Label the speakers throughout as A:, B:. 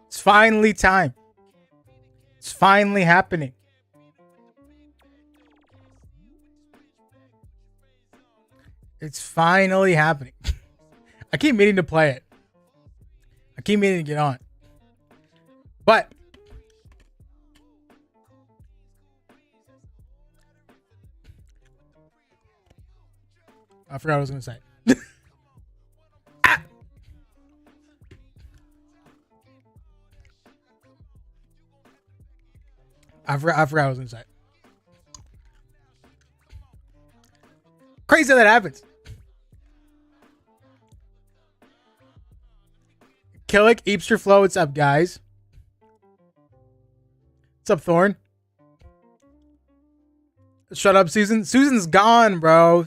A: It's finally time. It's finally happening. It's finally happening. I keep meaning to play it. I keep meaning to get on. But I forgot what I was going to say. Ah! I forgot what I was going to say. Crazy that happens. Killick, Eepster Flow, what's up, guys? What's up, Thorn? Shut up, Susan. Susan's gone, bro.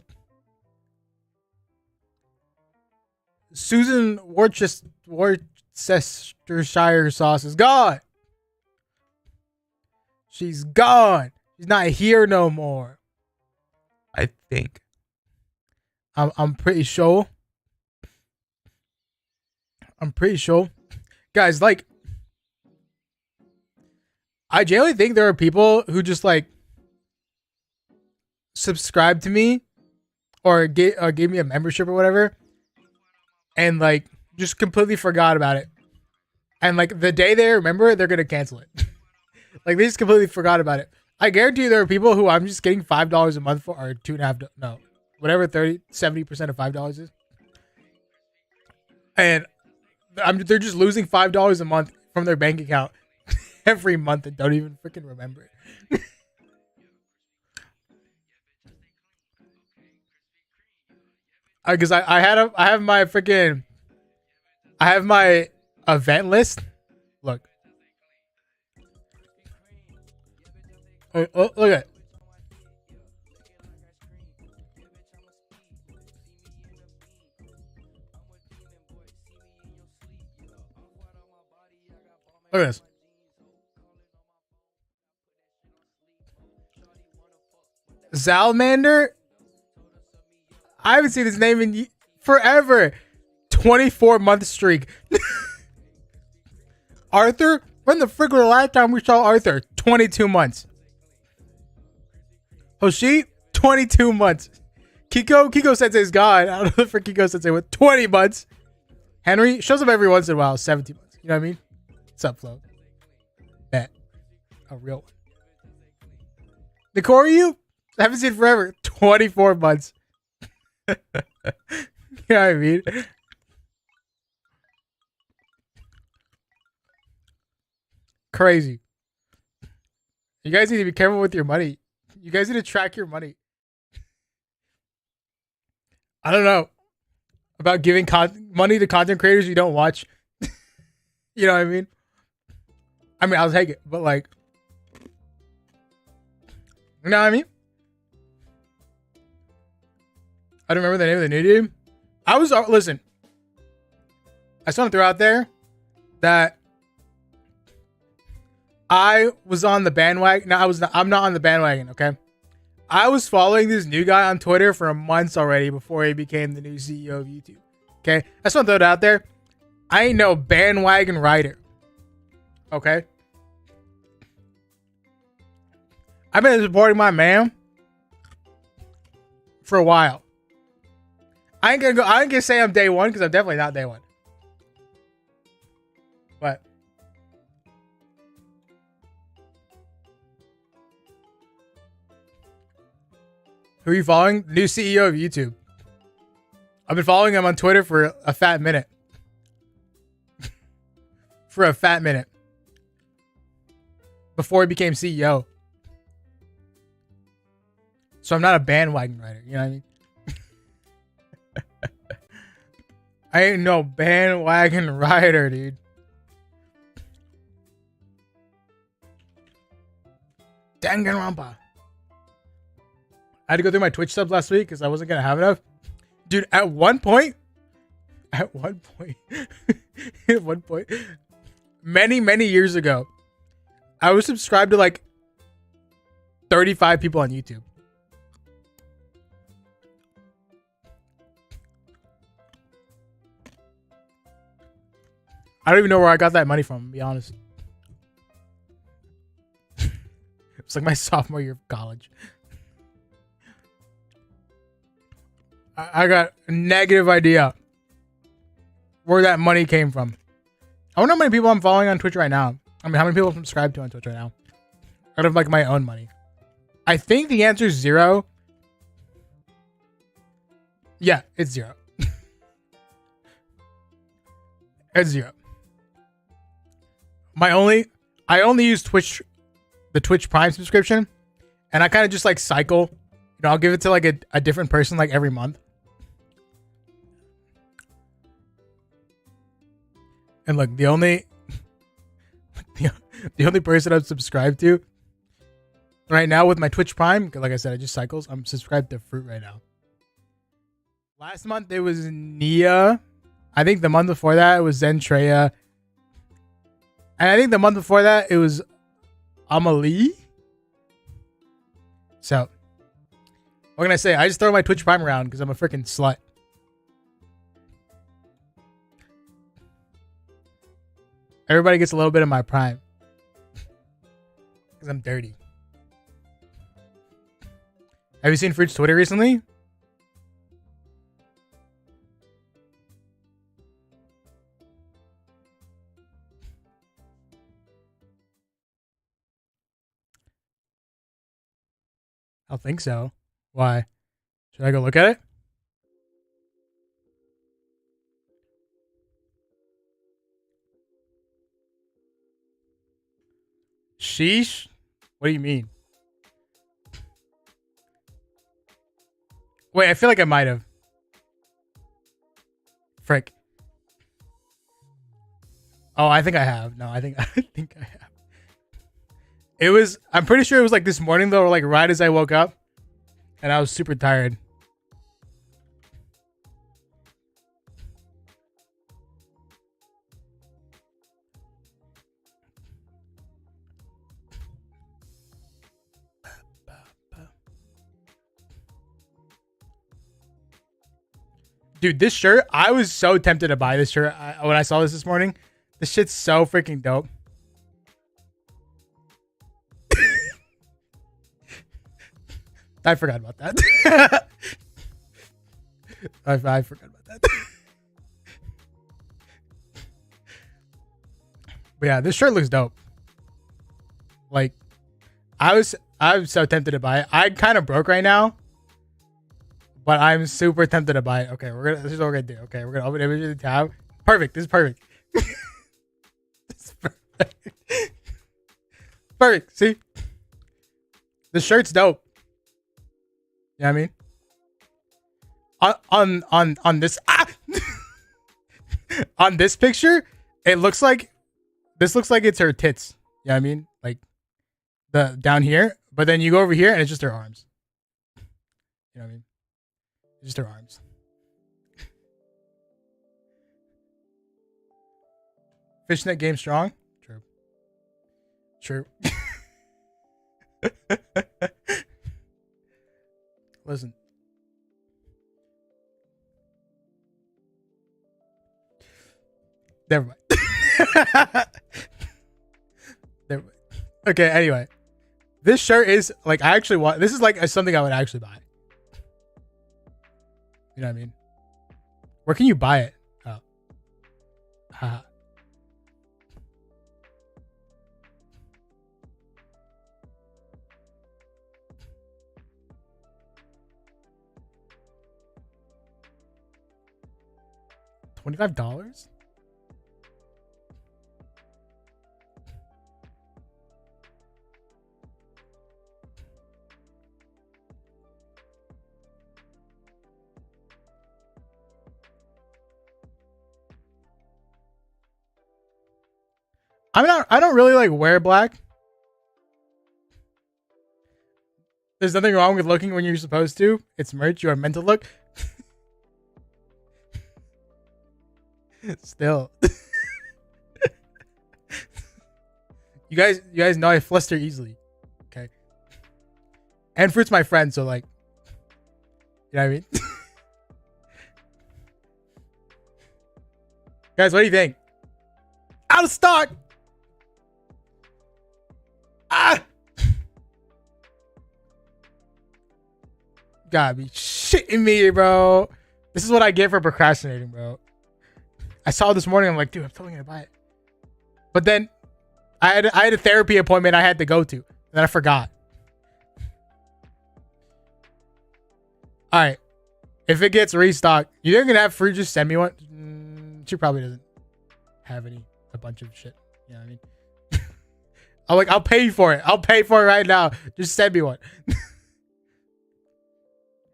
A: Susan Worcestershire sauce is gone. She's gone. She's not here no more. I think. I'm pretty sure. I'm pretty sure. Guys, like, I generally think there are people who just like subscribe to me or gave me a membership or whatever, and like just completely forgot about it. And like the day they remember it, they're gonna cancel it. Like they just completely forgot about it. I guarantee you there are people who I'm just getting $5 a month for, or whatever 70% of $5 is, and they're just losing $5 a month from their bank account every month and don't even freaking remember it. Because I have my event list. Look. Look at it. Look at this. Salamander? I haven't seen his name in forever. 24-month streak. Arthur? When the frick was the last time we saw Arthur? 22 months. Hoshi? 22 months. Kiko Sensei's gone. I don't know the frick Kiko Sensei with 20 months. Henry shows up every once in a while. 17 months. You know what I mean? What's up, Flo? Bet. A real one. Nicoryu? I haven't seen it forever. 24 months. You know what I mean? Crazy. You guys need to be careful with your money. You guys need to track your money. I don't know about giving money to content creators you don't watch. You know what I mean? I'll take it, but like, you know what I mean? I don't remember the name of the new dude. Listen, I just want to throw out there that I was on the bandwagon. No, I'm not on the bandwagon, okay? I was following this new guy on Twitter for months already before he became the new CEO of YouTube. Okay? I just want to throw it out there. I ain't no bandwagon rider. Okay? I've been supporting my man for a while. I ain't gonna say I'm day one because I'm definitely not day one. But who are you following? New CEO of YouTube. I've been following him on Twitter for a fat minute. For a fat minute. Before he became CEO. So I'm not a bandwagon rider. You know what I mean? I ain't no bandwagon rider, dude. Danganronpa. I had to go through my Twitch subs last week because I wasn't gonna have enough. Dude, at one point, many years ago, I was subscribed to like 35 people on YouTube. I don't even know where I got that money from, to be honest. It's like my sophomore year of college. I got a negative idea where that money came from. I wonder how many people I'm following on Twitch right now. How many people I'm subscribed to on Twitch right now? Out of like my own money. I think the answer is 0. Yeah, it's 0. It's 0. I only use Twitch, the Twitch Prime subscription, and I kind of just like cycle. You know, I'll give it to like a different person like every month. And look, the The only person I'm subscribed to right now with my Twitch Prime, like I said, I just cycles. I'm subscribed to Fruit right now. Last month it was Nia. I think the month before that it was Zentreya. And I think the month before that it was Amelie. So, what can I say? I just throw my Twitch Prime around because I'm a freaking slut. Everybody gets a little bit of my Prime. Because I'm dirty. Have you seen Fruit's Twitter recently? I don't think so. Why? Should I go look at it? Sheesh? What do you mean? Wait, I feel like I might have. Frick. Oh, I think I have. No, I think I have. It was, I'm pretty sure it was like this morning though, or like right as I woke up. And I was super tired. Dude, this shirt, I was so tempted to buy this shirt when I saw this morning. This shit's so freaking dope. I forgot about that. I forgot about that. But yeah, this shirt looks dope. Like, I was so tempted to buy it. I'm kind of broke right now. But I'm super tempted to buy it. Okay, this is what we're gonna do. Okay, we're gonna open image of the tab. Perfect. This is perfect. This is perfect. Perfect. See? The shirt's dope. You know what I mean? On this on this picture, it looks like it's her tits. You know what I mean? Like the down here, but then you go over here and it's just her arms. You know what I mean? Just her arms. Fishnet game strong? True. True. Listen. Never mind. Never mind. Okay, anyway. This shirt is like, I actually want, this is like something I would actually buy. You know what I mean? Where can you buy it? Oh. Haha. $25? I don't really like wear black. There's nothing wrong with looking when you're supposed to. It's merch. You are meant to look. Still. You guys know I fluster easily. Okay. And Fruit's my friend, so like, you know what I mean? Guys, what do you think? Out of stock! Ah! Gotta be shitting me, bro. This is what I get for procrastinating, bro. I saw it this morning. I'm like, dude, I'm totally gonna buy it. But then I had a therapy appointment I had to go to. And then I forgot. Alright. If it gets restocked, you're gonna have Fruit just send me one? She probably doesn't have a bunch of shit. You know what I mean? I'm like, I'll pay for it. I'll pay for it right now. Just send me one.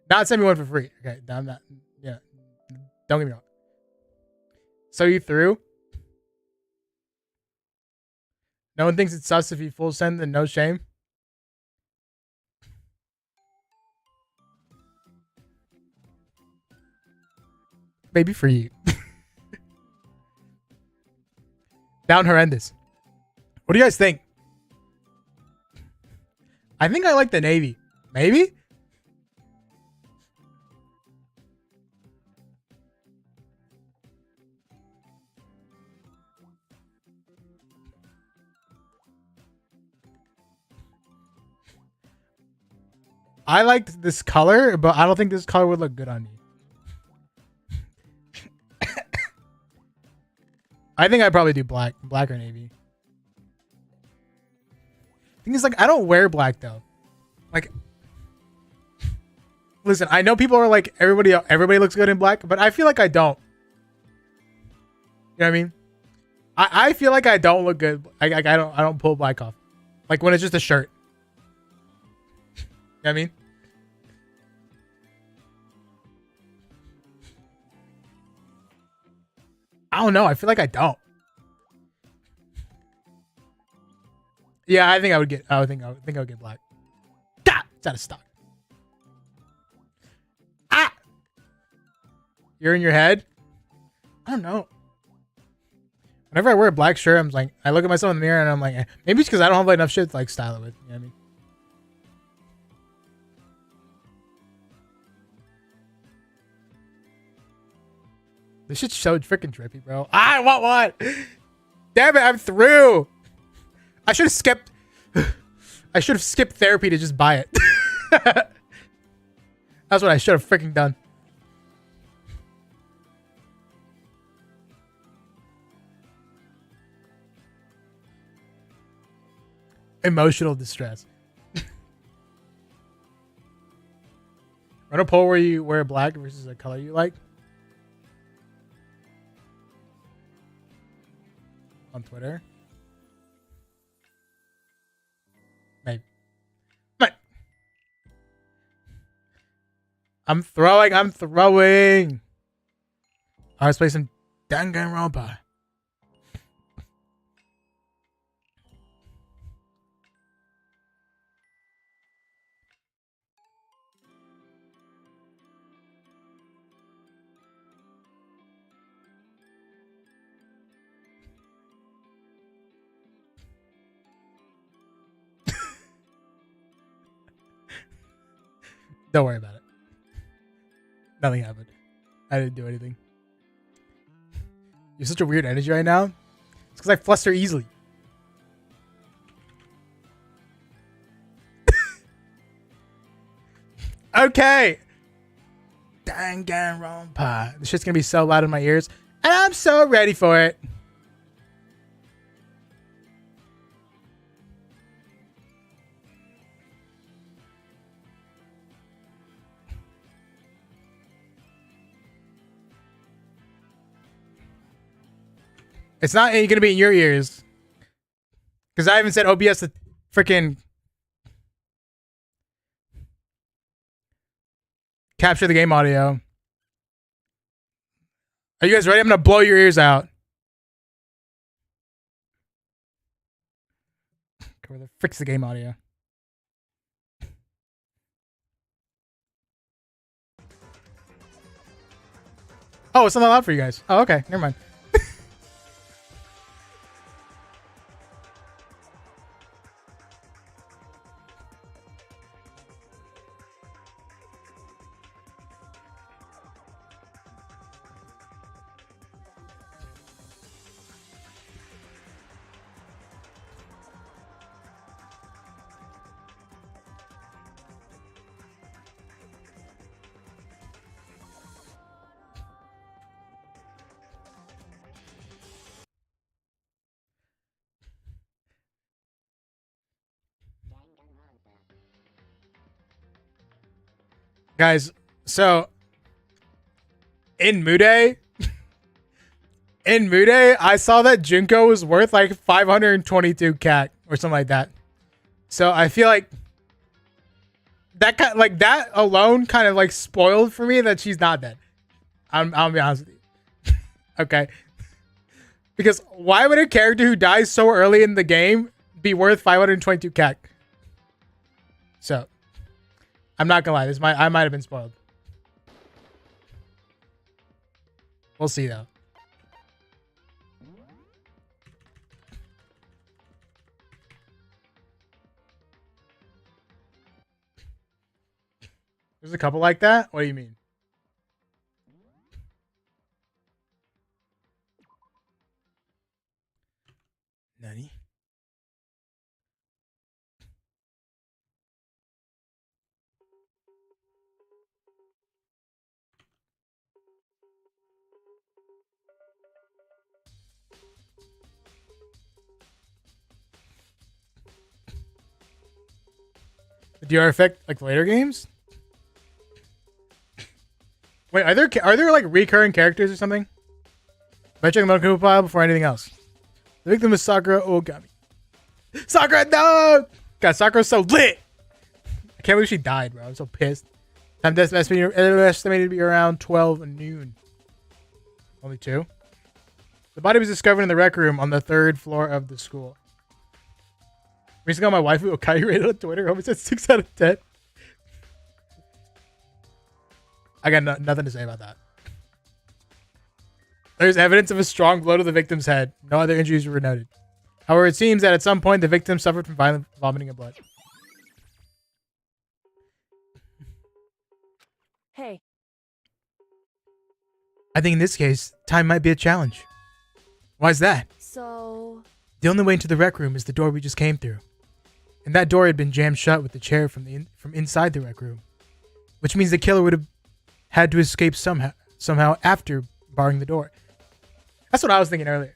A: Not send me one for free. Okay, I'm not. Yeah. Don't get me wrong. So you threw? No one thinks it's sus if you full send, then no shame. Maybe for you. Down horrendous. What do you guys think? I think I like the Navy. Maybe? I liked this color, but I don't think this color would look good on you. I think I'd probably do black or navy. Thing is, like, I don't wear black though. Like, listen, I know people are like everybody looks good in black, but I feel like I don't. You know what I mean? I feel like I don't look good. I don't pull black off. Like when it's just a shirt. You know what I mean? I don't know. I feel like I don't. Yeah, I think I would get black. Ah! It's out of stock. Ah! You're in your head? I don't know. Whenever I wear a black shirt, I'm like, I look at myself in the mirror and I'm like, maybe it's because I don't have like, enough shit to like style it with. You know what I mean? This shit's so freaking trippy, bro. I want one. Damn it, I'm through. I should have skipped. I should have skipped therapy to just buy it. That's what I should have freaking done. Emotional distress. Run a poll where you wear black versus a color you like. On Twitter. Maybe. But I'm throwing. Let's play some Danganronpa. Don't worry about it. Nothing happened. I didn't do anything. You have such a weird energy right now. It's because I fluster easily. Okay. Danganronpa. This shit's gonna be so loud in my ears. And I'm so ready for it. It's not going to be in your ears. Because I haven't said OBS to freaking capture the game audio. Are you guys ready? I'm going to blow your ears out. Where the frick's the game audio? Oh, it's not allowed for you guys. Oh, okay. Never mind. Guys, so in Mude, I saw that Junko was worth like 522 CAC or something like that. So I feel like that alone kind of like spoiled for me that she's not dead. I'll be honest with you. Okay. Because why would a character who dies so early in the game be worth 522 CAC. So, I'm not gonna lie. I might have been spoiled. We'll see though. There's a couple like that? What do you mean? Nani? The DR effect like later games? Wait, are there like recurring characters or something? By checking the Monokupa file before anything else. The victim is Sakuraaaaaa. Sakura, no! God, Sakura's so lit! I can't believe she died, bro. I'm so pissed. Time death estimated to be around 12 noon. Only 2? The body was discovered in the rec room on the 3rd floor of the school. Recently got my waifu Okai rated on Twitter. Hope it said 6 out of 10. I got nothing to say about that. There's evidence of a strong blow to the victim's head. No other injuries were noted. However, it seems that at some point the victim suffered from violent vomiting of blood.
B: Hey.
A: I think in this case, time might be a challenge. Why is that?
B: So...
A: The only way into the rec room is the door we just came through. And that door had been jammed shut with the chair from inside the rec room. Which means the killer would have had to escape somehow after barring the door. That's what I was thinking earlier.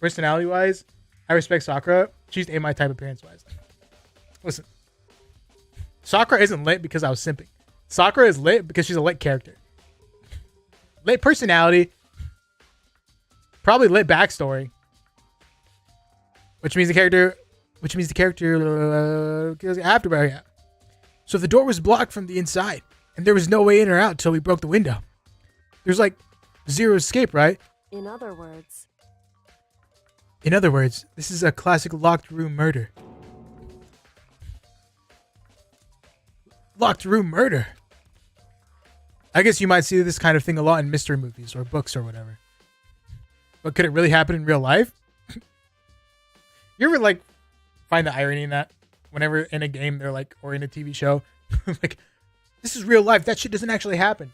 A: Personality-wise, I respect Sakura. She's ain't my type appearance-wise. Listen. Sakura isn't lit because I was simping. Sakura is lit because she's a lit character. Lit personality. Probably lit backstory. Which means the character after, yeah. So if the door was blocked from the inside, and there was no way in or out until we broke the window, there's like zero escape, right?
B: In other words,
A: this is a classic locked room murder. Locked room murder. I guess you might see this kind of thing a lot in mystery movies or books or whatever. But could it really happen in real life? You ever like find the irony in that? Whenever in a game they're like, or in a TV show, like, this is real life. That shit doesn't actually happen.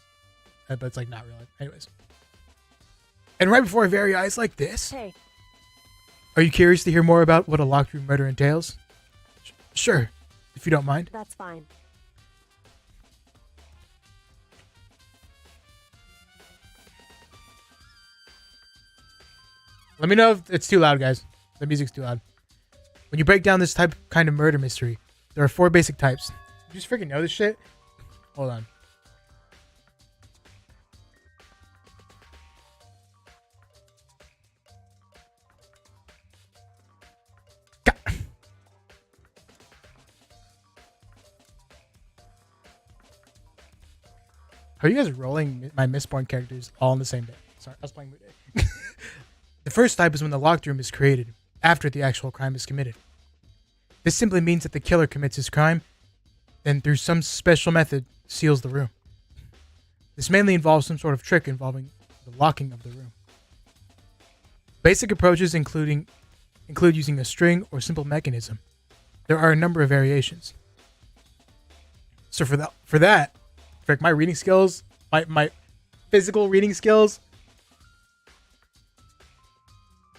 A: But it's like not real life. Anyways. And right before our very eyes like this.
B: Hey.
A: Are you curious to hear more about what a locked room murder entails? Sure, if you don't mind.
B: That's fine.
A: Let me know if it's too loud, guys. The music's too loud. When you break down this kind of murder mystery, there are 4 basic types. You just freaking know this shit? Hold on. How are you guys rolling my Mistborn characters all on the same day? Sorry, I was playing Moon Day. The first type is when the locked room is created after the actual crime is committed. This simply means that the killer commits his crime, then through some special method seals the room. This mainly involves some sort of trick involving the locking of the room. Basic approaches include using a string or simple mechanism. There are a number of variations. So for that, my reading skills, my physical reading skills,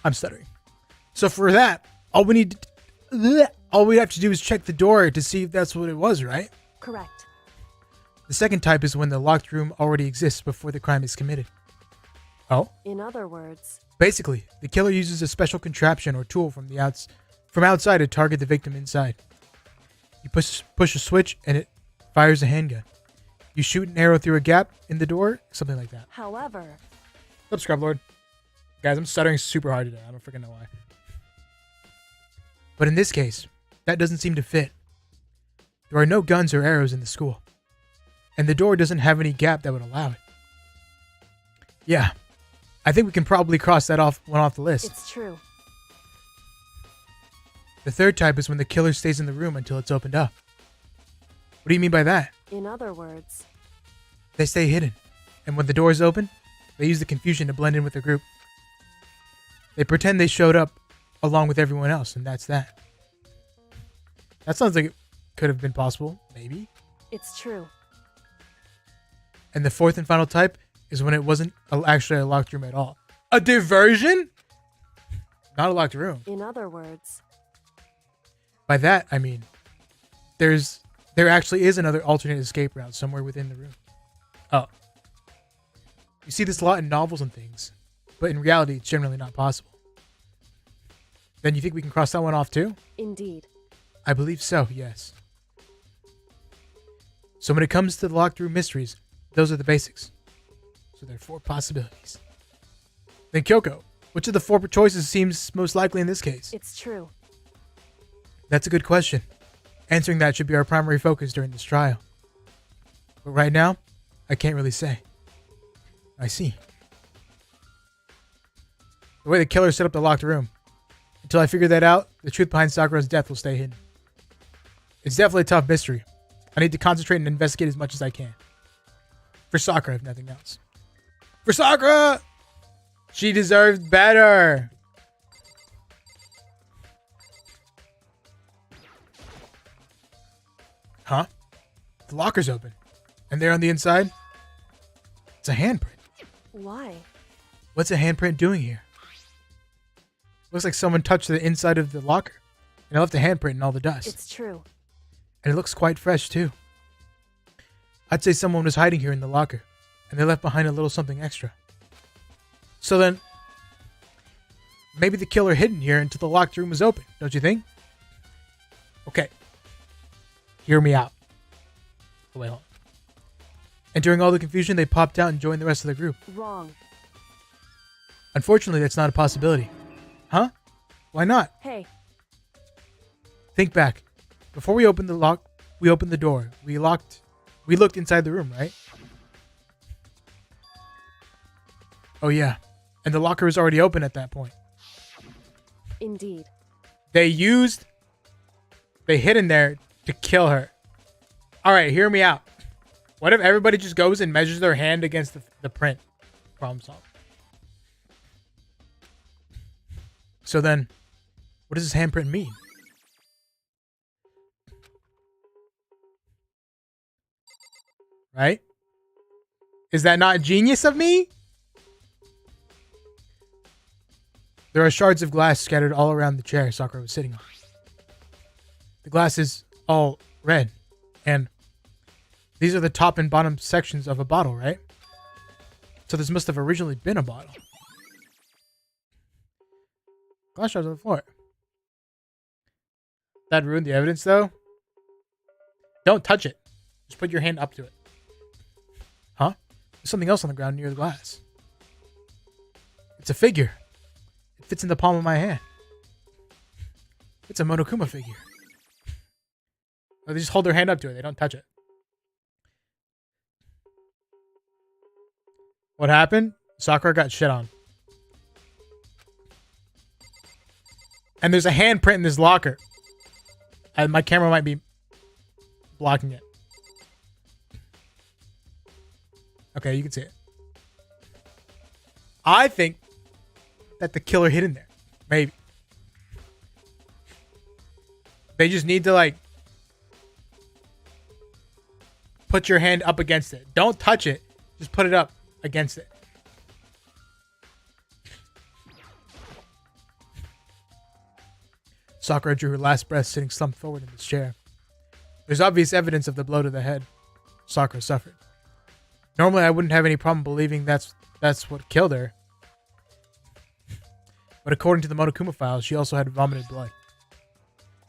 A: I'm stuttering. So for that, all we have to do is check the door to see if that's what it was, right?
B: Correct.
A: The second type is when the locked room already exists before the crime is committed. Oh?
B: In other words,
A: basically, the killer uses a special contraption or tool from outside to target the victim inside. You push a switch and it fires a handgun. You shoot an arrow through a gap in the door, something like that.
B: However,
A: What's up, Scrub Lord? Guys, I'm stuttering super hard today. I don't freaking know why. But in this case, that doesn't seem to fit. There are no guns or arrows in the school. And the door doesn't have any gap that would allow it. Yeah, I think we can probably cross that off the list.
B: it's true.
A: The third type is when the killer stays in the room until it's opened up. What do you mean by that?
B: In other words,
A: They stay hidden, and when the door is open, they use the confusion to blend in with the group. They pretend they showed up along with everyone else, and that's that. That sounds like it could have been possible, maybe.
B: it's true.
A: And the fourth and final type is when it wasn't actually a locked room at all. A diversion? Not a locked room.
B: In other words,
A: By that, I mean, there actually is another alternate escape route somewhere within the room. Oh. You see this a lot in novels and things, but in reality, it's generally not possible. Then you think we can cross that one off too?
B: indeed.
A: I believe so, yes. So when it comes to the locked room mysteries, those are the basics. So there are 4 possibilities. Then Kyoko, which of the 4 choices seems most likely in this case?
B: It's true.
A: That's a good question. Answering that should be our primary focus during this trial. But right now, I can't really say. I see. The way the killer set up the locked room. Until I figure that out, the truth behind Sakura's death will stay hidden. It's definitely a tough mystery. I need to concentrate and investigate as much as I can. For Sakura, if nothing else. For Sakura! She deserves better! Huh? The locker's open. And there on the inside? It's a handprint.
B: Why?
A: What's a handprint doing here? Looks like someone touched the inside of the locker. And it left a handprint in all the dust.
B: It's true.
A: And it looks quite fresh, too. I'd say someone was hiding here in the locker. And they left behind a little something extra. So then, maybe the killer hidden here until the locked room was open, don't you think? Okay. Hear me out. Oh, wait, hold on. And during all the confusion, they popped out and joined the rest of the group.
B: Wrong.
A: Unfortunately, that's not a possibility. Huh? Why not?
B: Hey,
A: Think back. Before we opened the door. We looked inside the room, right? Oh yeah. And the locker was already open at that point.
B: indeed.
A: They hid in there to kill her. Alright, hear me out. What if everybody just goes and measures their hand against the print? Problem solved. So then, what does this handprint mean? Right? Is that not genius of me? There are shards of glass scattered all around the chair Sakura was sitting on. The glass is all red, and these are the top and bottom sections of a bottle, right? So this must have originally been a bottle. Glass shards on the floor. That ruined the evidence, though. Don't touch it. Just put your hand up to it. Huh? There's something else on the ground near the glass. It's a figure. It fits in the palm of my hand. It's a Monokuma figure. Or they just hold their hand up to it. They don't touch it. What happened? Sakura got shit on. And there's a handprint in this locker. And my camera might be blocking it. Okay, you can see it. I think that the killer hid in there. Maybe. They just need to, like, put your hand up against it. Don't touch it. Just put it up against it. Sakura drew her last breath sitting slumped forward in this chair. There's obvious evidence of the blow to the head Sakura suffered. Normally, I wouldn't have any problem believing that's what killed her. But according to the Monokuma files, she also had vomited blood.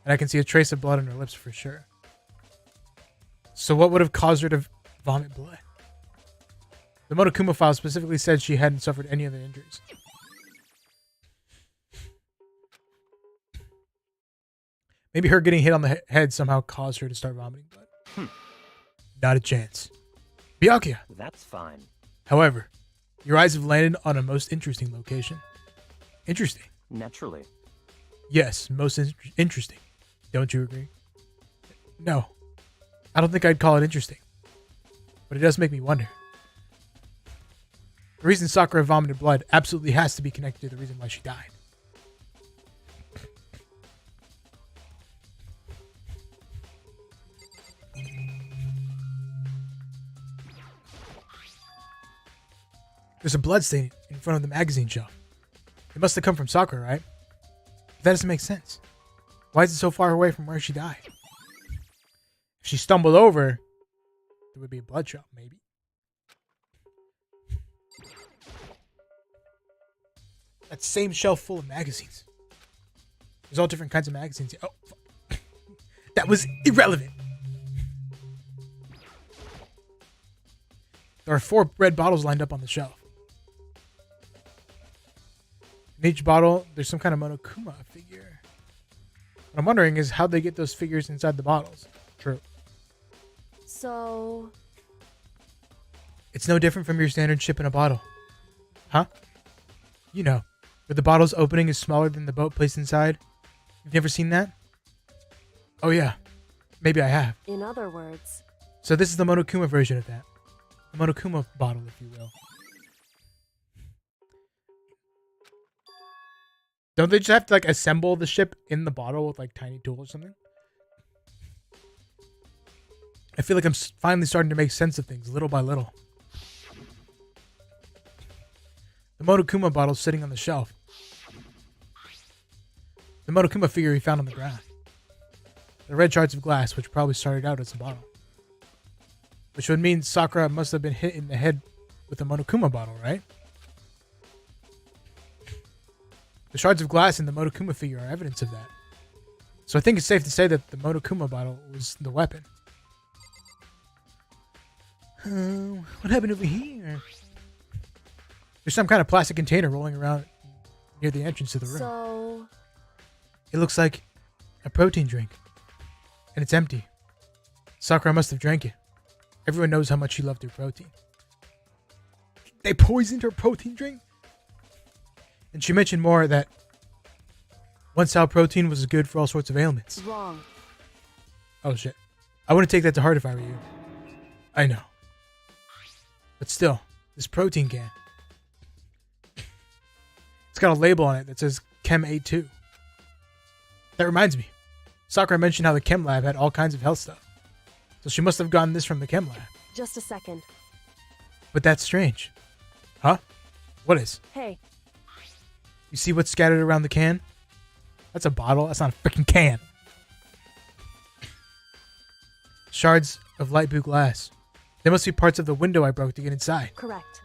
A: And I can see a trace of blood on her lips for sure. So what would have caused her to vomit blood? The Monokuma file specifically said she hadn't suffered any other injuries. Maybe her getting hit on the head somehow caused her to start vomiting blood. Not a chance. Byakuya.
C: That's fine.
A: However, your eyes have landed on a most interesting location. Interesting.
C: Naturally.
A: Yes, most interesting. Don't you agree? No. I don't think I'd call it interesting. But it does make me wonder. The reason Sakura vomited blood absolutely has to be connected to the reason why she died. There's a blood stain in front of the magazine shelf. It must have come from Sakura, right? But that doesn't make sense. Why is it so far away from where she died? If she stumbled over, there would be a blood trail, maybe. That same shelf full of magazines. There's all different kinds of magazines. Oh, fuck. That was irrelevant. There are 4 red bottles lined up on the shelf. In each bottle, there's some kind of Monokuma figure. What I'm wondering is how they get those figures inside the bottles. True.
B: So...
A: It's no different from your standard ship in a bottle. Huh? You know, where the bottle's opening is smaller than the boat placed inside. You've never seen that? Oh yeah. Maybe I have.
B: In other words...
A: So this is the Monokuma version of that. The Monokuma bottle, if you will. Don't they just have to like assemble the ship in the bottle with like tiny tools or something? I feel like I'm finally starting to make sense of things little by little. The Monokuma bottle's sitting on the shelf. The Monokuma figure he found on the ground. The red shards of glass, which probably started out as a bottle. Which would mean Sakura must have been hit in the head with a Monokuma bottle, right? The shards of glass in the Monokuma figure are evidence of that. So I think it's safe to say that the Monokuma bottle was the weapon. What happened over here? There's some kind of plastic container rolling around near the entrance to the room.
B: So...
A: It looks like a protein drink. And it's empty. Sakura must have drank it. Everyone knows how much she loved her protein. They poisoned her protein drink? And she mentioned more that one style protein was good for all sorts of ailments.
B: Wrong.
A: Oh shit. I wouldn't take that to heart if I were you. I know. But still, this protein can. It's got a label on it that says Chem A2. That reminds me. Sakura mentioned how the Chem Lab had all kinds of health stuff. So she must have gotten this from the Chem Lab.
B: Just a second.
A: But that's strange. Huh? What is?
B: Hey.
A: You see what's scattered around the can? That's a bottle. That's not a freaking can. Shards of light blue glass. They must be parts of the window I broke to get inside.
B: Correct.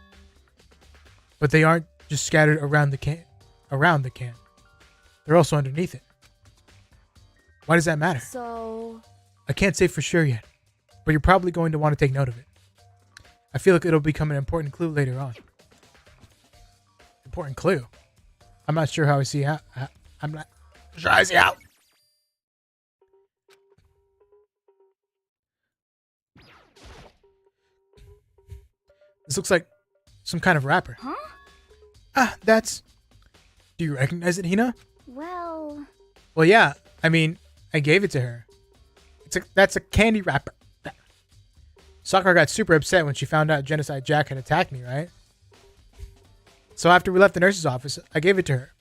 A: But they aren't just scattered around the can. They're also underneath it. Why does that matter?
B: So...
A: I can't say for sure yet, but you're probably going to want to take note of it. I feel like it'll become an important clue later on. Important clue? I'm not sure how I see how. I'm not sure I see how. This looks like some kind of wrapper.
C: Huh?
A: Ah, that's... Do you recognize it, Hina?
C: Well...
A: Well, yeah. I mean, I gave it to her. That's a candy wrapper. Sakura got super upset when she found out Genocide Jack had attacked me, right? So after we left the nurse's office, I gave it to her.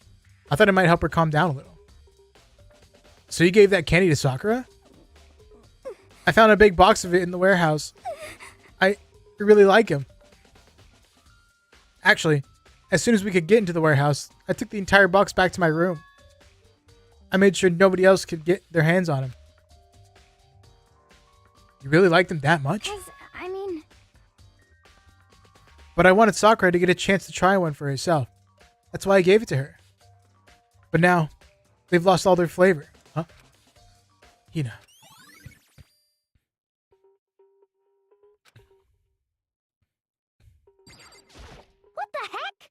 A: I thought it might help her calm down a little. So you gave that candy to Sakura? I found a big box of it in the warehouse. I really like him. Actually, as soon as we could get into the warehouse, I took the entire box back to my room. I made sure nobody else could get their hands on him. You really liked him that much?
C: I mean...
A: But I wanted Sakura to get a chance to try one for herself. That's why I gave it to her. But now, they've lost all their flavor. Huh? Hina.
C: What the heck?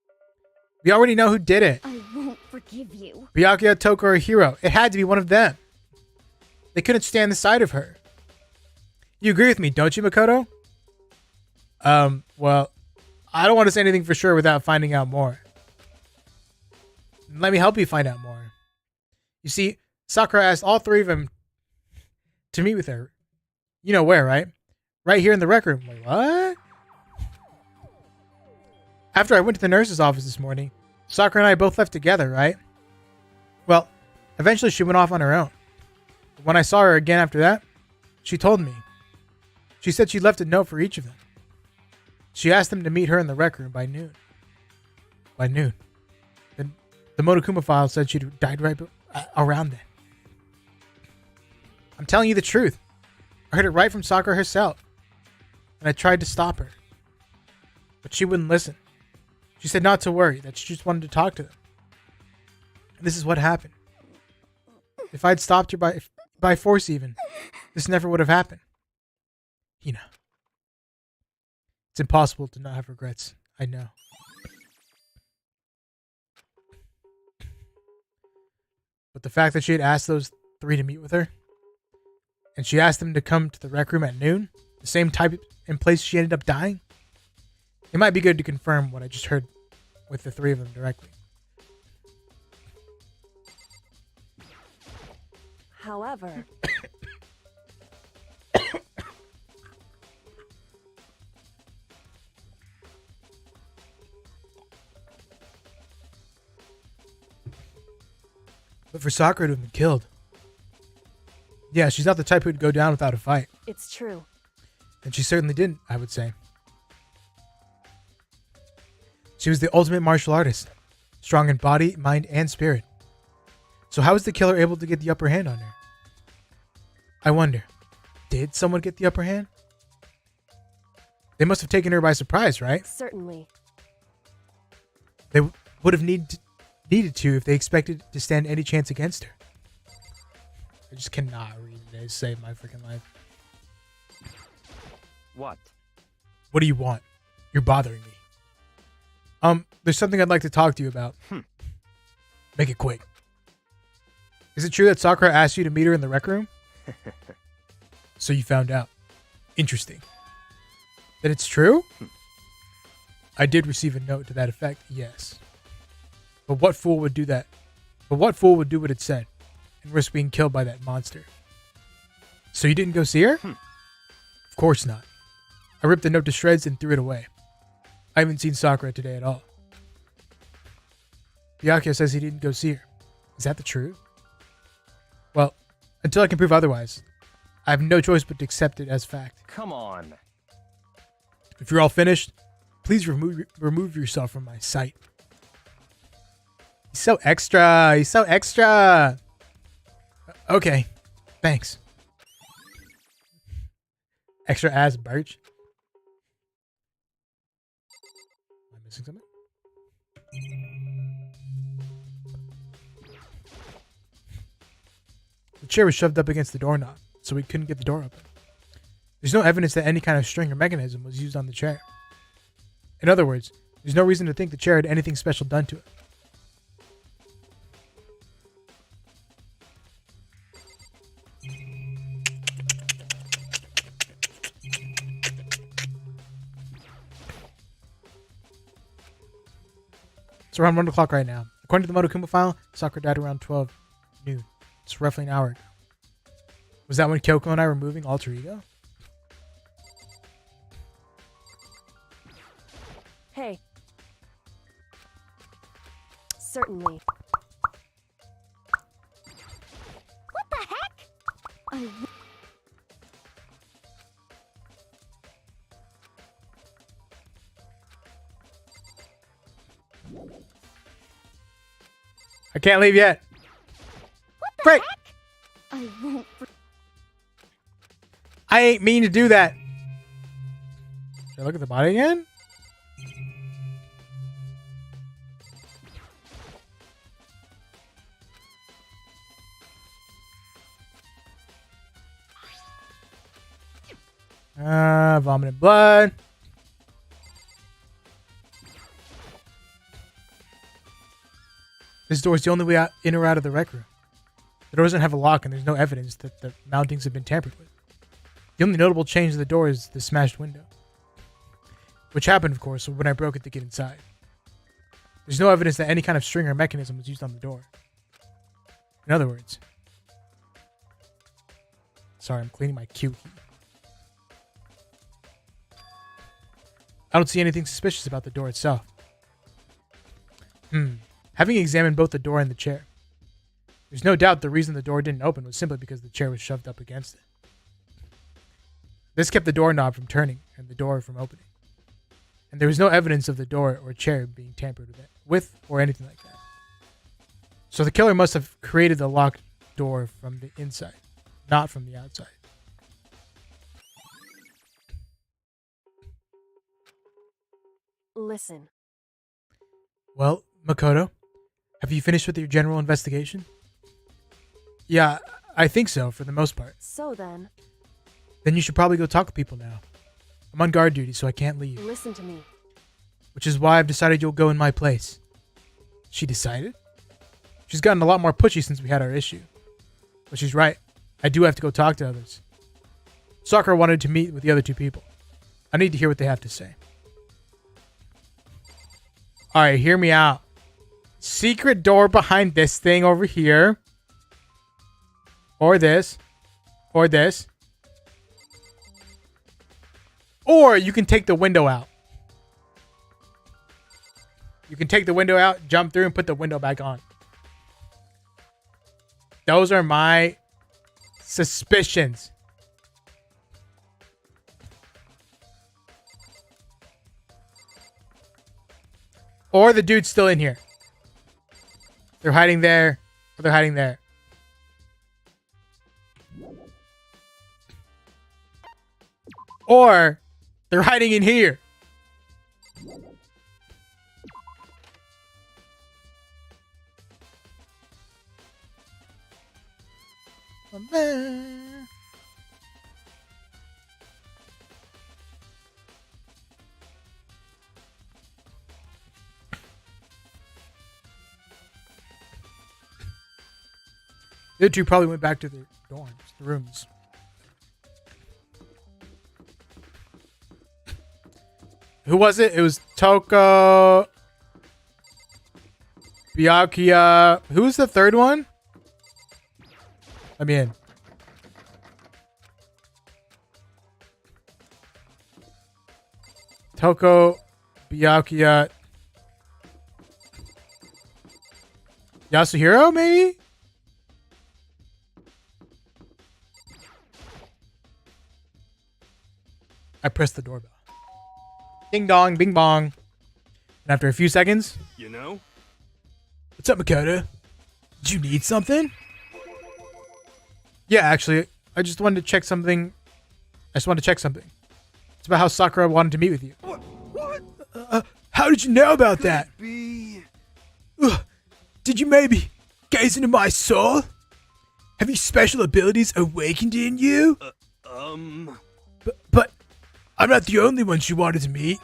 A: We already know who did it.
C: I won't forgive you.
A: Byakuya, Toko, or Hiro. It had to be one of them. They couldn't stand the sight of her. You agree with me, don't you, Makoto? Well, I don't want to say anything for sure without finding out more. Let me help you find out more. You see, Sakura asked all three of them to meet with her. You know where, right? Right here in the rec room. Like, what? After I went to the nurse's office this morning, Sakura and I both left together, right? Well, eventually she went off on her own. When I saw her again after that, she told me. She said she left a note for each of them. She asked them to meet her in the rec room by noon. By noon. Then the Monokuma file said she'd died right around then. I'm telling you the truth. I heard it right from Sakura herself. And I tried to stop her. But she wouldn't listen. She said not to worry, that she just wanted to talk to them. And this is what happened. If I'd stopped her by force even, this never would have happened. Hina. It's impossible to not have regrets. I know. But the fact that she had asked those three to meet with her, and she asked them to come to the rec room at noon, the same type and place she ended up dying, it might be good to confirm what I just heard with the three of them directly.
B: However,
A: but for Sakura to have been killed, yeah, she's not the type who'd go down without a fight.
B: it's true.
A: And she certainly didn't, I would say. She was the ultimate martial artist, strong in body, mind, and spirit. So how was the killer able to get the upper hand on her? I wonder, did someone get the upper hand? They must have taken her by surprise, right?
B: Certainly.
A: They would have needed to if they expected to stand any chance against her. I just cannot read today. Save my freaking life.
D: What?
A: What do you want? You're bothering me. There's something I'd like to talk to you about. Make it quick. Is it true that Sakura asked you to meet her in the rec room? So you found out. Interesting. That it's true? I did receive a note to that effect, yes. But what fool would do that? But what fool would do what it said and risk being killed by that monster? So you didn't go see her? Of course not. I ripped the note to shreds and threw it away. I haven't seen Sakura today at all. Byakuya says he didn't go see her. Is that the truth? Well, until I can prove otherwise, I have no choice but to accept it as fact.
D: Come on.
A: If you're all finished, please remove yourself from my sight. He's so extra. He's so extra. Okay. Thanks. Extra ass birch. Am I missing something? The chair was shoved up against the doorknob, so we couldn't get the door open. There's no evidence that any kind of string or mechanism was used on the chair. In other words, there's no reason to think the chair had anything special done to it. It's around 1 o'clock right now. According to the Monokuma file, Sakura died around 12 noon. It's roughly an hour ago. Was that when Kyoko and I were moving alter ego?
B: Hey. Certainly.
C: What the heck?
A: I can't leave yet.
C: What the
A: Break.
C: heck? I won't.
A: I ain't mean to do that. Should I look at the body again? Vomited blood. This door is the only way out, in or out of the rec room. The door doesn't have a lock, and there's no evidence that the mountings have been tampered with. The only notable change to the door is the smashed window, which happened, of course, when I broke it to get inside. There's no evidence that any kind of string or mechanism was used on the door. In other words, sorry, I'm cleaning my Q key. I don't see anything suspicious about the door itself. Having examined both the door and the chair, there's no doubt the reason the door didn't open was simply because the chair was shoved up against it. This kept the doorknob from turning and the door from opening. And there was no evidence of the door or chair being tampered with or anything like that. So the killer must have created the locked door from the inside, not from the outside.
B: Listen.
A: Well, Makoto, have you finished with your general investigation? Yeah, I think so, for the most part.
B: So then,
A: Then you should probably go talk to people now. I'm on guard duty, so I can't leave.
B: listen to me.
A: Which is why I've decided you'll go in my place. She decided? She's gotten a lot more pushy since we had our issue. But she's right. I do have to go talk to others. Sakura wanted to meet with the other two people. I need to hear what they have to say. Alright, hear me out. Secret door behind this thing over here. Or this. Or this. Or you can take the window out. You can take the window out, jump through, and put the window back on. Those are my suspicions. Or the dude's still in here. They're hiding there, or they're hiding there. Or they're hiding in here. The two probably went back to their dorms, the rooms. Who was it? It was Toko, Byakuya. Who was the third one? Let me in. Toko, Byakuya, Yasuhiro, maybe? I pressed the doorbell. Ding dong, bing bong. And after a few seconds,
D: You know?
A: what's up, Makoto? Did you need something? Yeah, actually, I just wanted to check something. It's about how Sakura wanted to meet with you.
D: What?
A: How did you know about that?
D: Be...
A: Did you maybe gaze into my soul? Have your special abilities awakened in you? But I'm not the only one she wanted to meet.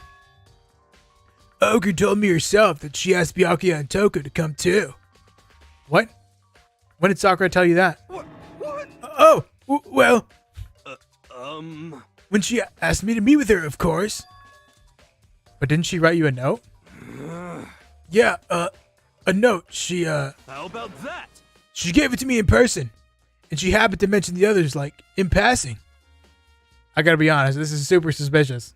A: Ogre told me herself that she asked Byakuya and Toko to come too. What? When did Sakura tell you that?
D: What?
A: Oh, well,
D: When
A: she asked me to meet with her, of course. But didn't she write you a note? Yeah, a note.
D: How about that?
A: She gave it to me in person. And she happened to mention the others, like, in passing. I gotta be honest, this is super suspicious.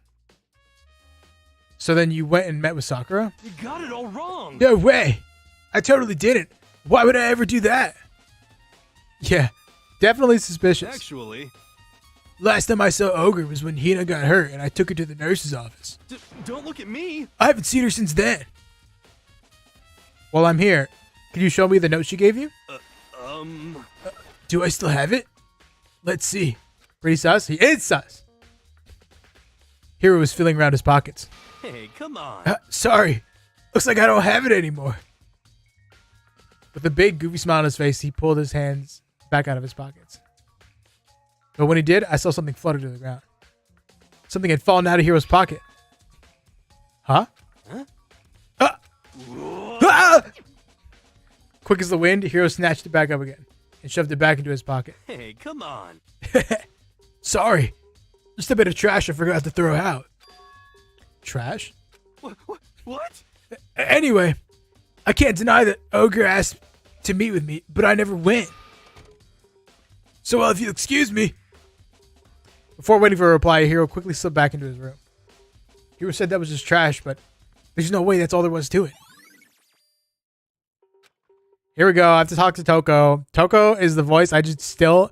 A: So then you went and met with Sakura?
D: You got it all wrong.
A: No way! I totally didn't. Why would I ever do that? Yeah, definitely suspicious.
D: Actually,
A: Last time I saw Ogre was when Hina got hurt and I took her to the nurse's office.
D: don't look at me.
A: I haven't seen her since then. While I'm here, can you show me the note she gave you? Do I still have it? Let's see. Pretty sus? He is sus. Hiro was feeling around his pockets.
D: Hey, come on.
A: Sorry. Looks like I don't have it anymore. With a big goofy smile on his face, he pulled his hands back out of his pockets. But when he did, I saw something flutter to the ground. Something had fallen out of Hiro's pocket. Huh? Ah! Quick as the wind, Hiro snatched it back up again and shoved it back into his pocket.
D: Hey, come on.
A: Sorry. Just a bit of trash I forgot to throw out. Trash?
D: What?
A: Anyway, I can't deny that Ogre asked to meet with me, but I never went. So, if you'll excuse me. Before waiting for a reply, Hiro quickly slipped back into his room. Hiro said that was just trash, but there's no way that's all there was to it. Here we go. I have to talk to Toko. Toko is the voice I just still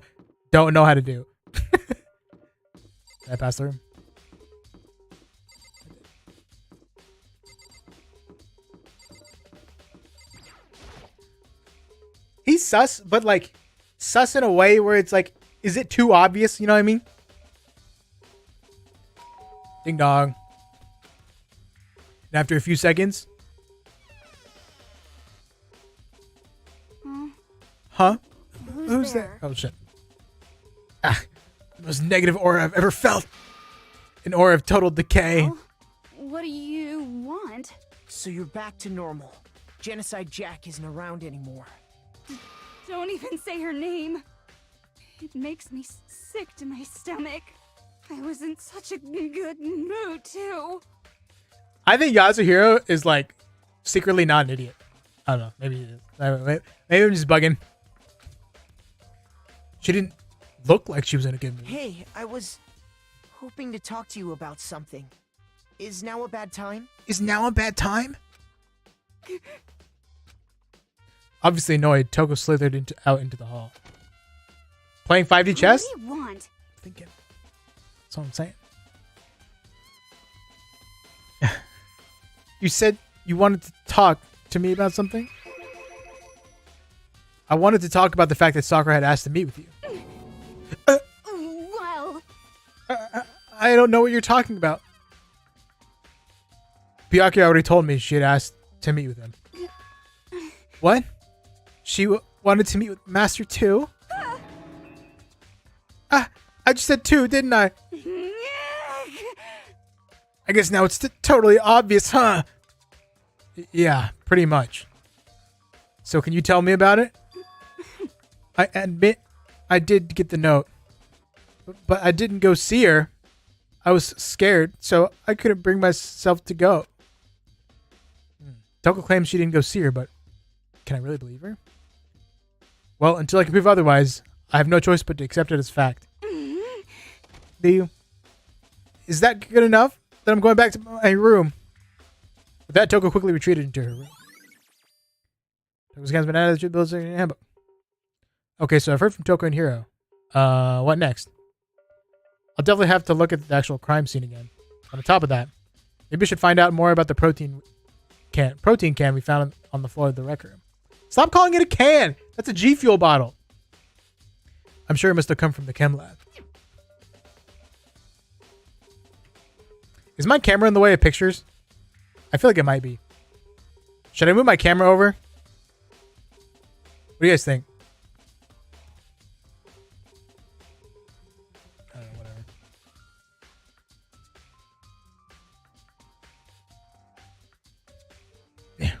A: don't know how to do. Can I pass through? He's sus, but like sus in a way where it's like, is it too obvious? You know what I mean? Ding dong. And after a few seconds. Huh? Who's there? Oh shit. Ah, the most negative aura I've ever felt. An aura of total decay.
C: Well, what do you want?
E: So you're back to normal. Genocide Jack isn't around anymore.
C: Don't even say her name. It makes me sick to my stomach. I was in such a good mood, too.
A: I think Yasuhiro is like secretly not an idiot. I don't know. Maybe he is. Maybe I'm just bugging. She didn't look like she was in a good mood.
E: Hey, I was hoping to talk to you about something. Is now a bad time?
A: Is now a bad time? Obviously annoyed, Toko slithered out into the hall. Playing 5D chess?
C: What do you want?
A: Thinking. That's what I'm saying. You said you wanted to talk to me about something? I wanted to talk about the fact that Sakura had asked to meet with you.
C: Well...
A: I don't know what you're talking about. Byakuya already told me she had asked to meet with him. What? She wanted to meet with Master 2? I just said 2, didn't I? I guess now it's totally obvious, huh? Yeah, pretty much. So can you tell me about it? I admit I did get the note, but I didn't go see her. I was scared, so I couldn't bring myself to go. Toko claims she didn't go see her, but can I really believe her? Well, until I can prove otherwise, I have no choice but to accept it as fact. Do you? Is that good enough? Then I'm going back to my room. With that, Toko quickly retreated into her room. Toko's has been added to the building handbook. Okay, so I've heard from Toko and Hiro. What next? I'll definitely have to look at the actual crime scene again. On top of that, maybe we should find out more about the protein can we found on the floor of the rec room. Stop calling it a can! That's a G Fuel bottle. I'm sure it must have come from the chem lab. Is my camera in the way of pictures? I feel like it might be. Should I move my camera over? What do you guys think? I don't know, whatever. Yeah.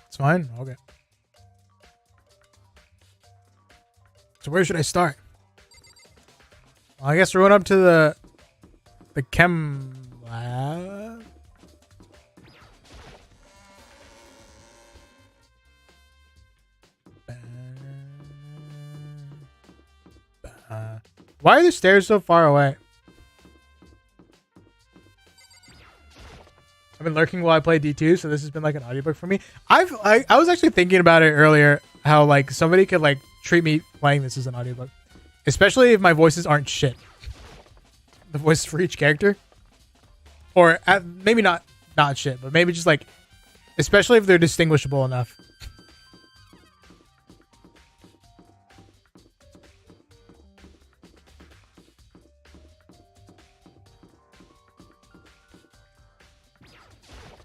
A: It's fine? Okay. So where should I start? Well, I guess we're going up to the chem lab. Why are the stairs so far away? I've been lurking while I play D2, so this has been like an audiobook for me. I was actually thinking about it earlier, how like somebody could like treat me playing this as an audiobook, especially if my voices aren't shit. The voices for each character, or maybe not shit, but maybe just like, especially if they're distinguishable enough.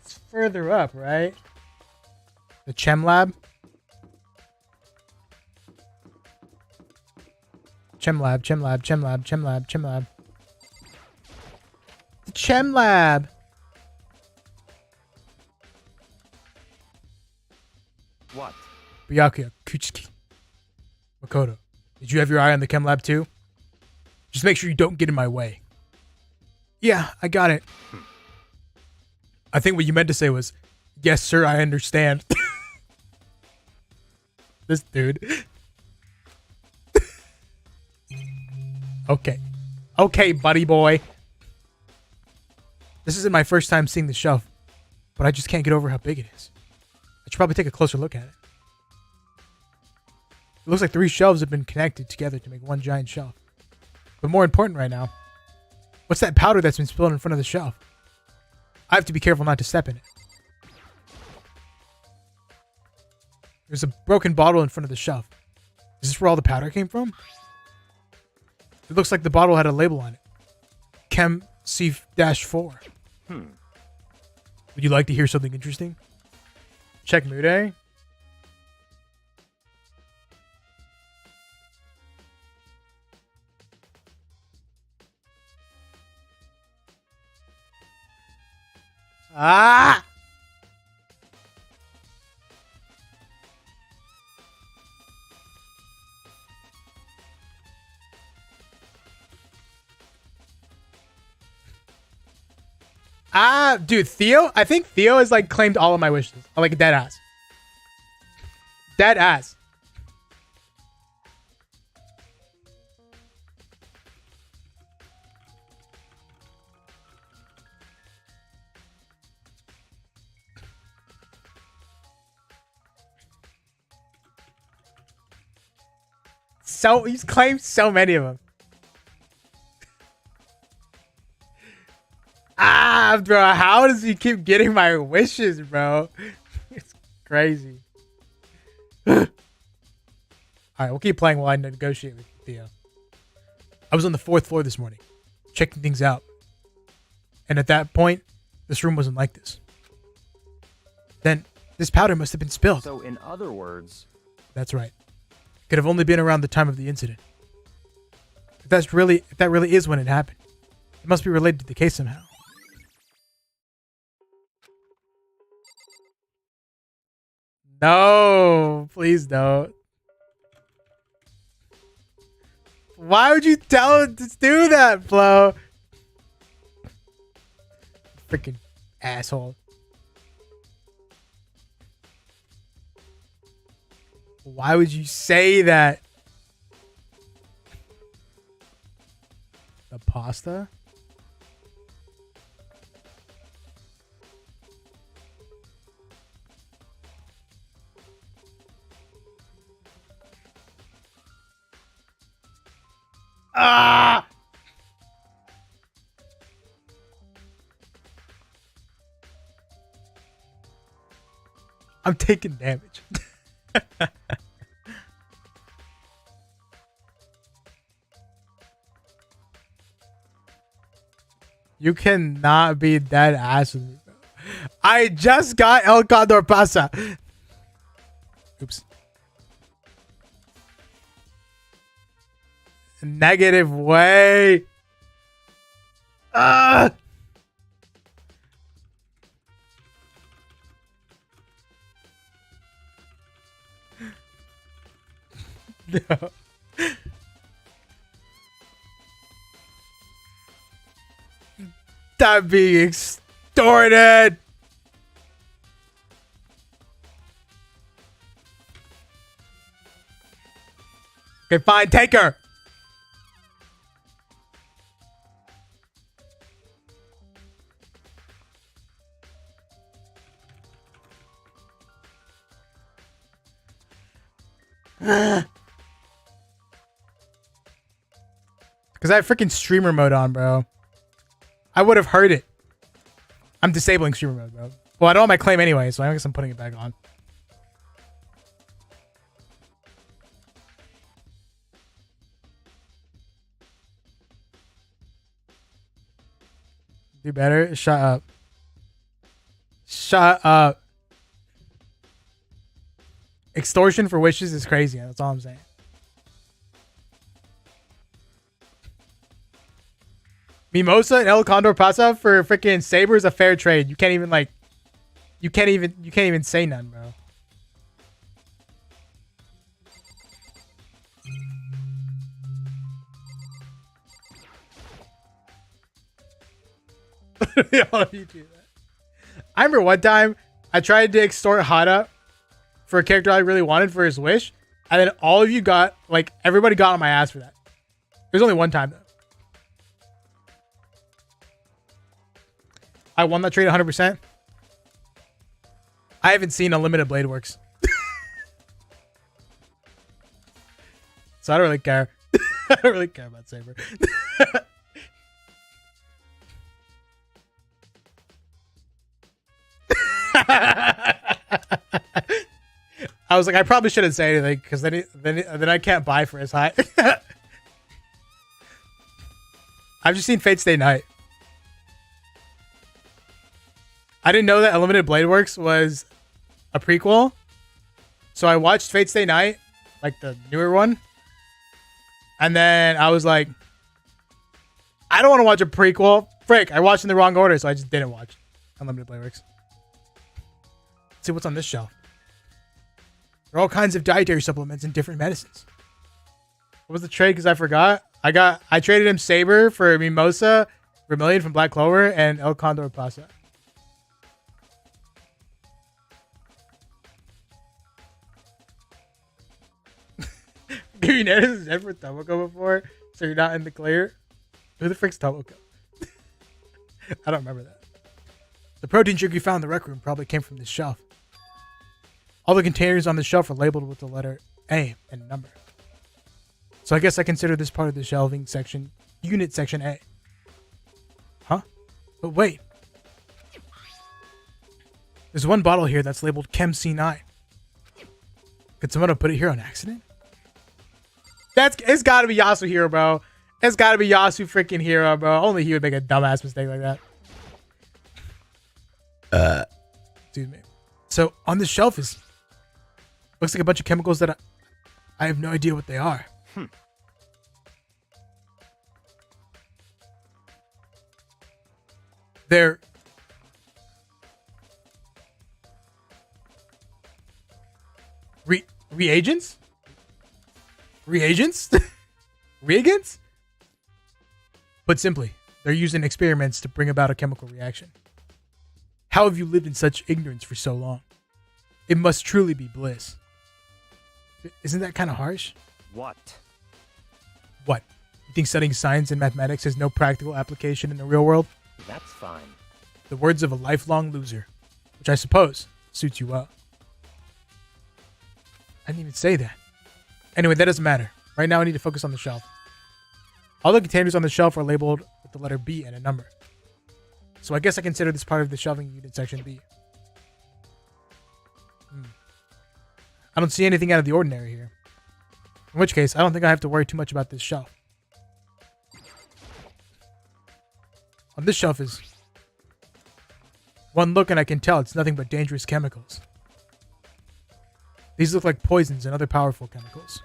A: It's further up, right? The chem lab. Chem lab, chem lab, chem lab, chem lab, chem lab. The chem lab.
D: What?
A: Byakuya, Kuchiki, Makoto. Did you have your eye on the chem lab too? Just make sure you don't get in my way. Yeah, I got it. I think what you meant to say was, yes, sir, I understand. This dude. Okay. Okay, buddy boy. This isn't my first time seeing the shelf, but I just can't get over how big it is. I should probably take a closer look at it. It looks like 3 shelves have been connected together to make one giant shelf. But more important right now, what's that powder that's been spilled in front of the shelf? I have to be careful not to step in it. There's a broken bottle in front of the shelf. Is this where all the powder came from? It looks like the bottle had a label on it. CH.4. Would you like to hear something interesting? Check mood, eh? Ah! Ah, dude, Theo? I think Theo has like claimed all of my wishes. I'm like dead ass. Dead ass. So he's claimed so many of them. Ah, bro, how does he keep getting my wishes, bro? It's crazy. Alright, we'll keep playing while I negotiate with Theo. I was on the 4th floor this morning, checking things out. And at that point, this room wasn't like this. Then, this powder must have been spilled.
F: So in other words...
A: That's right. It could have only been around the time of the incident. If that really is when it happened, it must be related to the case somehow. No, please don't. Why would you tell him to do that, Flo? Freaking asshole. Why would you say that? The pasta? Ah! I'm taking damage. You cannot be that ass with me, bro. I just got El Condor Pasa. Oops. Negative way. Ah. No. That being extorted. Okay, fine, take her. Because I have freaking streamer mode on, bro. I would have heard it. I'm disabling streamer mode, bro. Well, I don't have my claim anyway, so I guess I'm putting it back on. Do better? Shut up. Shut up. Extortion for wishes is crazy. That's all I'm saying. Mimosa and El Condor Pasa for freaking Saber is a fair trade. You can't even like, you can't even say none, bro. All of you do that. I remember one time I tried to extort Hana for a character I really wanted for his wish, and then all of you got, like, everybody got on my ass for that. There's only one time, though. I won that trade 100%. I haven't seen Unlimited Blade Works. So I don't really care. I don't really care about Saber. I was like, I probably shouldn't say anything because then I can't buy for as high. I've just seen Fate Stay Night. I didn't know that Unlimited Blade Works was a prequel. So I watched Fate Stay Night, like the newer one. And then I was like, I don't want to watch a prequel. Frick, I watched in the wrong order, so I just didn't watch Unlimited Blade Works. Let's see what's on this shelf. There are all kinds of dietary supplements and different medicines. What was the trade? Because I forgot. I traded him Saber for Mimosa, Vermilion from Black Clover, and El Condor Pasa. You noticed Ed for Tomoko before, so you're not in the clear. Who the frick's Tomoko? I don't remember that. The protein drink you found in the rec room probably came from this shelf. All the containers on the shelf are labeled with the letter A and a number. So I guess I consider this part of the shelving section, unit section A. Huh? But wait. There's one bottle here that's labeled Chem C9. Could someone have put it here on accident? It's gotta be Yasuhiro, bro. It's gotta be Yasu freaking Hero, bro. Only he would make a dumbass mistake like that. Excuse me. So on this shelf looks like a bunch of chemicals that I have no idea what they are. They're reagents? Reagents? Reagents? Put simply, they're used in experiments to bring about a chemical reaction. How have you lived in such ignorance for so long? It must truly be bliss. Isn't that kind of harsh?
D: What?
A: What? You think studying science and mathematics has no practical application in the real world?
D: That's fine.
A: The words of a lifelong loser, which I suppose suits you well. I didn't even say that. Anyway, that doesn't matter. Right now I need to focus on the shelf. All the containers on the shelf are labeled with the letter B and a number. So I guess I consider this part of the shelving unit section B. I don't see anything out of the ordinary here. In which case, I don't think I have to worry too much about this shelf. On this shelf is one look and I can tell it's nothing but dangerous chemicals. These look like poisons and other powerful chemicals.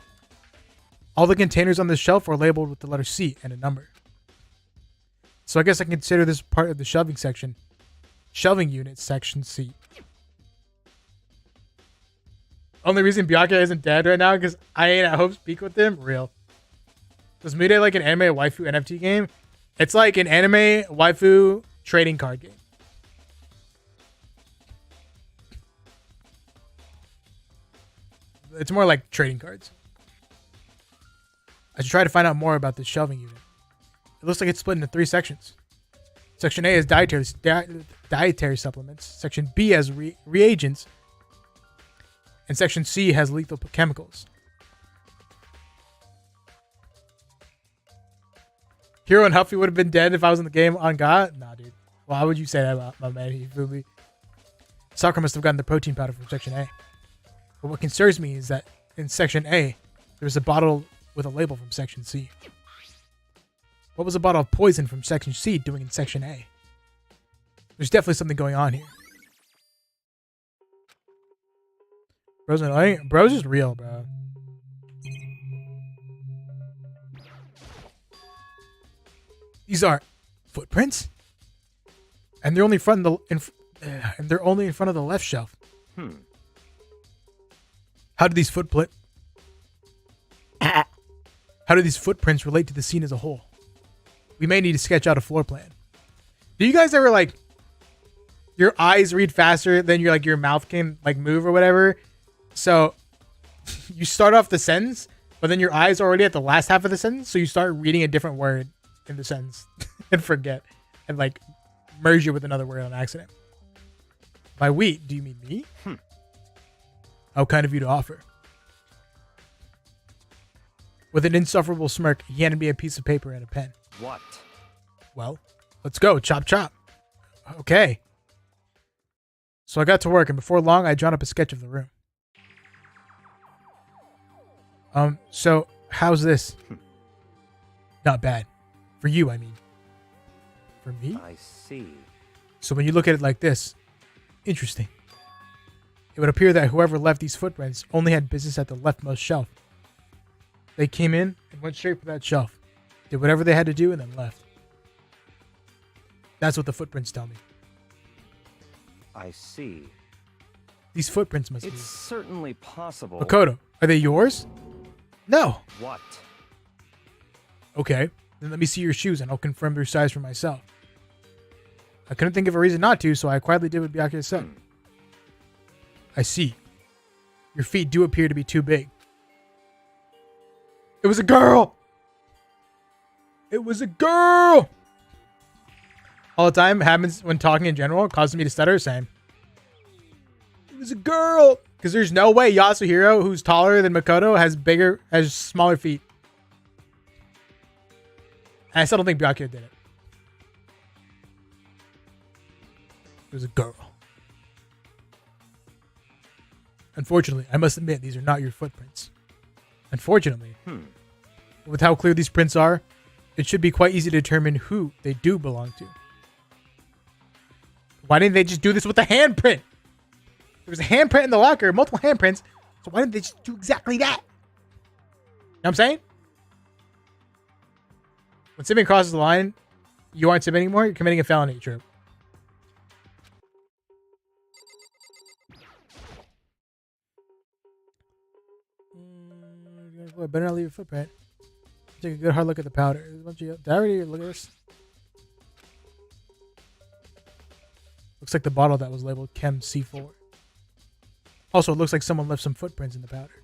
A: All the containers on this shelf are labeled with the letter C and a number. So I guess I can consider this part of the shelving section, shelving unit section C. Only reason Bianca isn't dead right now because I ain't at Hope's Peak with him. Real. Was Mude like an anime waifu NFT game? It's like an anime waifu trading card game. It's more like trading cards. I should try to find out more about this shelving unit. It looks like it's split into 3 sections. Section A is dietary supplements. Section B has reagents. And Section C has lethal chemicals. Hero and Huffy would have been dead if I was in the game on God? Nah, dude. Why would you say that about my man? You feel me? Sakura must have gotten the protein powder from Section A. But what concerns me is that in Section A, there's a bottle with a label from Section C. What was a bottle of poison from Section C doing in Section A? There's definitely something going on here. Bro's annoying. Bro's just real, bro. These are footprints, and they're only in front of the left shelf. How do these footprints relate to the scene as a whole? We may need to sketch out a floor plan. Do you guys ever like your eyes read faster than your mouth can like move or whatever? So you start off the sentence, but then your eyes are already at the last half of the sentence, so you start reading a different word in the sentence and forget and like merge it with another word on accident. By we, do you mean me? How kind of you to offer. With an insufferable smirk, he handed me a piece of paper and a pen.
D: What?
A: Well, let's go. Chop, chop. Okay. So I got to work, and before long, I drawn up a sketch of the room. So how's this? Not bad. For you, I mean. For me?
D: I see.
A: So when you look at it like this, interesting. It would appear that whoever left these footprints only had business at the leftmost shelf. They came in and went straight for that shelf, did whatever they had to do, and then left. That's what the footprints tell me.
D: I see.
A: These footprints must
D: It's
A: be.
D: certainly possible.
A: Makoto, are they yours? No.
D: What?
A: Okay, then let me see your shoes and I'll confirm their size for myself. I couldn't think of a reason not to, so I quietly did what Byakuya said. I see. Your feet do appear to be too big. It was a girl! It was a girl! All the time, happens when talking in general, it causes me to stutter, saying, it was a girl! Because there's no way Yasuhiro, who's taller than Makoto, has smaller feet. And I still don't think Byakuya did it. It was a girl. Unfortunately, I must admit these are not your footprints. Unfortunately, with how clear these prints are, it should be quite easy to determine who they do belong to. Why didn't they just do this with a handprint? There was a handprint in the locker, multiple handprints, so why didn't they just do exactly that? You know what I'm saying? When Simon crosses the line, you aren't Simon anymore, you're committing a felony, true. Better not leave a footprint. Take a good hard look at the powder. Did I already look at this? Looks like the bottle that was labeled Chem C4. Also, it looks like someone left some footprints in the powder.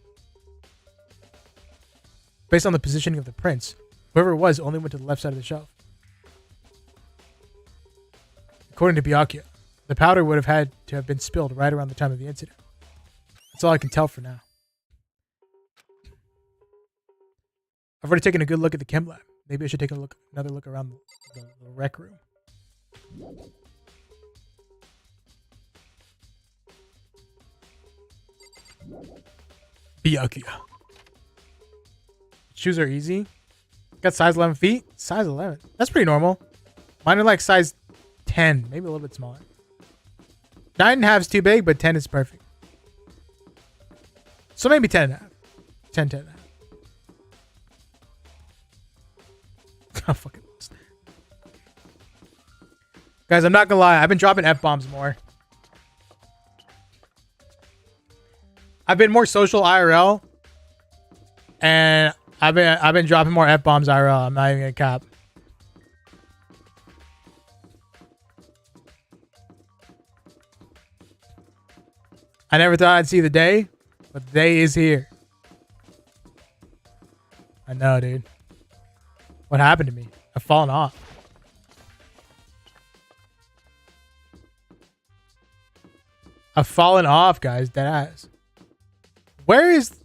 A: Based on the positioning of the prints, whoever it was only went to the left side of the shelf. According to Byakuya, the powder would have had to have been spilled right around the time of the incident. That's all I can tell for now. I've already taken a good look at the chem lab. Maybe I should take another look around the rec room. Byakuya. Shoes are easy. Got size 11 feet. Size 11. That's pretty normal. Mine are like size 10. Maybe a little bit smaller. 9.5 is too big, but 10 is perfect. So maybe 10.5. 10.5. Oh, fucking guys, I'm not gonna lie. I've been dropping F-bombs more. I've been more social IRL, and I've been dropping more F-bombs IRL. I'm not even gonna cop. I never thought I'd see the day, but the day is here. I know, dude. What happened to me? I've fallen off. I've fallen off, guys. Deadass. Where is...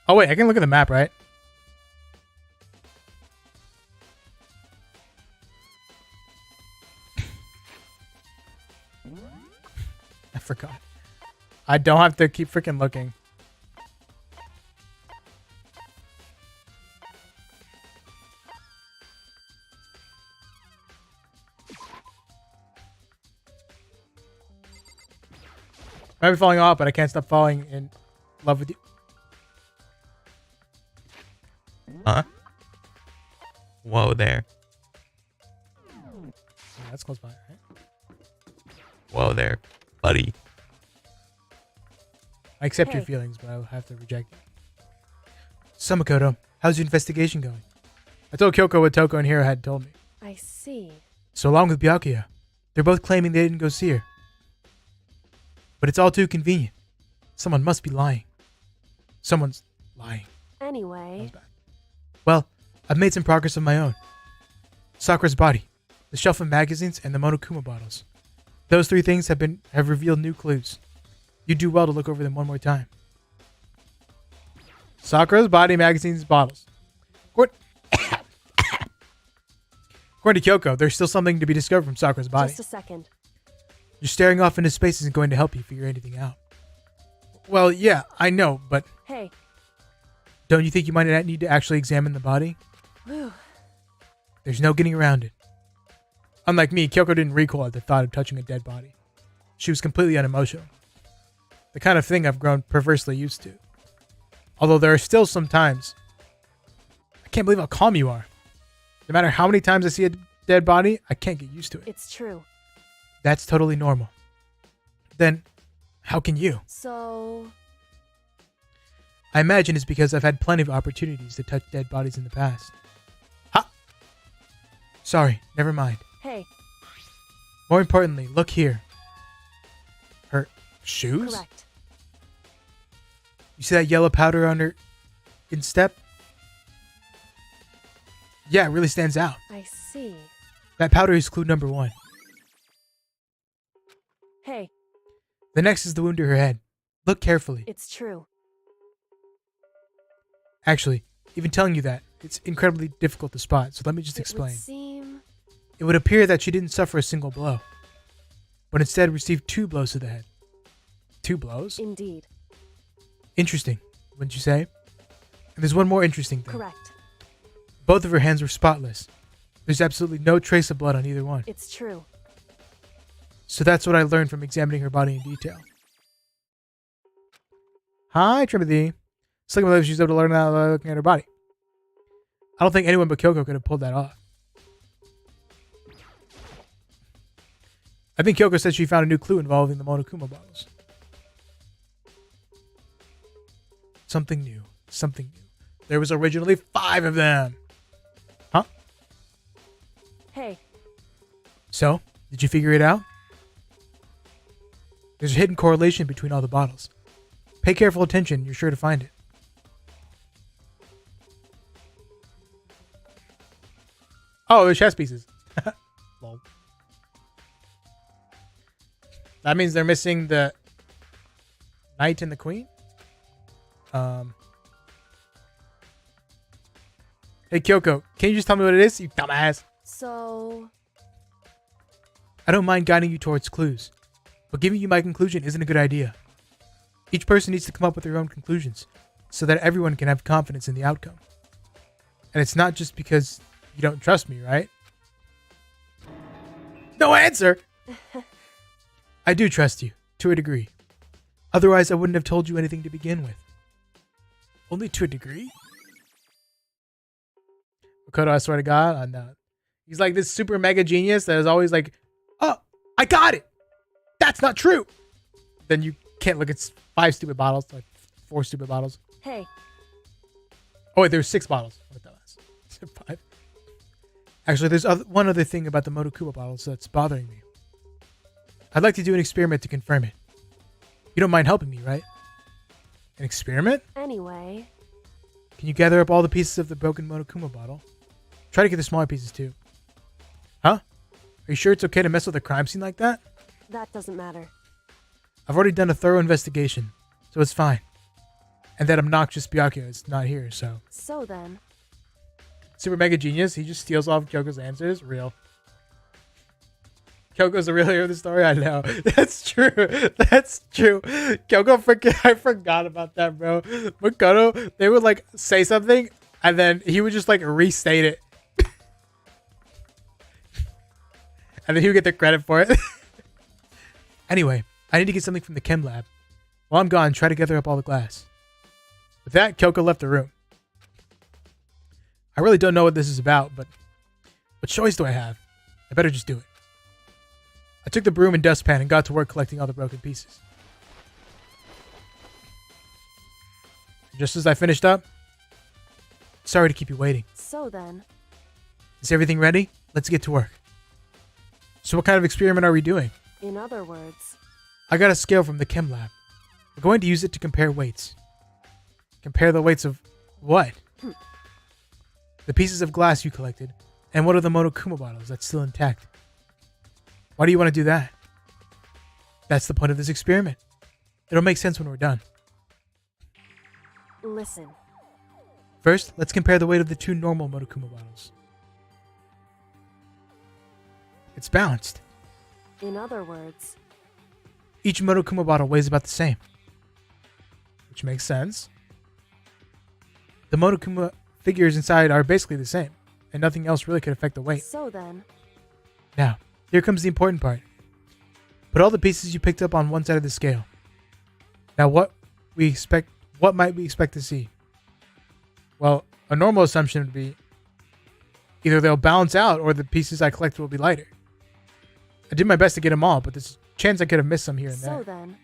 A: Oh, wait. I can look at the map, right? I forgot. I don't have to keep freaking looking. I might be falling off, but I can't stop falling in love with you.
F: Huh? Whoa there.
A: Yeah, that's close by, right?
F: Whoa there, buddy.
A: I accept your feelings, but I'll have to reject it. So, Makoto, how's your investigation going? I told Kyoko what Toko and Hiro had told me.
B: I see.
A: So along with Byakuya, they're both claiming they didn't go see her. But it's all too convenient. Someone must be lying. Someone's lying. That was
B: Anyway,
A: bad. Well, I've made some progress of my own. Sakura's body, the shelf of magazines, and the Monokuma bottles. Those three things have revealed new clues. You do well to look over them one more time. Sakura's body, magazines, bottles. According to Kyoko, there's still something to be discovered from Sakura's body.
B: just a second.
A: Just staring off into space isn't going to help you figure anything out. Well, yeah, I know, but
B: Hey.
A: don't you think you might need to actually examine the body?
B: Whew.
A: There's no getting around it. Unlike me, Kyoko didn't recoil at the thought of touching a dead body. She was completely unemotional. The kind of thing I've grown perversely used to. Although there are still some times. I can't believe how calm you are. No matter how many times I see a dead body, I can't get used to it.
B: It's true.
A: That's totally normal. Then, how can you?
B: So,
A: I imagine it's because I've had plenty of opportunities to touch dead bodies in the past. Ha! Sorry, never mind.
B: hey,
A: More importantly, look here. Her shoes?
B: correct.
A: You see that yellow powder on her instep? Yeah, it really stands out.
B: I see.
A: That powder is clue number 1.
B: Hey,
A: The next is the wound to her head. Look carefully.
B: it's true.
A: Actually, even telling you that, it's incredibly difficult to spot, so let me just
B: It
A: explain.
B: would seem...
A: It would appear that she didn't suffer a single blow, but instead received 2 blows to the head. 2 blows?
B: Indeed.
A: Interesting, wouldn't you say? And there's one more interesting thing.
B: Correct.
A: Both of her hands were spotless. There's absolutely no trace of blood on either one.
B: It's true.
A: So that's what I learned from examining her body in detail. Hi, Timothy. It's like my life she's able to learn that by looking at her body. I don't think anyone but Kyoko could have pulled that off. I think Kyoko said she found a new clue involving the Monokuma bottles. Something new. Something new. There was originally 5 of them. Huh?
B: Hey,
A: So, did you figure it out? There's a hidden correlation between all the bottles. Pay careful attention, you're sure to find it. Oh, they're chess pieces. Lol. That means they're missing the knight and the queen? Hey, Kyoko, can you just tell me what it is, you dumbass?
B: so...
A: I don't mind guiding you towards clues, but giving you my conclusion isn't a good idea. Each person needs to come up with their own conclusions, so that everyone can have confidence in the outcome. And it's not just because you don't trust me, right? No answer! I do trust you, to a degree. Otherwise, I wouldn't have told you anything to begin with. Only to a degree? Makoto, I swear to God, I'm not. He's like this super mega genius that is always like, oh, I got it! That's not true! Then you can't look at 5 stupid bottles, like 4 stupid bottles.
B: Hey,
A: Oh wait, there's 6 bottles. What the hell? 5. Actually, there's one other thing about the Monokuma bottles that's bothering me. I'd like to do an experiment to confirm it. You don't mind helping me, right? An experiment?
B: anyway...
A: Can you gather up all the pieces of the broken Monokuma bottle? Try to get the smaller pieces too. Huh? Are you sure it's okay to mess with a crime scene like that?
B: That doesn't matter.
A: I've already done a thorough investigation, so it's fine. And that obnoxious Byakuya is not here, so...
B: So then...
A: Super mega genius, he just steals all of Kyoko's answers? Real. Kyoko's the real hero of the story? I know. That's true. That's true. I forgot about that, bro. Makoto, they would like say something and then he would just like restate it. And then he would get the credit for it. Anyway, I need to get something from the chem lab. While I'm gone, try to gather up all the glass. With that, Kyoko left the room. I really don't know what this is about, but what choice do I have? I better just do it. I took the broom and dustpan and got to work collecting all the broken pieces. Just as I finished up, sorry to keep you waiting.
B: So then...
A: Is everything ready? Let's get to work. So what kind of experiment are we doing?
B: In other words,
A: I got a scale from the chem lab. We're going to use it to compare weights. Compare the weights of what? The pieces of glass you collected, and what are the Monokuma bottles that's still intact? Why do you want to do that? That's the point of this experiment. It'll make sense when we're done.
B: listen.
A: First, let's compare the weight of the two normal Monokuma bottles. It's balanced.
B: In other words,
A: Each Monokuma bottle weighs about the same. Which makes sense. The Monokuma figures inside are basically the same, and nothing else really could affect the weight.
B: so then,
A: Now, here comes the important part. Put all the pieces you picked up on one side of the scale. Now, what might we expect to see? Well, a normal assumption would be either they'll balance out or the pieces I collected will be lighter. I did my best to get them all, but there's a chance I could have missed some here and
B: so
A: there.
B: then,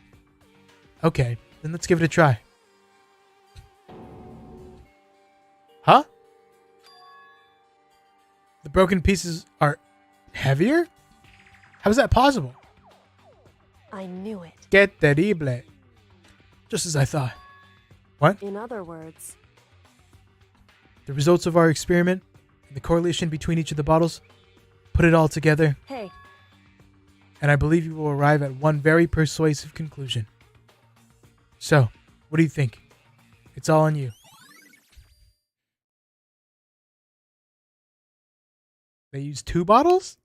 A: Okay, then let's give it a try. Huh? The broken pieces are heavier? How is that possible?
B: I knew it.
A: Que terrible. Just as I thought. What?
B: In other words,
A: The results of our experiment and the correlation between each of the bottles, put it all together,
B: hey,
A: and I believe you will arrive at one very persuasive conclusion. So, what do you think? It's all on you. They used 2 bottles?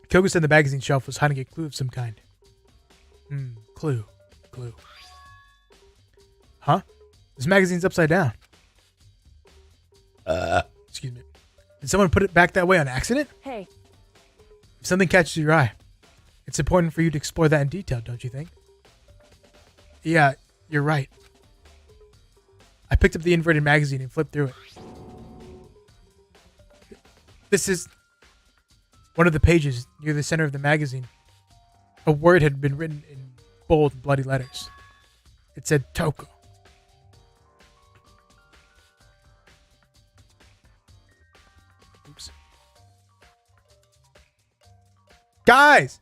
A: Kyoko said the magazine shelf was hiding a clue of some kind. Clue. Huh? This magazine's upside down. Excuse me. Did someone put it back that way on accident?
B: hey,
A: If something catches your eye, it's important for you to explore that in detail, don't you think? Yeah, you're right. I picked up the inverted magazine and flipped through it. This is one of the pages near the center of the magazine. A word had been written in bold, bloody letters. It said Toko. Oops. Guys!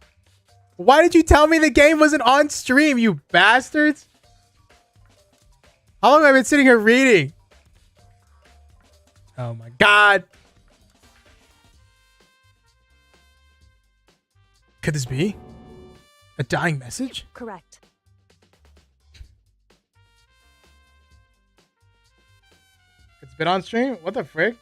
A: Why did you tell me the game wasn't on stream, you bastards? How long have I been sitting here reading? Oh my god. Could this be a dying message?
B: correct.
A: It's been on stream? What the frick?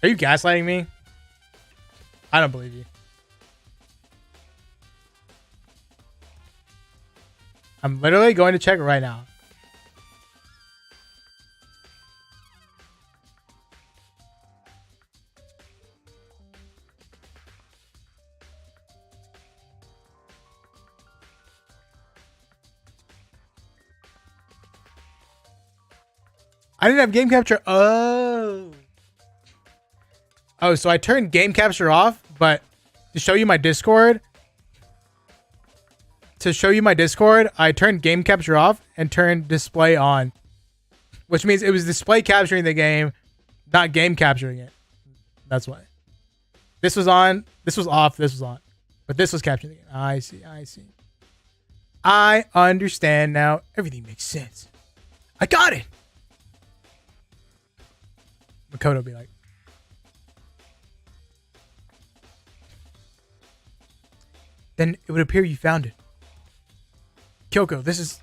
A: Are you gaslighting me? I don't believe you. I'm literally going to check right now. I didn't have game capture. Oh, so I turned game capture off, but to show you my Discord, I turned game capture off and turned display on, which means it was display capturing the game, not game capturing it. That's why. This was on, this was off, this was on, but this was capturing the game. I see. I understand now. Everything makes sense. I got it. Makoto will be like, then it would appear you found it. Kyoko, this is...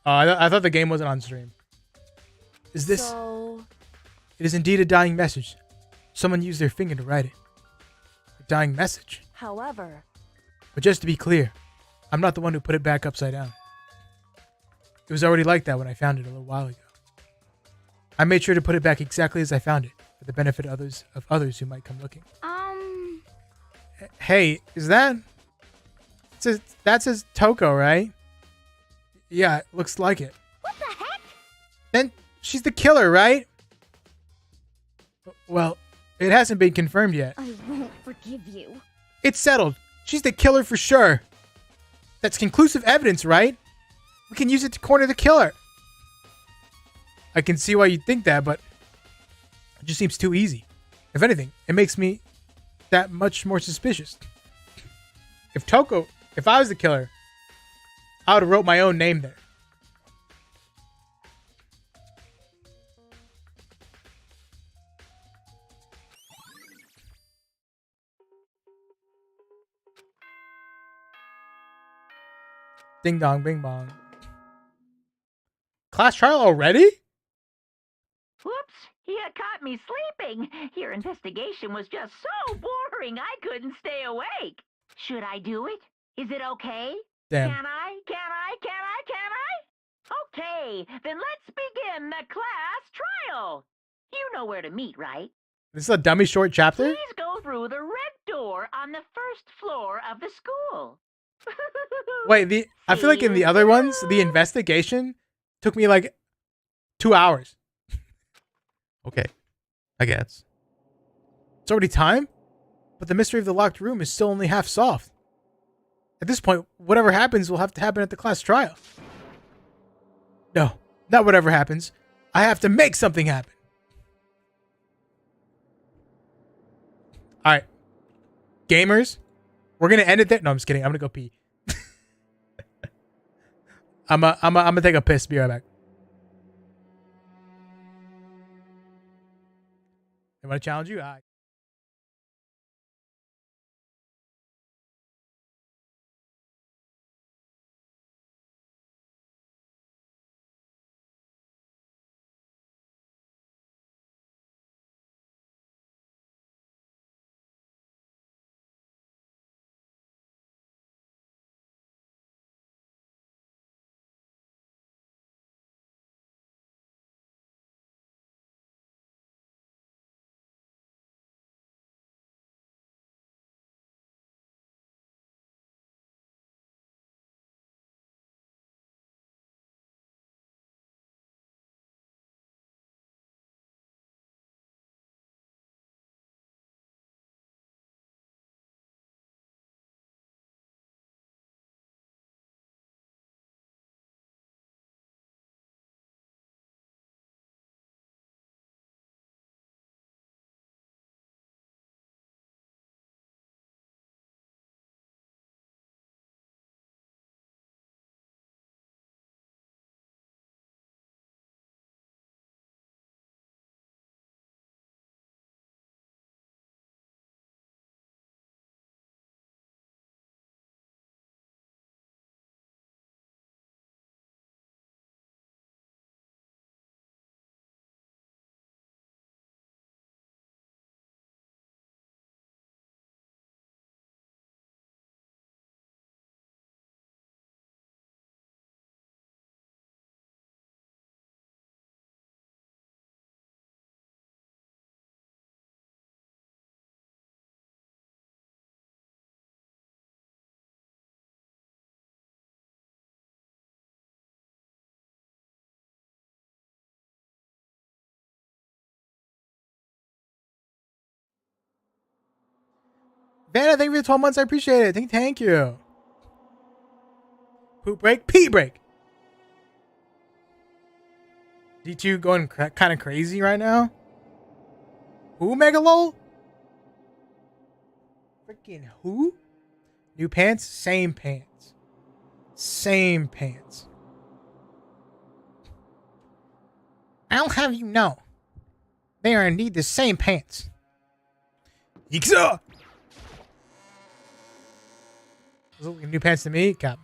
A: I thought the game wasn't on stream. Is this...
B: So,
A: It is indeed a dying message. Someone used their finger to write it. A dying message.
B: however,
A: But just to be clear, I'm not the one who put it back upside down. It was already like that when I found it a little while ago. I made sure to put it back exactly as I found it, for the benefit of others who might come looking. Hey, is that... That says Toko, right? Yeah, it looks like it.
C: What the heck?
A: Then She's the killer, right? Well, it hasn't been confirmed yet.
C: I won't forgive you.
A: It's settled. She's the killer for sure. That's conclusive evidence, right? We can use it to corner the killer. I can see why you'd think that, but it just seems too easy. If anything, it makes me that much more suspicious. If I was the killer, I would have wrote my own name there. Ding dong, bing bong. Class trial already?
G: Whoops, you caught me sleeping. Your investigation was just so boring I couldn't stay awake. Should I do it? Is it okay?
A: Damn.
G: Can I? Okay, then let's begin the class trial. You know where to meet, right?
A: This is a dummy short chapter?
G: Please go through the red door on the first floor of the school.
A: Wait, I feel like in the other ones, the investigation took me like 2 hours.
F: Okay. I guess.
A: It's already time? But the mystery of the locked room is still only half solved. At this point, whatever happens will have to happen at the class trial. No, not whatever happens. I have to make something happen. Alright. Gamers, we're gonna end it there. No, I'm just kidding. I'm gonna go pee. I'm gonna take a piss. Be right back. I want to challenge you? Hi. Vanna, thank you for the 12 months. I appreciate it. Thank you. Poop break, pee break. D2 going kind of crazy right now. Who, Megalol? Freaking who? New pants, same pants. Same pants. I'll have you know, they are indeed the same pants. Yiksa! Those look like new pants to me. Cap.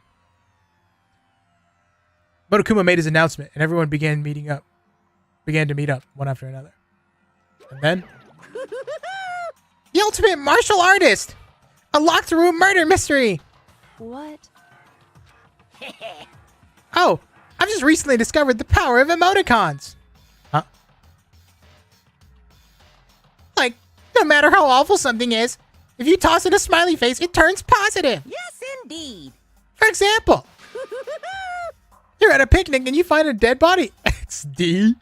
A: Monokuma made his announcement, and everyone began to meet up one after another. And then the ultimate martial artist, a locked room murder mystery.
B: What?
A: Oh, I've just recently discovered the power of emoticons. Huh? Like, no matter how awful something is, if you toss it a smiley face, it turns positive.
G: Yes, indeed.
A: For example, you're at a picnic and you find a dead body. D?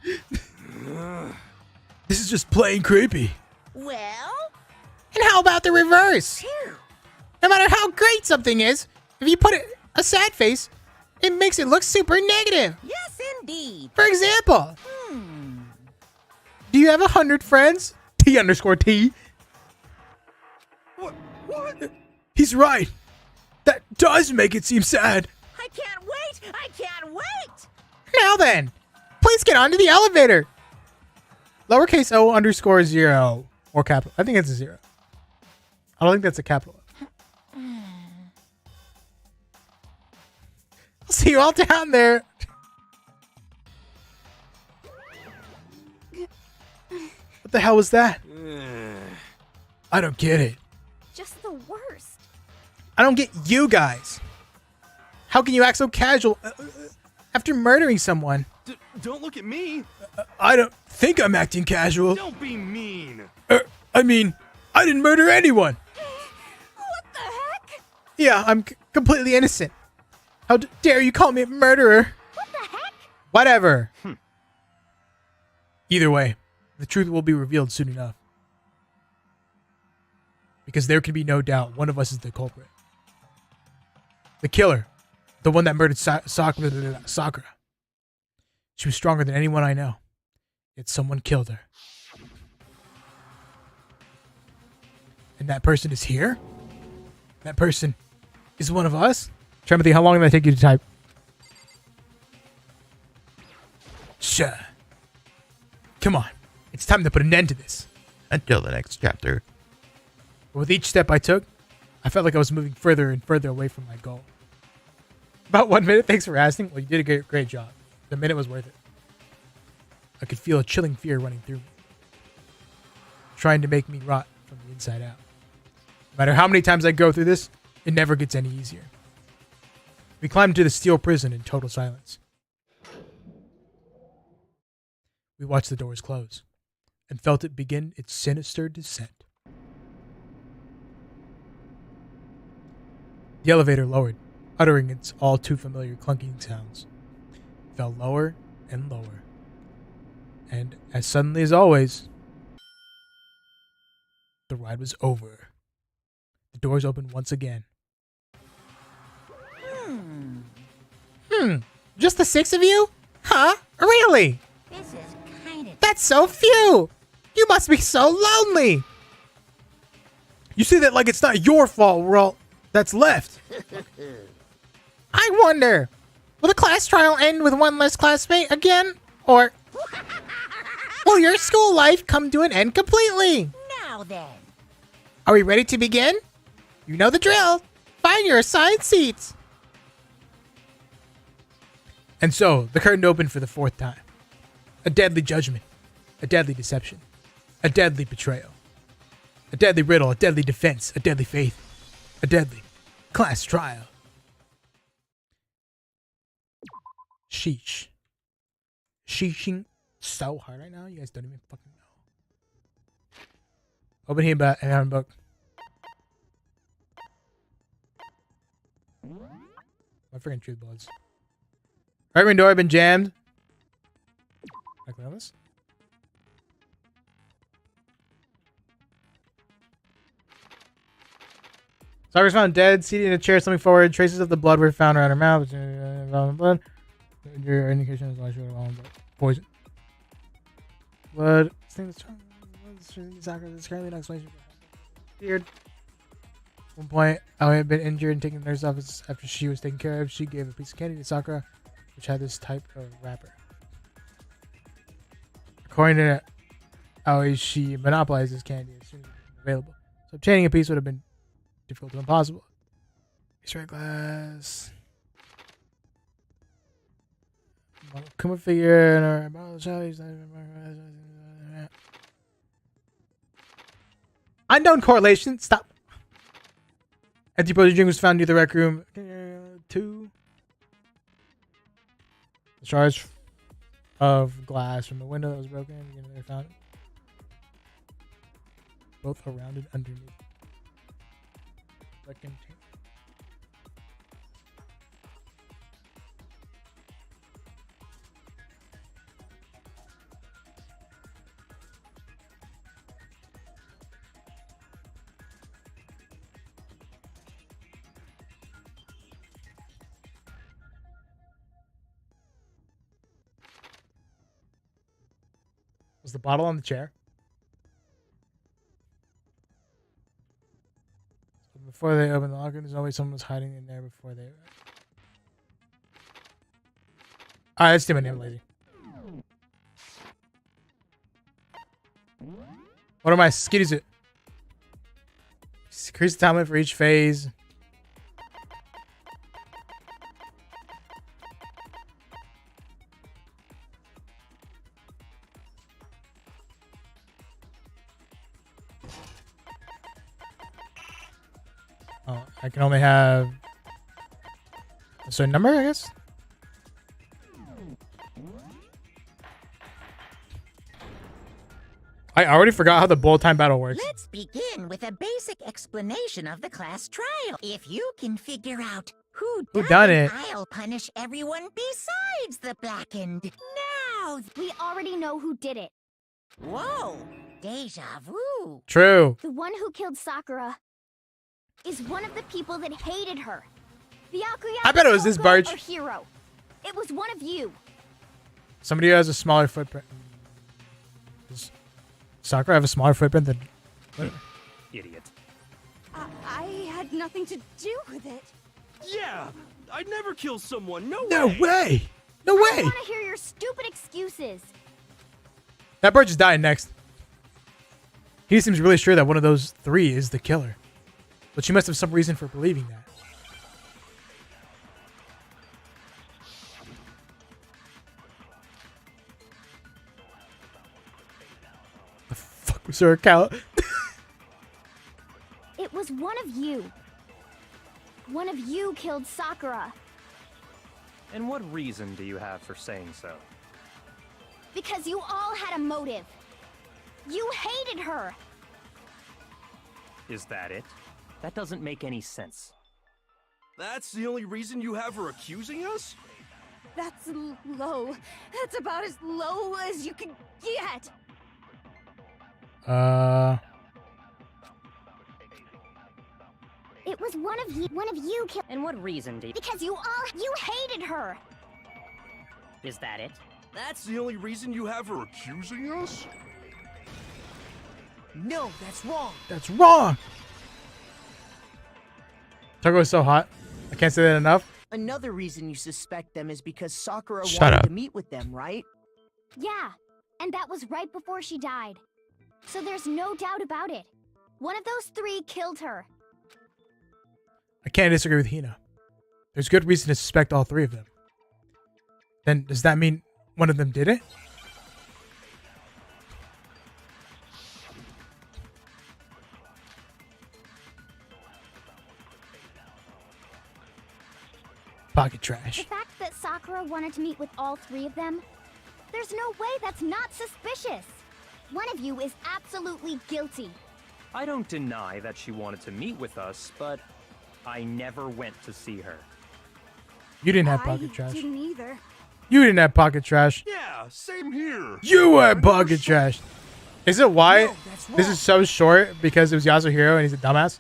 A: This is just plain creepy.
E: Well,
A: And how about the reverse? No matter how great something is, if you put a sad face, it makes it look super negative.
E: yes, indeed.
A: For example, do you have 100 friends? T_T.
E: What?
A: He's right. That does make it seem sad.
E: I can't wait! I can't wait!
A: Now then, please get onto the elevator. Lowercase o_0 or capital. I think it's a 0. I don't think that's a capital. I'll see you all down there. What the hell was that? I don't get it.
C: Just the worst.
A: I don't get you guys. How can you act so casual after murdering someone?
H: Don't look at me.
A: I don't think I'm acting casual.
H: Don't be mean.
A: I mean, I didn't murder anyone.
C: What the heck?
A: Yeah, I'm completely innocent. How dare you call me a murderer?
C: What the heck?
A: Whatever. Either way, the truth will be revealed soon enough. Because there can be no doubt one of us is the culprit. The killer. The one that murdered Sakura. She was stronger than anyone I know. Yet someone killed her. And that person is here? That person is one of us? Trying to think, how long did that take you to type? Sure. Come on. It's time to put an end to this.
F: Until the next chapter.
A: But with each step I took, I felt like I was moving further and further away from my goal. About 1 minute, thanks for asking. Well, you did a great job. The minute was worth it. I could feel a chilling fear running through me, trying to make me rot from the inside out. No matter how many times I go through this, it never gets any easier. We climbed into the steel prison in total silence. We watched the doors close and felt it begin its sinister descent. The elevator lowered, uttering its all too familiar clunking sounds. It fell lower and lower. And as suddenly as always, the ride was over. The doors opened once again. Just the 6 of you? Huh? Really?
G: This is kind of...
A: That's so few! You must be so lonely! You say that like it's not your fault we're all that's left. I wonder, will the class trial end with one less classmate again? Or will your school life come to an end completely?
G: Now then.
A: Are we ready to begin? You know the drill. Find your assigned seats. And so, the curtain opened for the 4th time. A deadly judgment. A deadly deception. A deadly betrayal. A deadly riddle. A deadly defense. A deadly faith. A deadly class trial. Sheesh. Sheeshing so hard right now. You guys don't even fucking know. Open here, and have a book. My freaking truth bullets. Right when door been jammed. Can I click on this? Sakura's found dead, seated in a chair, slumping forward. Traces of the blood were found around her mouth. Blood. Your indication is poison. Blood. Sakura is currently not explanation. Weird. At one point, I had been injured and taken to the nurse's office after she was taken care of. She gave a piece of candy to Sakura, which had this type of wrapper. According to Aoi, she monopolized this candy as soon as it was available. So obtaining a piece would have been difficult to impossible. X-ray glass. Kuma figure. Unknown correlation. Stop. Anti-poison drink was found near the rec room. 2. The shards of glass from the window that was broken. Again, they found both around and underneath. Was the bottle on the chair? Before they open the locker, there's always someone was hiding in there before they. Alright, let's do my name, lady. What are my skitties? Increase the time limit for each phase. Oh, I can only have a certain number, I guess. I already forgot how the bullet time battle works.
I: Let's begin with a basic explanation of the class trial. If you can figure out who
A: done it,
I: I'll punish everyone besides the blackened. Now,
J: We already know who did it.
I: whoa, deja vu.
A: True.
J: The one who killed Sakura is one of the people that hated her. The Akuyama
A: I bet it was this barge.
J: or hero. It was one of you.
A: Somebody who has a smaller footprint. Does Sakura have a smaller footprint than... What?
D: Idiot.
C: I had nothing to do with it.
H: Yeah! I'd never kill someone, no
A: No
H: way!
A: way! No
J: I
A: way!
J: want to hear your stupid excuses.
A: That bird just died next. He seems really sure that one of those three is the killer. But she must have some reason for believing that. The fuck was her account?
J: It was one of you. One of you killed Sakura.
D: And what reason do you have for saying so?
J: Because you all had a motive. You hated her.
D: Is that it? That doesn't make any sense.
H: That's the only reason you have her accusing us?
C: That's low. That's about as low as you can get.
J: It was one of you. One of you killed.
I: And what reason do you...
J: Because you hated her.
I: Is that it?
H: That's the only reason you have her accusing us?
E: No, that's wrong.
A: That's wrong! Taco is so hot. I can't say that enough.
E: Another reason you suspect them is because Sakura
F: Shut
E: wanted
F: up.
E: to meet with them, right?
J: Yeah, and that was right before she died. So there's no doubt about it. One of those three killed her.
A: I can't disagree with Hina. There's good reason to suspect all three of them. Then does that mean one of them did it? Pocket
J: The
A: trash.
J: fact that Sakura wanted to meet with all three of them, there's no way that's not suspicious. One of you is absolutely guilty.
D: I don't deny that she wanted to meet with us, but I never went to see her.
A: You didn't have
C: I
A: pocket trash.
C: didn't either.
A: You didn't have pocket trash.
H: Yeah, same here.
A: You had pocket trash. Is it why
E: No, that's
A: this
E: wrong.
A: is so short? Because it was Yasuhiro and he's a dumbass?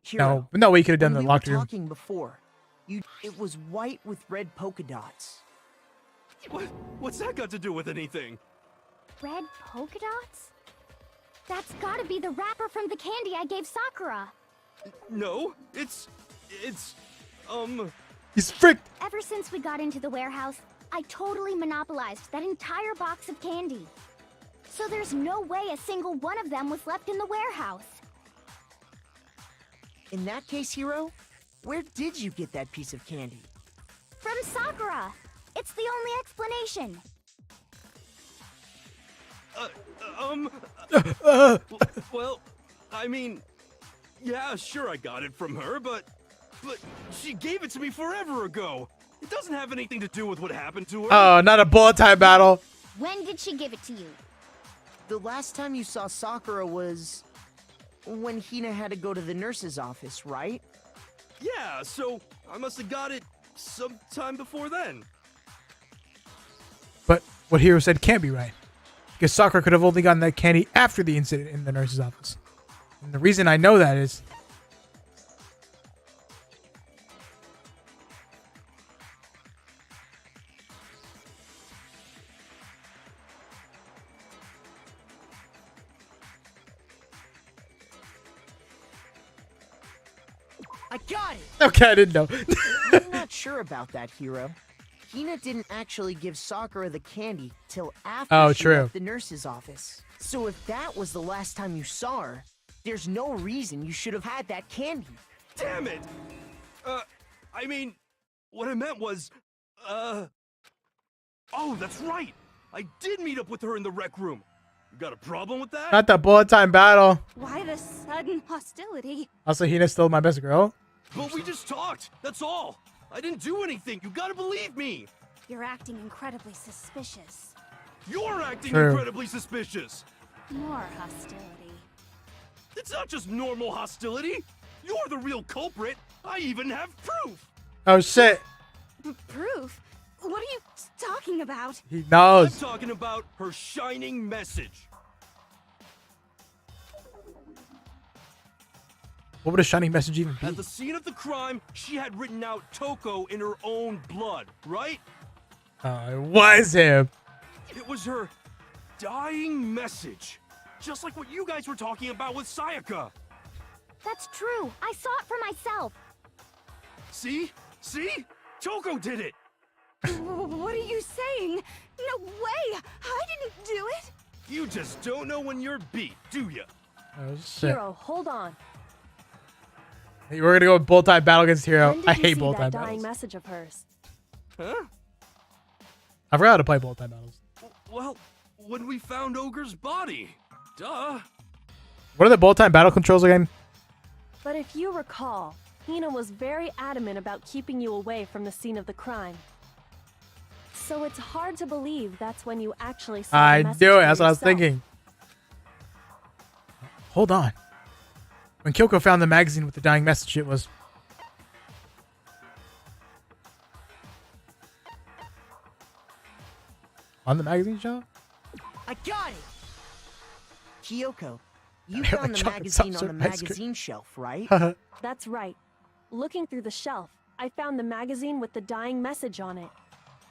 E: Hiro,
A: No, we could have done
E: when
A: the
E: we
A: locker
E: were
A: room.
E: talking before, it was white with red polka dots.
H: What's that got to do with anything?
J: Red polka dots? That's gotta be the wrapper from the candy I gave Sakura.
H: No, it's,
A: He's fricked.
J: Ever since we got into the warehouse, I totally monopolized that entire box of candy. So there's no way a single one of them was left in the warehouse.
E: In that case, Hiro, where did you get that piece of candy?
J: From Sakura. It's the only explanation.
H: well, I mean, yeah, sure I got it from her, but she gave it to me forever ago. It doesn't have anything to do with what happened to her.
A: Oh, not a bullet time battle.
J: When did she give it to you?
E: The last time you saw Sakura was when Hina had to go to the nurse's office, right?
H: Yeah, so I must have got it sometime before then.
A: But what Hiro said can't be right. Because Sakura could have only gotten that candy after the incident in the nurse's office. And the reason I know that is...
E: I got it!
A: Okay, I didn't know.
E: I'm not sure about that, Hiro. Hina didn't actually give Sakura the candy till after she
A: true.
E: left the nurse's office. So if that was the last time you saw her, there's no reason you should have had that candy.
H: Damn it! I mean, what I meant was, oh, that's right! I did meet up with her in the rec room. You got a problem with that?
A: Not the bullet time battle.
C: Why the sudden hostility?
A: Also, Hina's still my best girl.
H: But we just talked, that's all. I didn't do anything, you gotta believe me.
C: You're acting incredibly suspicious.
H: You're acting
A: True.
H: incredibly suspicious.
C: More hostility.
H: It's not just normal hostility. You're the real culprit. I even have proof.
A: Oh shit.
C: Proof? What are you talking about?
A: He
H: I'm
A: knows.
H: talking about her shining message.
A: What would a shining message even be?
H: At the scene of the crime, she had written out Toko in her own blood, right?
A: It was him.
H: It was her dying message. Just like what you guys were talking about with Sayaka.
J: That's true. I saw it for myself.
H: See? See? Toko did it!
C: What are you saying? No way! I didn't do it!
H: You just don't know when you're beat, do ya?
A: Oh shit.
B: Hiro, hold on.
A: Hey, we're gonna go with bullet time battle against Hero.
B: When did
A: I
B: you
A: hate
B: see
A: bullet time
B: that dying
A: battles.
B: message of hers?
H: Huh?
A: I forgot how to play bullet time battles.
H: Well, when we found Ogre's body. Duh.
A: What are the bullet time battle controls again?
B: But if you recall, Hina was very adamant about keeping you away from the scene of the crime. So it's hard to believe that's when you actually saw the
A: I
B: message
A: knew it.
B: for
A: That's what I was
B: yourself.
A: thinking. Hold on. When Kyoko found the magazine with the dying message, it was... on the magazine shelf?
E: I got it! Kyoko, you
A: I
E: found
A: like
E: the
A: chocolate
E: magazine
A: sauce
E: on the
A: on ice cream.
E: magazine shelf, right?
B: That's right. Looking through the shelf, I found the magazine with the dying message on it.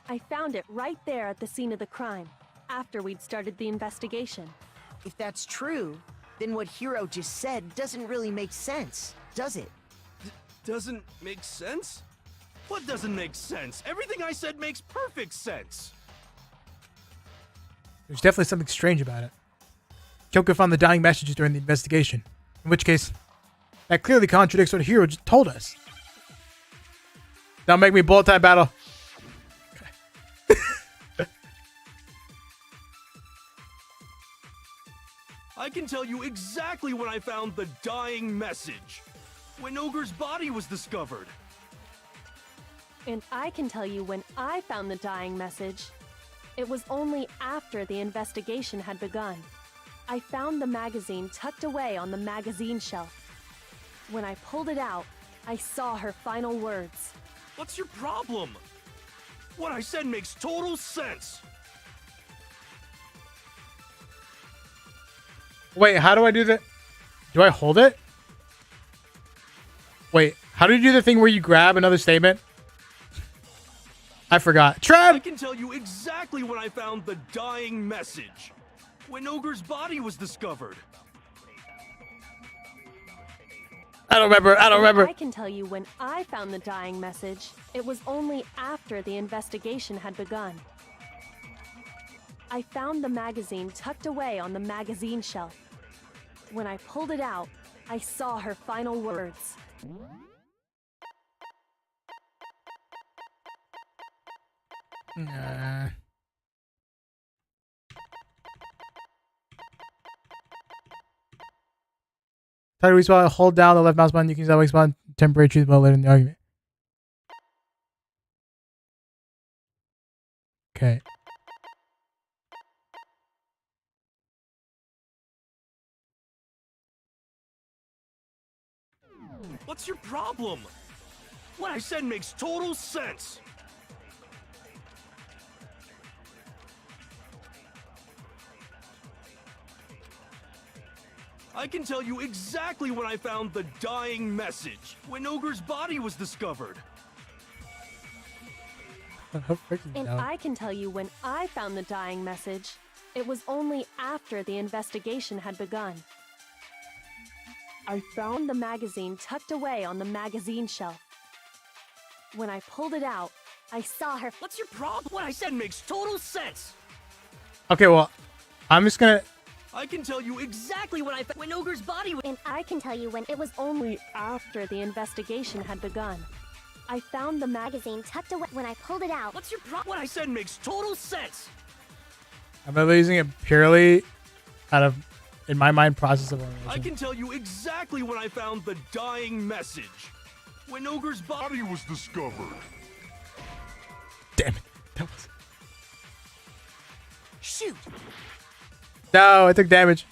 B: I found it right there at the scene of the crime, after we'd started the investigation.
E: If that's true, then what Hiro just said doesn't really make sense, does it?
H: Doesn't make sense? What doesn't make sense? Everything I said makes perfect sense.
A: There's definitely something strange about it. Kyoko found the dying messages during the investigation. In which case, that clearly contradicts what Hiro just told us. Don't make me bullet time battle.
H: I can tell you exactly when I found the dying message. When Ogre's body was discovered.
B: And I can tell you when I found the dying message. It was only after the investigation had begun. I found the magazine tucked away on the magazine shelf. When I pulled it out, I saw her final words.
H: What's your problem? What I said makes total sense.
A: Wait, how do I do that? Do I hold it? Wait, how do you do the thing where you grab another statement? I forgot.
H: I
A: Trev!
H: can tell you exactly when I found the dying message. When Ogre's body was discovered.
A: I don't remember. I don't remember.
B: I can tell you when I found the dying message. It was only after the investigation had begun. I found the magazine tucked away on the magazine shelf. When I pulled it out, I saw her final words.
A: Nah. Try to respawn. Hold down the left mouse button. You can use that respawn temporary choose mode later in the argument. Okay.
H: What's your problem? What I said makes total sense. I can tell you exactly when I found the dying message. When Ogre's body was discovered.
B: And I can tell you when I found the dying message. It was only after the investigation had begun. I found the magazine tucked away on the magazine shelf. When I pulled it out, I saw her.
H: What's your problem? What I said makes total sense.
A: Okay, well, I'm just gonna.
K: I can tell you exactly when when Ogre's body was.
B: And I can tell you when it was only after the investigation had begun. I found the magazine tucked away. When I pulled it out.
K: What's your problem? What I said makes total sense.
A: I'm using it purely out of, in my mind, process of elimination.
H: I can tell you exactly when I found the dying message. When Ogre's body was discovered.
A: Damn it. That was...
E: Shoot!
A: No, I took damage.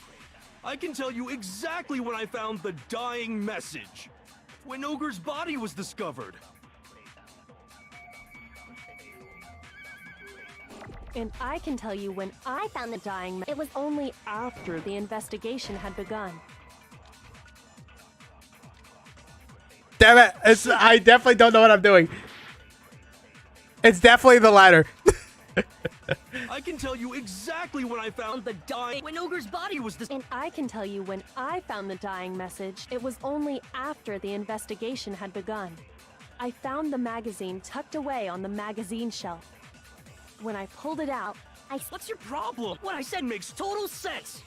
H: I can tell you exactly when I found the dying message. When Ogre's body was discovered.
B: And I can tell you when I found the dying. It was only after the investigation had begun.
A: Damn it. I definitely don't know what I'm doing. It's definitely the latter.
H: I can tell you exactly when I found the dying.
K: When Ogre's body was
B: And I can tell you when I found the dying message. It was only after the investigation had begun. I found the magazine tucked away on the magazine shelf. When I pulled it out,
K: What's your problem? What I said makes total sense.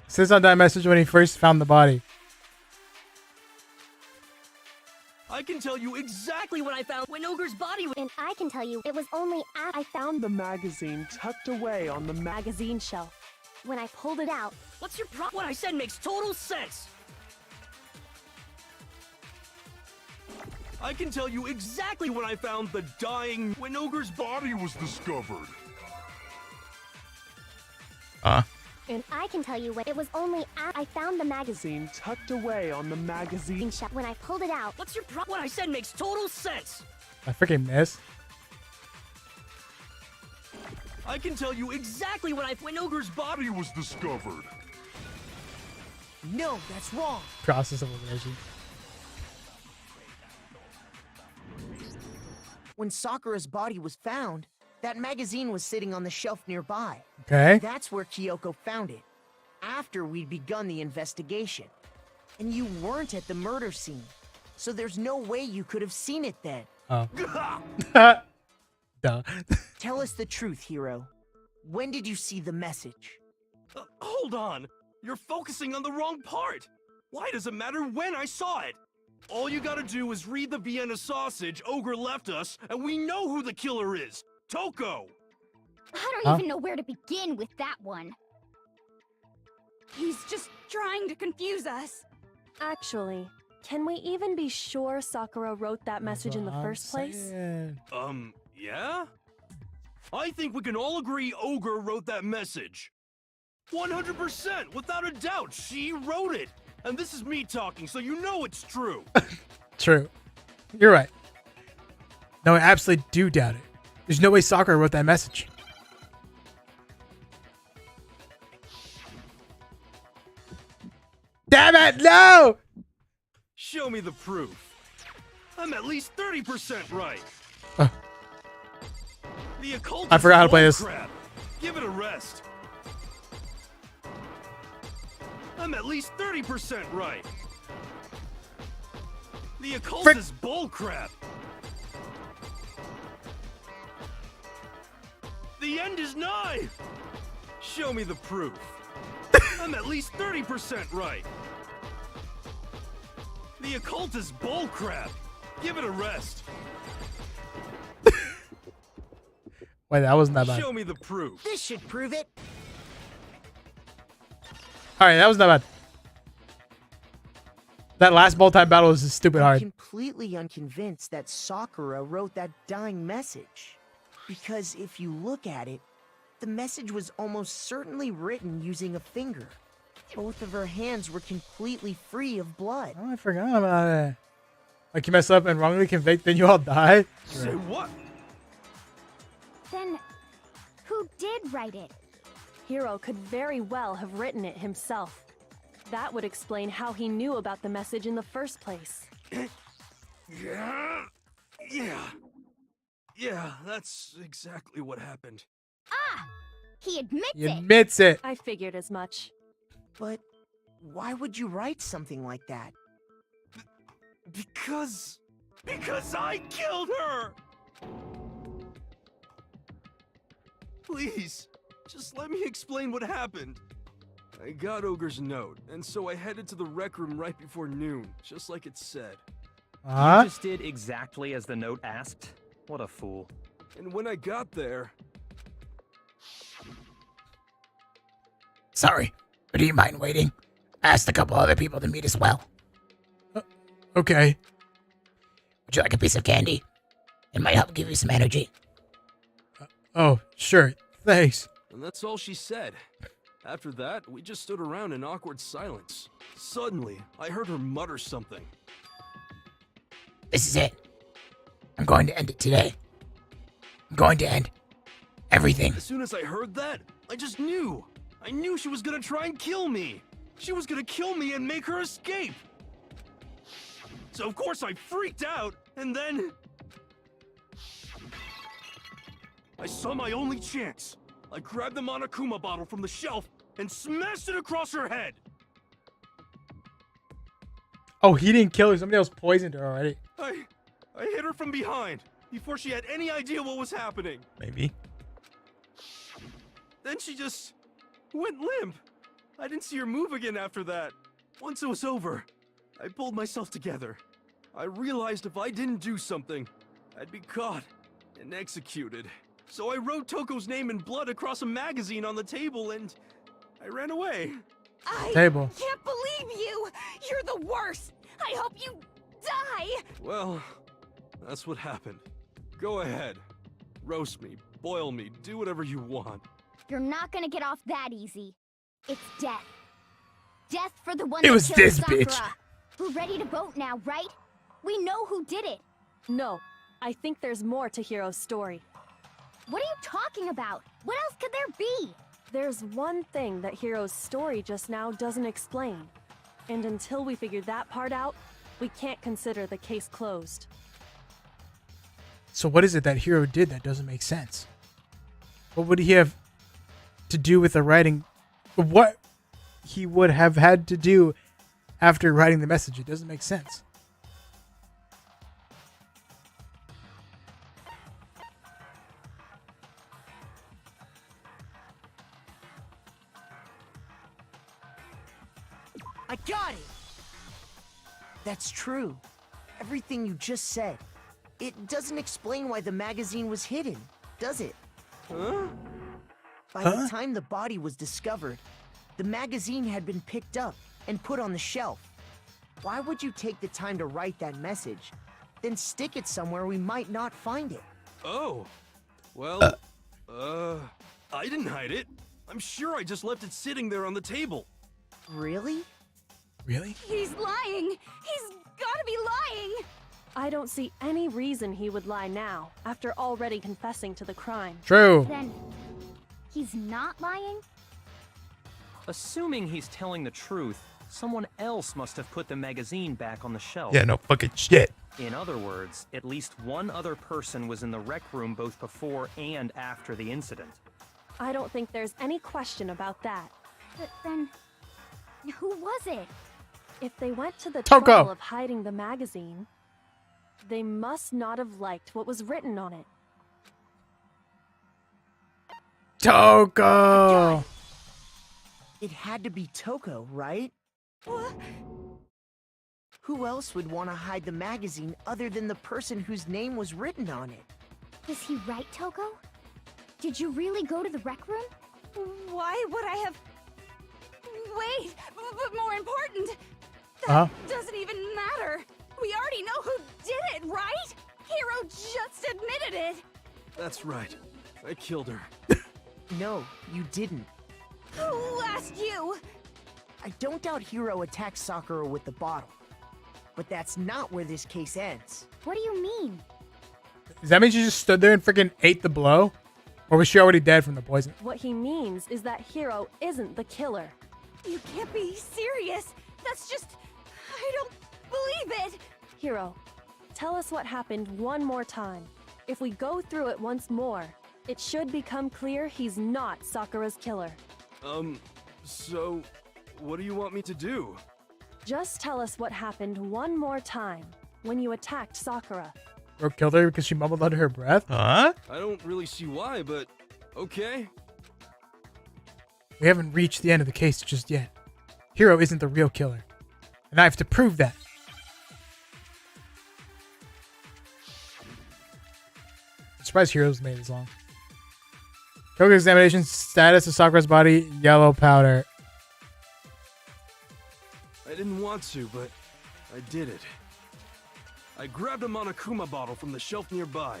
A: Says on that message when he first found the body.
H: I can tell you exactly
K: when I found when Ogre's body was.
J: And I can tell you it was only after I found
B: the magazine tucked away on the magazine shelf.
J: When I pulled it out.
K: What's your problem? What I said makes total sense.
H: I can tell you exactly when I found the dying. When Ogre's body was discovered.
J: And I can tell you when it was only after I found the magazine
B: tucked away on the magazine
J: shelf. When I pulled it out.
K: What's your problem? What I said makes total sense.
A: I freaking missed.
H: I can tell you exactly when Ogre's body was discovered.
E: No, that's wrong.
A: Process of elimination.
E: When Sakura's body was found, that magazine was sitting on the shelf nearby.
A: Okay.
E: That's where Kyoko found it, after we'd begun the investigation. And you weren't at the murder scene, so there's no way you could have seen it then.
A: Oh. Duh.
E: Tell us the truth, Hiro. When did you see the message?
H: Hold on. You're focusing on the wrong part. Why does it matter when I saw it? All you gotta do is read the Vienna sausage Ogre left us, and we know who the killer is. Toko!
J: I don't even know where to begin with that one.
C: He's just trying to confuse us.
B: Actually, can we even be sure Sakura wrote that message in the first place?
H: Yeah? I think we can all agree Ogre wrote that message. 100%, without a doubt, she wrote it. And this is me talking, so you know it's true.
A: True. You're right. No, I absolutely do doubt it. There's no way Sakura wrote that message. Damn it, no!
H: Show me the proof. I'm at least 30% right. The occult.
A: I forgot how to play this.
H: Crap. Give it a rest. I'm at least 30% right. The occult is bullcrap. The end is nigh. Show me the proof. I'm at least 30% right. The occult is bullcrap. Give it a rest.
A: Wait, that wasn't that bad.
H: Show me the proof.
E: This should prove it.
A: Alright, that was not bad. That last ball-time battle was stupid
E: I'm
A: hard.
E: completely unconvinced that Sakura wrote that dying message. Because if you look at it, the message was almost certainly written using a finger. Both of her hands were completely free of blood.
A: Oh, I forgot about it. Like you mess up and wrongly convict, then you all die?
H: Say what?
J: Then, who did write it?
B: Hiro could very well have written it himself. That would explain how he knew about the message in the first place.
H: Yeah, that's exactly what happened.
J: Ah! He admits
A: He
J: it!
A: admits it.
B: I figured as much.
E: But Why would you write something like that?
H: Because I killed her! Please, just let me explain what happened. I got Ogre's note, and so I headed to the rec room right before noon, just like it said.
D: You just did exactly as the note asked? What a fool.
H: And when I got there...
L: Sorry, but do you mind waiting? I asked a couple other people to meet as well.
A: Okay.
L: Would you like a piece of candy? It might help give you some energy.
A: Oh, sure. Thanks.
H: And that's all she said. After that, we just stood around in awkward silence. Suddenly, I heard her mutter something.
L: This is it. I'm going to end it today. I'm going to end everything.
H: As soon as I heard that, I just knew. I knew she was gonna try and kill me. She was gonna kill me and make her escape. So of course I freaked out, and then... I saw my only chance. I grabbed the Monokuma bottle from the shelf and smashed it across her head.
A: Oh, he didn't kill her. Somebody else poisoned her already.
H: I hit her from behind before she had any idea what was happening.
F: Maybe.
H: Then she just went limp. I didn't see her move again after that. Once it was over, I pulled myself together. I realized if I didn't do something, I'd be caught and executed. So I wrote Toko's name in blood across a magazine on the table and I ran away.
C: I
A: Table.
C: can't believe you! You're the worst! I hope you die!
H: Well, that's what happened. Go ahead. Roast me, boil me, do whatever you want.
J: You're not gonna get off that easy. It's death. Death for the one
A: It
J: that
A: was
J: killed
A: this
J: Sakura.
A: bitch.
J: We're ready to vote now, right? We know who did it.
B: No, I think there's more to Hiro's story.
J: What are you talking about? What else could there be?
B: There's one thing that Hiro's story just now doesn't explain. And until we figure that part out, we can't consider the case closed.
A: So what is it that Hiro did that doesn't make sense? What would he have to do with the writing? What he would have had to do after writing the message? It doesn't make sense.
E: I got it! That's true. Everything you just said. It doesn't explain why the magazine was hidden, does it?
H: Huh?
E: By the time the body was discovered, the magazine had been picked up and put on the shelf. Why would you take the time to write that message, then stick it somewhere we might not find it?
H: Oh. Well, I didn't hide it. I'm sure I just left it sitting there on the table.
E: Really?
A: Really?
C: He's lying! He's gotta be lying!
B: I don't see any reason he would lie now, after already confessing to the crime.
A: True.
J: Then, he's not lying?
D: Assuming he's telling the truth, someone else must have put the magazine back on the shelf.
F: Yeah, no fucking shit.
D: In other words, at least one other person was in the rec room both before and after the incident.
B: I don't think there's any question about that.
J: But then, who was it?
B: If they went to the
A: Toko.
B: trouble of hiding the magazine, they must not have liked what was written on it.
A: Toko.
E: It had to be Toko, right?
C: What?
E: Who else would want to hide the magazine other than the person whose name was written on it?
J: Was he right, Toko? Did you really go to the rec room?
C: Why would I have... Wait, but more important, that
A: Uh-huh.
C: doesn't even matter. We already know who did it, right? Hiro just admitted it.
H: That's right. I killed her.
E: No, you didn't.
C: Who asked you?
E: I don't doubt Hiro attacked Sakura with the bottle. But that's not where this case ends.
J: What do you mean?
A: Does that mean she just stood there and freaking ate the blow? Or was she already dead from the poison?
B: What he means is that Hiro isn't the killer.
C: You can't be serious. That's just... I don't believe it.
B: Hiro, tell us what happened one more time. If we go through it once more, it should become clear he's not Sakura's killer.
H: So... What do you want me to do?
B: Just tell us what happened one more time when you attacked Sakura.
A: Or killed her because she mumbled under her breath?
F: Huh?
H: I don't really see why, but okay.
A: We haven't reached the end of the case just yet. Hiro isn't the real killer. And I have to prove that. I'm surprised Hiro's made this long. Chemical examination status of Sakura's body, yellow powder.
H: I didn't want to, but I did it. I grabbed a Monokuma bottle from the shelf nearby,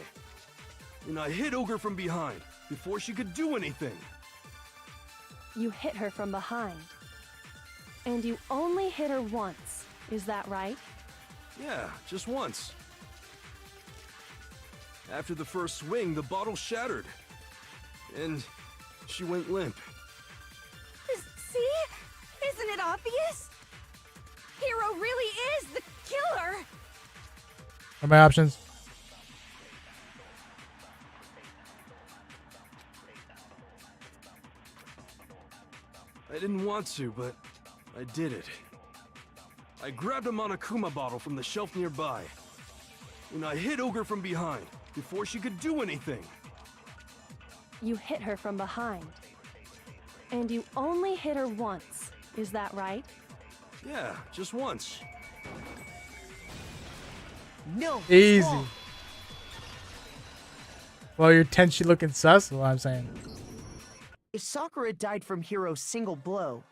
H: and I hit Ogre from behind before she could do anything.
B: You hit her from behind. And you only hit her once, is that right?
H: Yeah, just once. After the first swing, the bottle shattered, and she went limp.
C: See? Isn't it obvious? Hiro really is the killer!
A: What are my options?
H: I didn't want to, but I did it. I grabbed a Monokuma bottle from the shelf nearby, and I hit Ogre from behind before she could do anything.
B: You hit her from behind. And you only hit her once, is that right?
H: Yeah, just once.
E: No.
A: Easy.
E: wrong.
A: Well, you're tenshy looking sus, is what I'm saying.
E: If Sakura died from Hiro's single blow,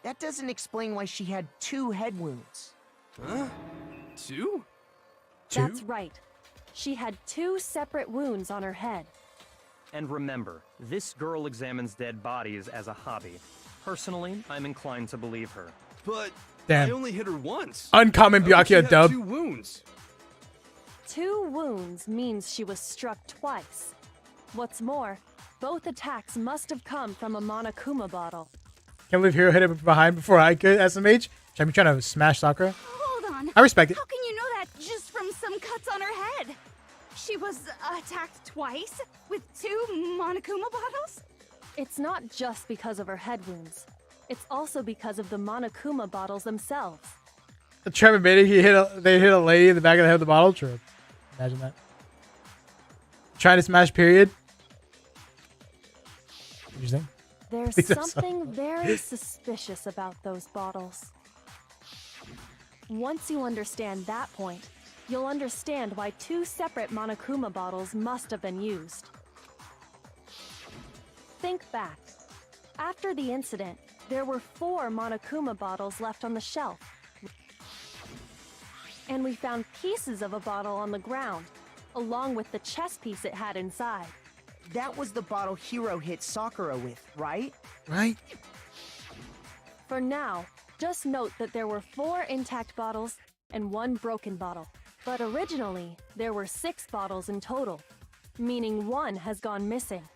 E: that doesn't explain why she had 2 head wounds.
H: Huh? 2?
B: That's right. She had 2 separate wounds on her head.
D: And remember, this girl examines dead bodies as a hobby. Personally, I'm inclined to believe her.
H: But
A: Damn.
H: I only hit her once.
A: Uncommon
H: How could she
A: Byakuya
H: have
A: dub.
H: 2 wounds.
B: 2 wounds means she was struck twice. What's more, both attacks must have come from a Monokuma bottle.
A: Can't believe Hiro hit her behind before I could, SMH. Should I be trying to smash Sakura?
C: Hold on.
A: I respect it.
C: How can you know that just from some cuts on her head? She was attacked twice with 2 Monokuma bottles?
B: It's not just because of her head wounds. It's also because of the Monokuma bottles themselves.
A: Trevor admitted they hit a lady in the back of the head with the bottle. True. Imagine that. Trying to smash period. Interesting.
B: There's
A: These are so
B: something very suspicious about those bottles. Once you understand that point, you'll understand why 2 separate Monokuma bottles must have been used. Think back. After the incident, there were 4 Monokuma bottles left on the shelf. And we found pieces of a bottle on the ground, along with the chess piece it had inside.
E: That was the bottle Hiro hit Sakura with, right?
A: Right?
B: For now, just note that there were 4 intact bottles and 1 broken bottle. But originally, there were 6 bottles in total, meaning 1 has gone missing.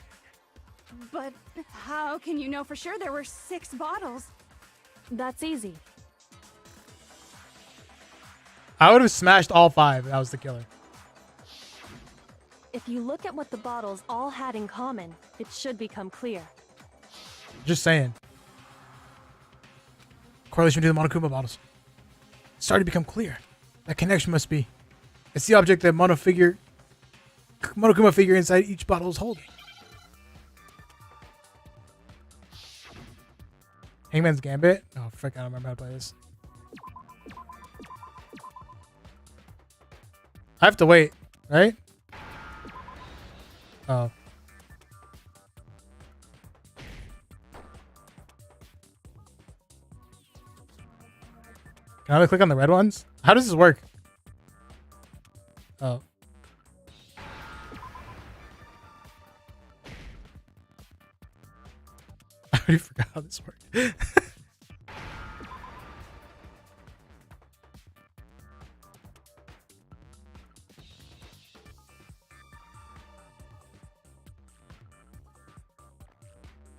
C: But how can you know for sure there were 6 bottles?
B: That's easy.
A: I would have smashed all 5 if I was the killer.
B: If you look at what the bottles all had in common, it should become clear.
A: Just saying. Correlation to the Monokuma bottles. It's starting to become clear. That connection must be. It's the object that Monokuma figure inside each bottle is holding. Hangman's Gambit? Oh, frick, I don't remember how to play this. I have to wait, right? Oh. Can I only click on the red ones? How does this work? Oh. I already forgot how this worked.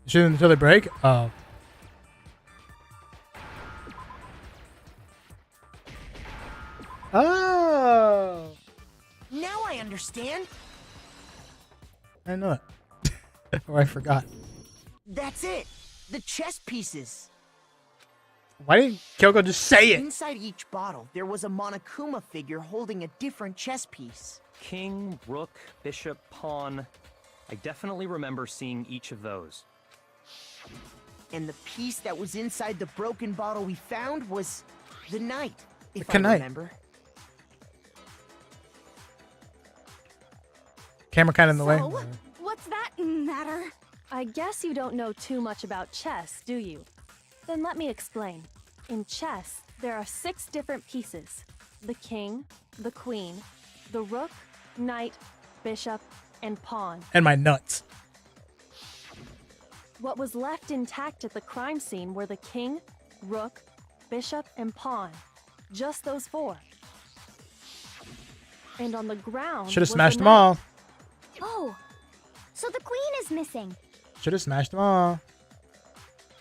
A: Shoot them until they break? Oh. Oh.
E: Now I understand.
A: I didn't know that. Or I forgot.
E: That's it. The chess pieces.
A: Why didn't Kyoko just say it?
E: Inside each bottle, there was a Monokuma figure holding a different chess piece.
D: King, rook, bishop, pawn. I definitely remember seeing each of those.
E: And the piece that was inside the broken bottle we found was the knight, if
A: The
E: I
A: knight.
E: remember.
A: Camera kind of in the way.
C: So, what's that matter?
B: I guess you don't know too much about chess, do you? Then let me explain. In chess, there are 6 different pieces. The king, the queen, the rook, knight, bishop, and pawn.
A: And my nuts.
B: What was left intact at the crime scene were the king, rook, bishop, and pawn. Just those 4. And on the ground
A: Should have
B: was
A: smashed
B: the
A: them all.
B: knight.
J: Oh, so the queen is missing.
A: Should have smashed them all.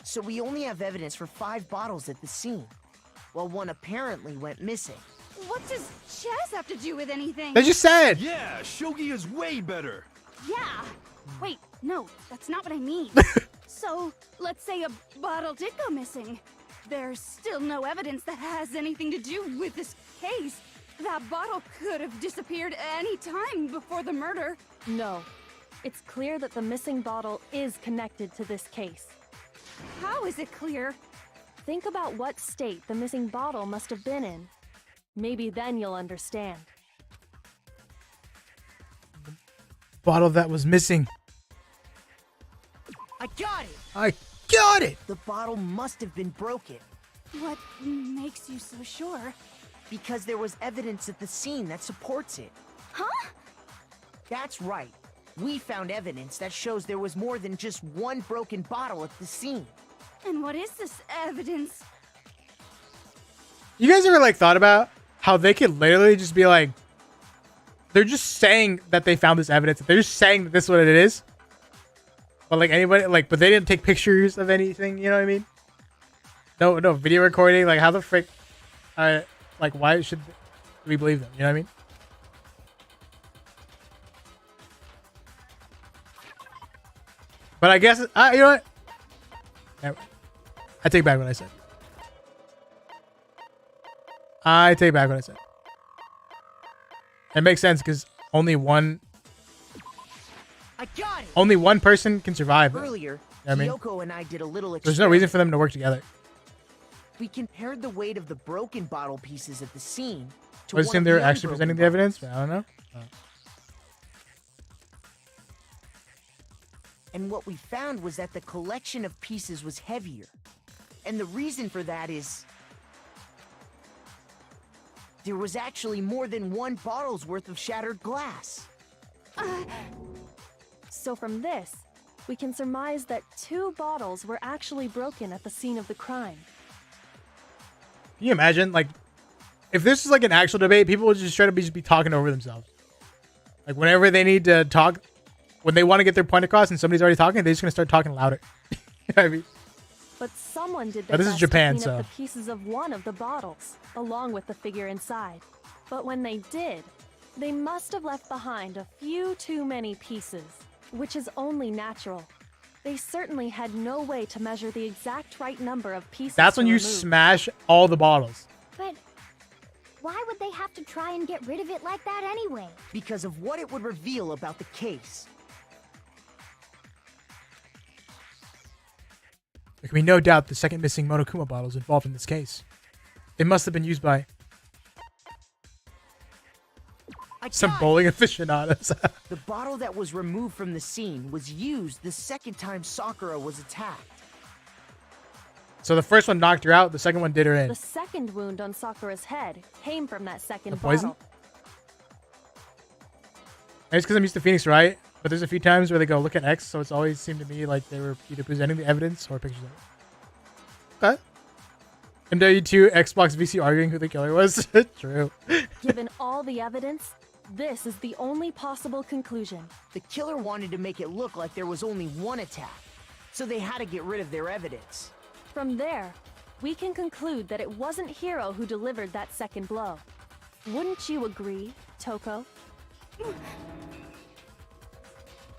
E: So we only have evidence for 5 bottles at the scene, while one apparently went missing.
C: What does chess have to do with anything?
A: They just said.
H: Yeah, shogi is way better.
C: Yeah. Wait, no, that's not what I mean. So, let's say a bottle did go missing. There's still no evidence that has anything to do with this case. That bottle could have disappeared any time before the murder.
B: No. It's clear that the missing bottle is connected to this case.
C: How is it clear?
B: Think about what state the missing bottle must have been in. Maybe then you'll understand.
A: Bottle that was missing.
E: I got it!
A: I got it!
E: The bottle must have been broken.
C: What makes you so sure?
E: Because there was evidence at the scene that supports it.
C: Huh?
E: That's right. We found evidence that shows there was more than just one broken bottle at the scene.
C: And what is this evidence?
A: You guys ever like thought about how they could literally just be like, they're just saying that they found this evidence. They're just saying that this is what it is. But like anybody, like, but they didn't take pictures of anything. You know what I mean? No video recording. Like how the frick, like why should we believe them? You know what I mean? But I guess, you know what? I take back what I said. I take back what I said. It makes sense because only one person can survive.
E: Earlier,
A: You know what I mean?
E: Kyoko and I did a little experiment.
A: There's no reason for them to work together.
E: We compared the weight of the broken bottle pieces at the scene to
A: I was
E: one
A: assuming
E: of
A: they were
E: the
A: actually
E: unbroken
A: presenting the
E: bottles.
A: evidence, but I don't know.
E: And what we found was that the collection of pieces was heavier. And the reason for that is there was actually more than one bottle's worth of shattered glass.
B: So from this, we can surmise that 2 bottles were actually broken at the scene of the crime.
A: Can you imagine, like, if this is like an actual debate, people would just try to just be talking over themselves. Like, whenever they need to talk, when they want to get their point across and somebody's already talking, they're just going to start talking louder. You know what I mean?
B: But someone did
A: Now,
B: their
A: this is
B: best
A: Japan,
B: to clean up
A: so-
B: the pieces of one of the bottles, along with the figure inside. But when they did, they must have left behind a few too many pieces, which is only natural. They certainly had no way to measure the exact right number of pieces.
A: That's when
B: to
A: you
B: remove.
A: smash all the bottles.
J: But why would they have to try and get rid of it like that anyway?
E: Because of what it would reveal about the case.
A: There can be no doubt the second missing Monokuma bottle is involved in this case. It must have been used by some bowling aficionados.
E: The bottle that was removed from the scene was used the second time Sakura was attacked.
A: So the first one knocked her out, the second one did her in.
B: The second wound on Sakura's head came from that second
A: The poison?
B: bottle.
A: It's because I'm used to Phoenix, right? But there's a few times where they go, look at X, so it's always seemed to me like they were either presenting the evidence or pictures of it. Okay. And W2 Xbox VC arguing who the killer was. True.
B: Given all the evidence, this is the only possible conclusion.
E: The killer wanted to make it look like there was only one attack, so they had to get rid of their evidence.
B: From there, we can conclude that it wasn't Hiro who delivered that second blow. Wouldn't you agree, Toko?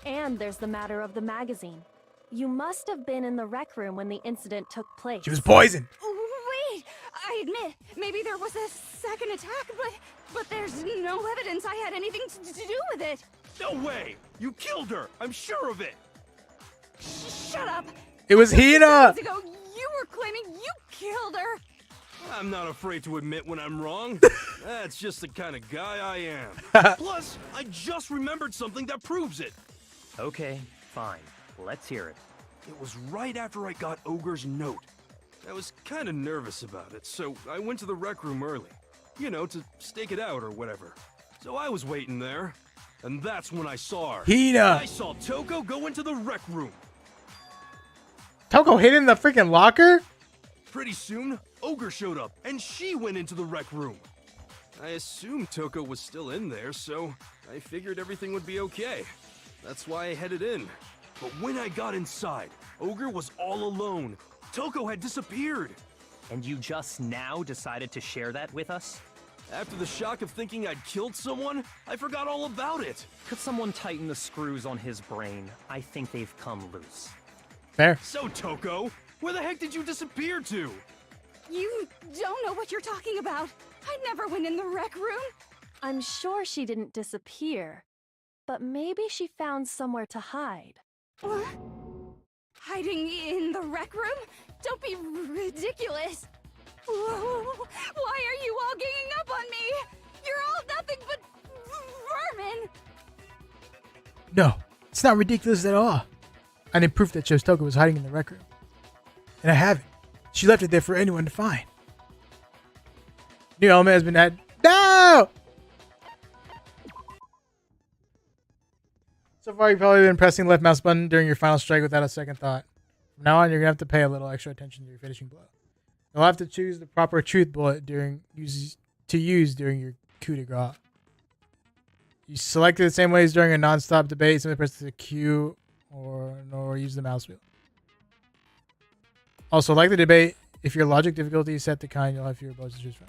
B: And there's the matter of the magazine. You must have been in the rec room when the incident took place.
A: She was poisoned.
C: I admit, maybe there was a second attack, but there's no evidence I had anything to do with it.
H: No way! You killed her! I'm sure of it!
C: Shut up!
A: It was Hina!
C: Seconds ago, you were claiming you killed her!
H: I'm not afraid to admit when I'm wrong. That's just the kind of guy I am. Plus, I just remembered something that proves it.
D: Okay, fine. Let's hear it.
H: It was right after I got Ogre's note. I was kind of nervous about it, so I went to the rec room early. You know, to stake it out or whatever. So I was waiting there, and that's when I saw her.
A: Hina!
H: I saw Toko go into the rec room.
A: Toko hid in the freaking locker?
H: Pretty soon, Ogre showed up, and she went into the rec room. I assumed Toko was still in there, so I figured everything would be okay. That's why I headed in. But when I got inside, Ogre was all alone. Toko had disappeared.
D: And you just now decided to share that with us?
H: After the shock of thinking I'd killed someone, I forgot all about it.
D: Could someone tighten the screws on his brain? I think they've come loose.
A: Fair.
H: So, Toko, where the heck did you disappear to?
C: You don't know what you're talking about. I never went in the rec room.
B: I'm sure she didn't disappear, but maybe she found somewhere to hide.
C: What? Hiding in the rec room? Don't be ridiculous. Whoa, why are you all ganging up on me? You're all nothing but vermin.
A: No, it's not ridiculous at all. I need proof that shows Toko was hiding in the rec room. And I have it. She left it there for anyone to find. New element has been added. No! So far, you've probably been pressing the left mouse button during your final strike without a second thought. From now on, you're going to have to pay a little extra attention to your finishing blow. You'll have to choose the proper truth bullet during during your coup de grace. You select it the same way as during a non-stop debate. Simply press the Q or use the mouse wheel. Also, like the debate, if your logic difficulty is set to kind, you'll have fewer blows to choose from.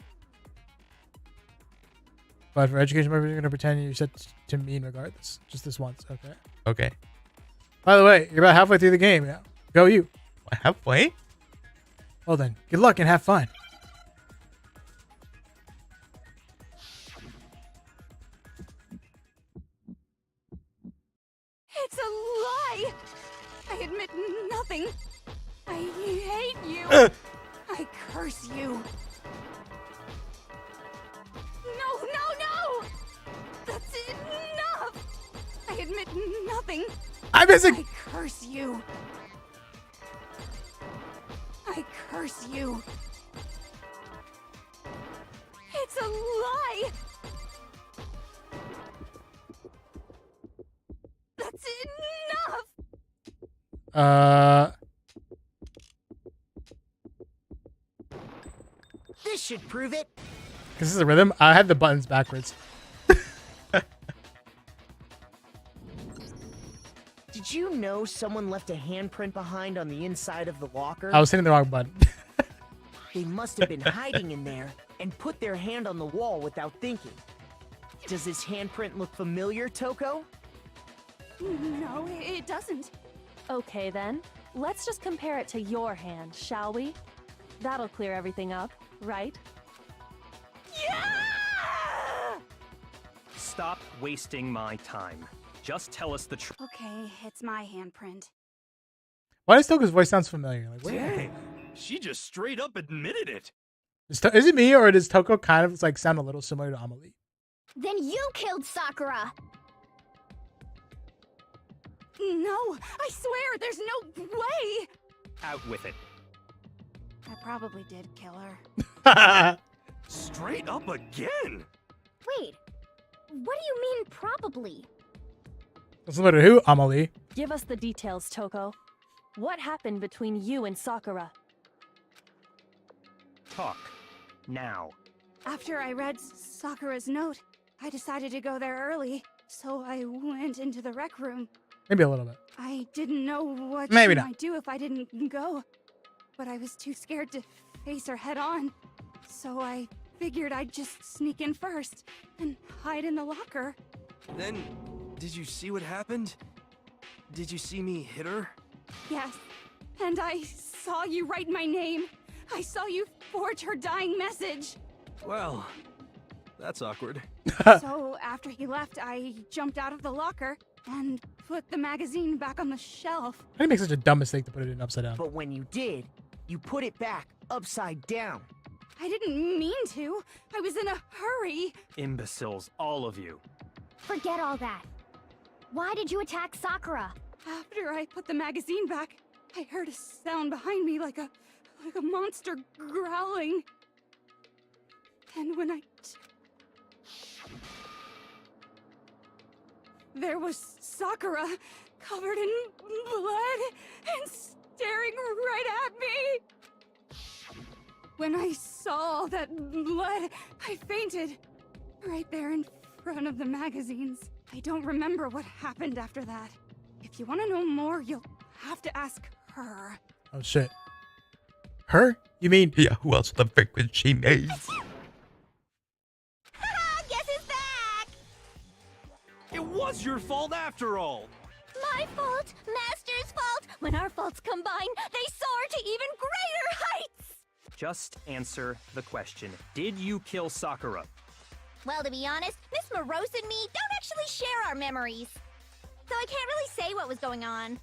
A: But for education purposes, you're going to pretend you're set to mean regardless. Just this once, okay?
F: Okay.
A: By the way, you're about halfway through the game now. Go you.
F: What, halfway?
A: Well then, good luck and have fun.
C: It's a lie. I admit nothing. I hate you. I curse you. No. That's enough. I admit nothing.
A: I'm missing.
C: I curse you. I curse you. It's a lie. That's enough.
E: This should prove it.
A: This is a rhythm. I had the buttons backwards.
E: Did you know someone left a handprint behind on the inside of the locker?
A: I was hitting the wrong button.
E: They must have been hiding in there and put their hand on the wall without thinking. Does this handprint look familiar, Toko?
C: No, it doesn't.
B: Okay then, let's just compare it to your hand, shall we? That'll clear everything up, right?
C: Yeah!
D: Stop wasting my time. Just tell us the truth.
C: Okay, it's my handprint.
A: Why does Toko's voice sound familiar? Like, wait.
H: Dang, she just straight up admitted it.
A: Is it me or does Toko kind of like sound a little similar to Amelie?
J: Then you killed Sakura!
C: No, I swear, there's no way!
D: Out with it.
C: I probably did kill her.
H: Straight up again?
J: Wait, what do you mean probably?
A: Similar to who, Amelie?
B: Give us the details, Toko. What happened between you and Sakura?
D: Talk. Now.
C: After I read Sakura's note, I decided to go there early, so I went into the rec room.
A: Maybe a little bit.
C: I didn't know what
A: Maybe
C: she
A: not.
C: might do if I didn't go, but I was too scared to face her head on. So I figured I'd just sneak in first and hide in the locker.
H: Then, did you see what happened? Did you see me hit her?
C: Yes, and I saw you write my name. I saw you forge her dying message.
H: Well, that's awkward.
C: So after he left, I jumped out of the locker and put the magazine back on the shelf.
A: How do you make such a dumb mistake to put it in upside down?
E: But when you did, you put it back upside down.
C: I didn't mean to. I was in a hurry.
D: Imbeciles, all of you.
J: Forget all that. Why did you attack Sakura?
C: After I put the magazine back, I heard a sound behind me like a monster growling. And when there was Sakura, covered in blood and staring right at me. When I saw all that blood, I fainted. Right there in front of the magazines. I don't remember what happened after that. If you want to know more, you'll have to ask her.
A: Oh shit. Her? You mean?
F: Yeah, who else the frick would she make?
I: Guess who's back?
H: It was your fault after all.
J: My fault, Master's fault. When our faults combine, they soar to even greater heights.
D: Just answer the question. Did you kill Sakura?
J: Well, to be honest, Miss Morose and me don't actually share our memories. So I can't really say what was going on.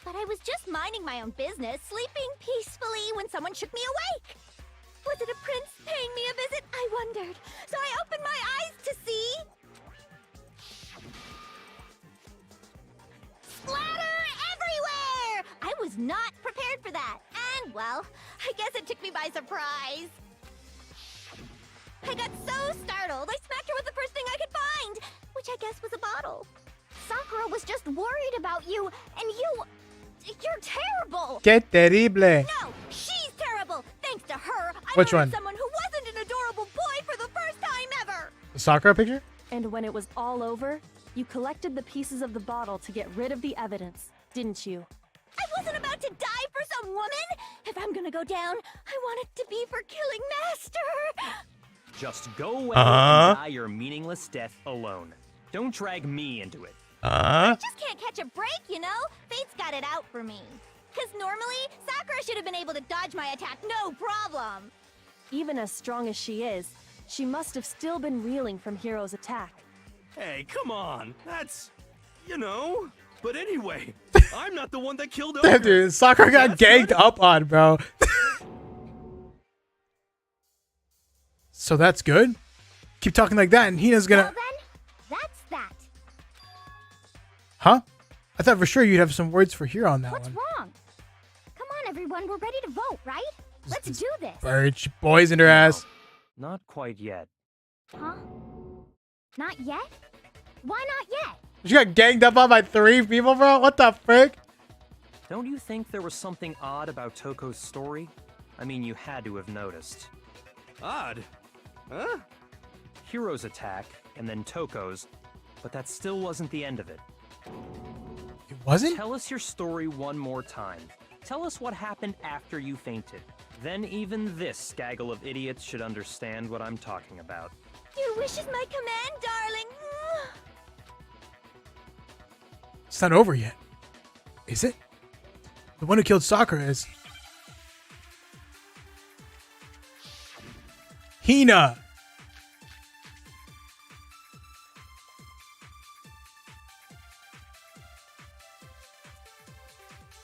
J: But I was just minding my own business, sleeping peacefully when someone shook me awake. Was it a prince paying me a visit? I wondered. So I opened my eyes to see... splatter everywhere! I was not prepared for that. And, well, I guess it took me by surprise. I got so startled, I smacked her with the first thing I could find, which I guess was a bottle. Sakura was just worried about you, and you're terrible.
A: Que terrible.
J: No, she's terrible. Thanks to her, I
A: Which
J: murdered
A: one?
J: someone who wasn't an adorable boy for the first time ever.
A: The Sakura picture?
B: And when it was all over, you collected the pieces of the bottle to get rid of the evidence, didn't you?
J: I wasn't about to die for some woman. If I'm gonna go down, I want it to be for killing Master.
D: Just go away and die your meaningless death alone. Don't drag me into it.
J: I just can't catch a break, you know? Fate's got it out for me. Because normally, Sakura should have been able to dodge my attack, no problem.
B: Even as strong as she is, she must have still been reeling from Hiro's attack.
H: Hey, come on. That's, you know. But anyway, I'm not the one that killed
A: Damn,
H: Ogre.
A: dude, Sakura got ganged up on, bro. So that's good? Keep talking like that and Hina's gonna...
J: Well then, that's that.
A: Huh? I thought for sure you'd have some words for Hiro on that
J: What's
A: one.
J: wrong? Come on, everyone, we're ready to vote, right? Let's do this.
A: Bird, she poisoned her ass.
D: Not quite yet.
J: Huh? Not yet? Why not yet?
A: She got ganged up on by 3 people, bro? What the frick?
D: Don't you think there was something odd about Toko's story? I mean, you had to have noticed.
H: Odd? Huh?
D: Hiro's attack, and then Toko's, but that still wasn't the end of it.
A: It wasn't?
D: Tell us your story one more time. Tell us what happened after you fainted. Then even this gaggle of idiots should understand what I'm talking about.
J: Your wish is my command, darling.
A: It's not over yet. Is it? The one who killed Sakura is... Hina!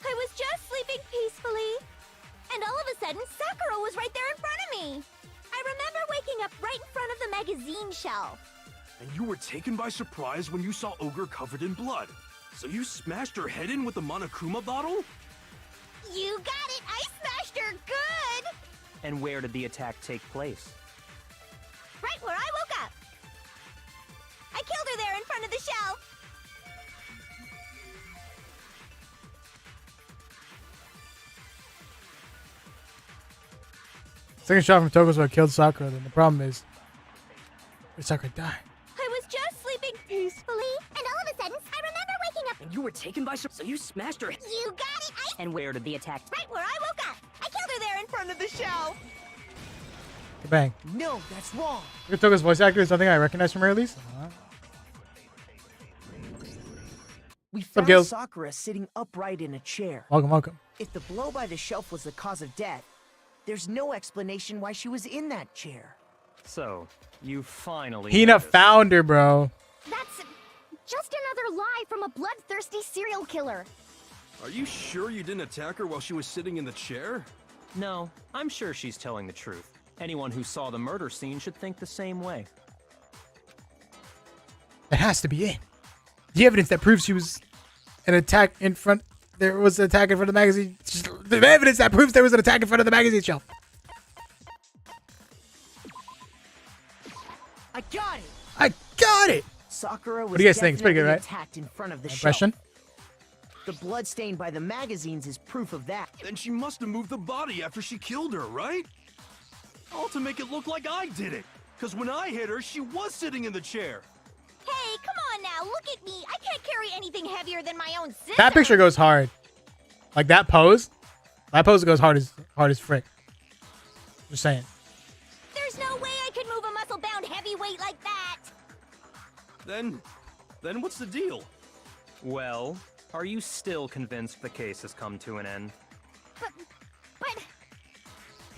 J: I was just sleeping peacefully, and all of a sudden, Sakura was right there in front of me. I remember waking up right in front of the magazine shelf.
H: And you were taken by surprise when you saw Ogre covered in blood. So you smashed her head in with the Monokuma bottle?
J: You got it! I smashed her good!
D: And where did the attack take place?
J: Right where I woke up. I killed her there in front of the shelf.
A: Second shot from Toko's what killed Sakura, then the problem is... Where'd Sakura die?
J: I was just sleeping peacefully, and all of a sudden, I remember waking up.
K: And you were taken by surprise, so you smashed her.
J: You got it!
K: And where did the attack?
J: Right where I woke up. I killed her there in front of the shelf.
A: Bang.
E: No, that's wrong.
A: Look at Toko's voice actor is something I recognize from her at least.
E: We
A: What's up,
E: found
A: Gills?
E: Sakura sitting upright in a chair.
A: Welcome, welcome.
E: If the blow by the shelf was the cause of death, There's no explanation why she was in that chair.
D: So, you finally
A: Hina
D: noticed.
A: found her, bro.
J: That's just another lie from a bloodthirsty serial killer.
H: Are you sure you didn't attack her while she was sitting in the chair?
D: No, I'm sure she's telling the truth. Anyone who saw the murder scene should think the same way.
A: That has to be it. The evidence that proves she was an attack in front. There was an attack in front of the magazine. The evidence that proves there was an attack in front of the magazine shelf.
E: I got it!
A: I got it!
E: Sakura was
A: What do you guys think? It's pretty good,
E: definitely
A: right?
E: attacked in front of the
A: Impression?
E: shelf. The blood stain by the magazines is proof of that.
H: Then she must have moved the body after she killed her, right? All to make it look like I did it. Because when I hit her, she was sitting in the chair.
J: Hey, come on now, look at me. I can't carry anything heavier than my own sister.
A: That picture goes hard. Like that pose. That pose goes hard as frick. Just saying.
J: There's no way I could move a muscle-bound heavyweight like that.
H: Then what's the deal?
D: Well, are you still convinced the case has come to an end?
J: But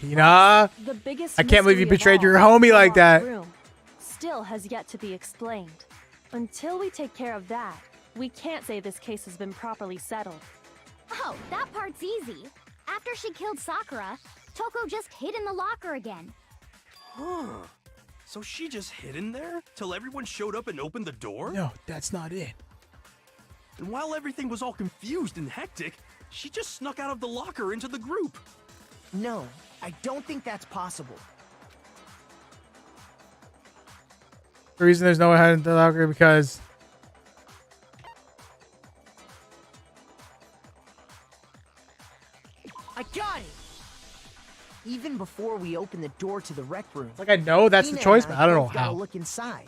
A: Hina.
B: The biggest
A: I can't believe you
B: mystery of
A: betrayed
B: all,
A: your homie
B: the
A: like
B: locked
A: that.
B: room, still has yet to be explained. Until we take care of that, we can't say this case has been properly settled.
J: oh, that part's easy. After she killed Sakura, Toko just hid in the locker again.
H: Huh. So she just hid in there till everyone showed up and opened the door?
A: No, that's not it.
H: And while everything was all confused and hectic, she just snuck out of the locker into the group.
E: No, I don't think that's possible.
A: The reason there's no one hiding in the locker because
E: I got it! Even before we open the door to the rec room,
A: like I know that's the
E: Hina
A: choice,
E: and
A: but I don't know
E: both gotta
A: how.
E: look inside.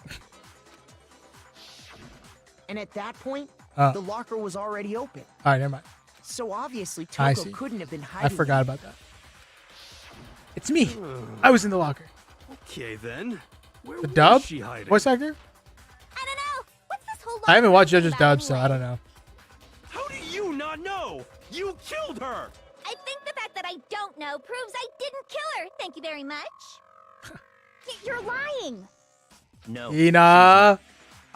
E: And at that point,
A: Oh.
E: the locker was already open.
A: All right, never mind.
E: So obviously
A: I
E: Toko
A: see.
E: couldn't have been
A: I
E: hiding.
A: forgot about that. It's me. I was in the locker.
H: Okay then. Where
A: The
H: was
A: dub?
H: she hiding?
A: Voice actor?
J: I don't know. What's this whole
A: I haven't watched
J: locker
A: Judge's
J: about
A: dub, so
J: anyway?
A: I don't know.
H: How do you not know? You killed her!
J: I think the fact that I don't know proves I didn't kill her. Thank you very much. You're lying.
D: No.
A: Hina.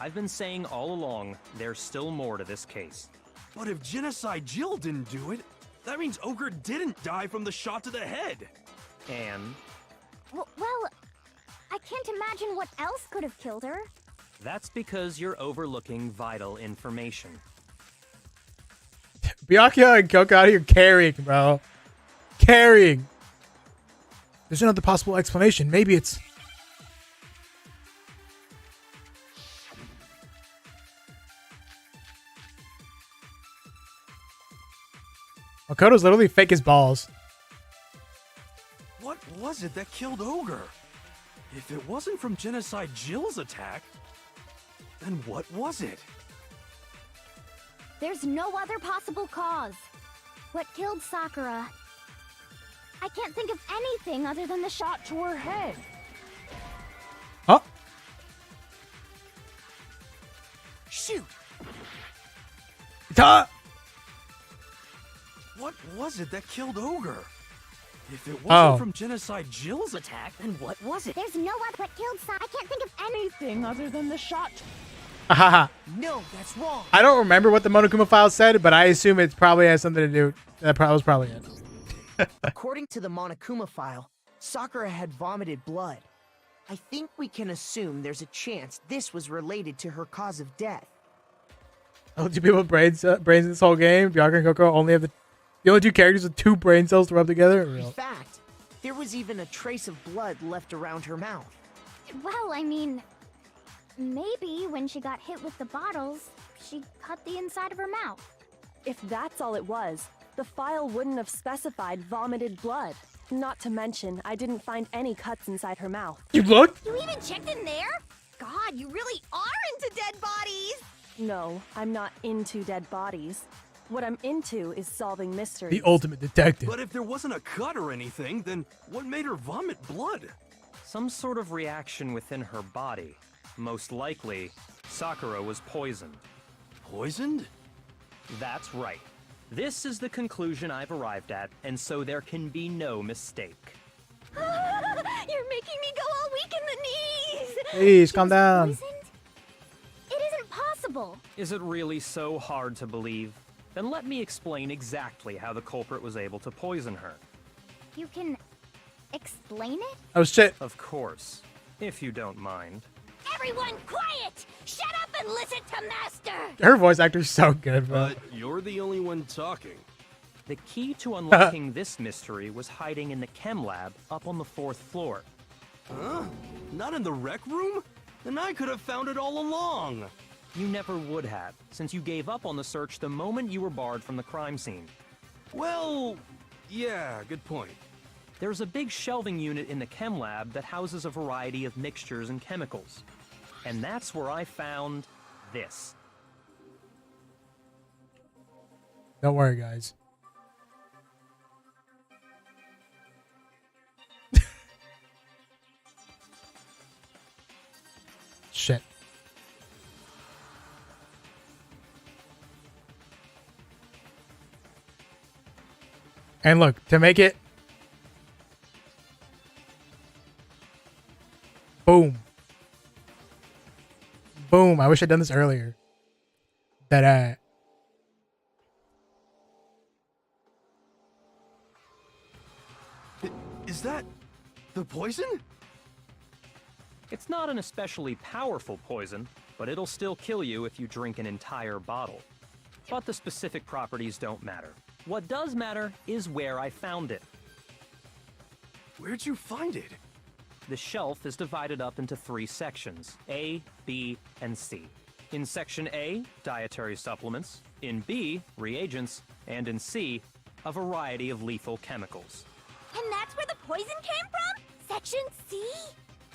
D: I've been saying all along, there's still more to this case.
H: But if Genocide Jill didn't do it, that means Ogre didn't die from the shot to the head.
D: And
J: Well, I can't imagine what else could have killed her.
D: that's because you're overlooking vital information.
A: Byakuya and Kyoko out here carrying, bro. Carrying. There's another possible explanation. Maybe it's... Makoto's literally fake as balls.
H: What was it that killed Ogre? If it wasn't from Genocide Jill's attack, then what was it?
J: There's no other possible cause. What killed Sakura? I can't think of anything other than the shot to her head.
A: Huh?
E: Shoot!
H: What was it that killed Ogre? If it wasn't
A: Oh.
H: from Genocide Jill's attack, then what was it?
J: There's no other what killed Sakura. I can't think of anything other than the shot.
A: Haha.
E: No, that's wrong.
A: I don't remember what the Monokuma file said, but I assume it probably has something to do. That was probably it.
E: According to the Monokuma file, Sakura had vomited blood. I think we can assume there's a chance this was related to her cause of death.
A: Oh, two people with brains in this whole game. Byakuya and Coco only have the only two characters with two brain cells to rub together.
E: In fact, there was even a trace of blood left around her mouth.
J: Well, I mean, maybe when she got hit with the bottles, she cut the inside of her mouth.
B: If that's all it was, the file wouldn't have specified vomited blood. Not to mention, I didn't find any cuts inside her mouth.
A: You looked?
J: You even checked in there? God, you really are into dead bodies!
B: No, I'm not into dead bodies. What I'm into is solving mysteries.
A: The ultimate detective.
H: But if there wasn't a cut or anything, then what made her vomit blood?
D: Some sort of reaction within her body. Most likely, Sakura was poisoned.
H: Poisoned?
D: That's right. This is the conclusion I've arrived at, and so there can be no mistake.
J: You're making me go all weak in the knees!
A: Please, calm down.
J: Poisoned? It isn't possible.
D: Is it really so hard to believe? Then let me explain exactly how the culprit was able to poison her.
J: You can explain it?
A: Oh shit.
D: Of course, if you don't mind.
J: Everyone quiet! Shut up and listen to Master!
A: Her voice actor's so good, bro.
H: But you're the only one talking.
D: The key to unlocking this mystery was hiding in the chem lab up on the 4th floor.
H: Huh? Not in the rec room? Then I could have found it all along.
D: You never would have, since you gave up on the search the moment you were barred from the crime scene.
H: Well, yeah, good point.
D: There's a big shelving unit in the chem lab that houses a variety of mixtures and chemicals. And that's where I found this.
A: Don't worry, guys. Shit. And look, to make it boom. Boom. I wish I'd done this earlier. That
H: Is that the poison?
D: It's not an especially powerful poison, but it'll still kill you if you drink an entire bottle. But the specific properties don't matter. What does matter is where I found it.
H: Where'd you find it?
D: The shelf is divided up into 3 sections, A, B, and C. In Section A, dietary supplements. In B, reagents. And in C, a variety of lethal chemicals.
J: And that's where the poison came from? Section C?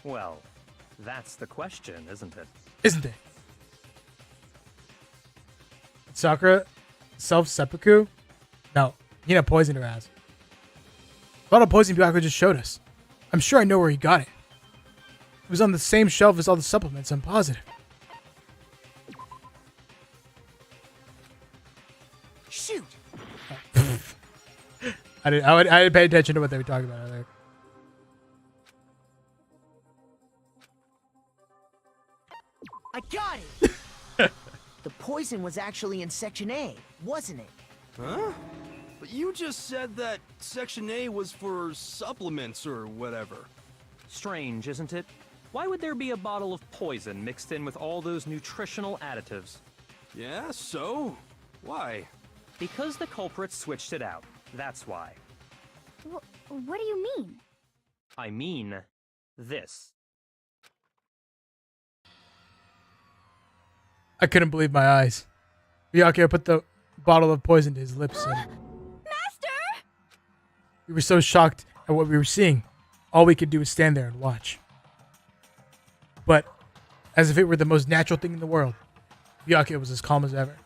D: Well, that's the question, isn't it?
A: isn't it? Sakura self-seppuku? No, he had poisoned her ass. A lot of poison Byakuya just showed us. I'm sure I know where he got it. It was on the same shelf as all the supplements, I'm positive.
E: Shoot!
A: I didn't pay attention to what they were talking about earlier.
E: I got it! The poison was actually in Section A, wasn't it?
H: Huh? But you just said that Section A was for supplements or whatever.
D: Strange, isn't it? Why would there be a bottle of poison mixed in with all those nutritional additives?
H: Yeah, so? Why?
D: Because the culprit switched it out. That's why.
J: What do you mean?
D: I mean, this.
A: I couldn't believe my eyes. Byakuya put the bottle of poison to his lips and...
J: Master!
A: We were so shocked at what we were seeing. All we could do was stand there and watch. But, as if it were the most natural thing in the world, Byakuya was as calm as ever.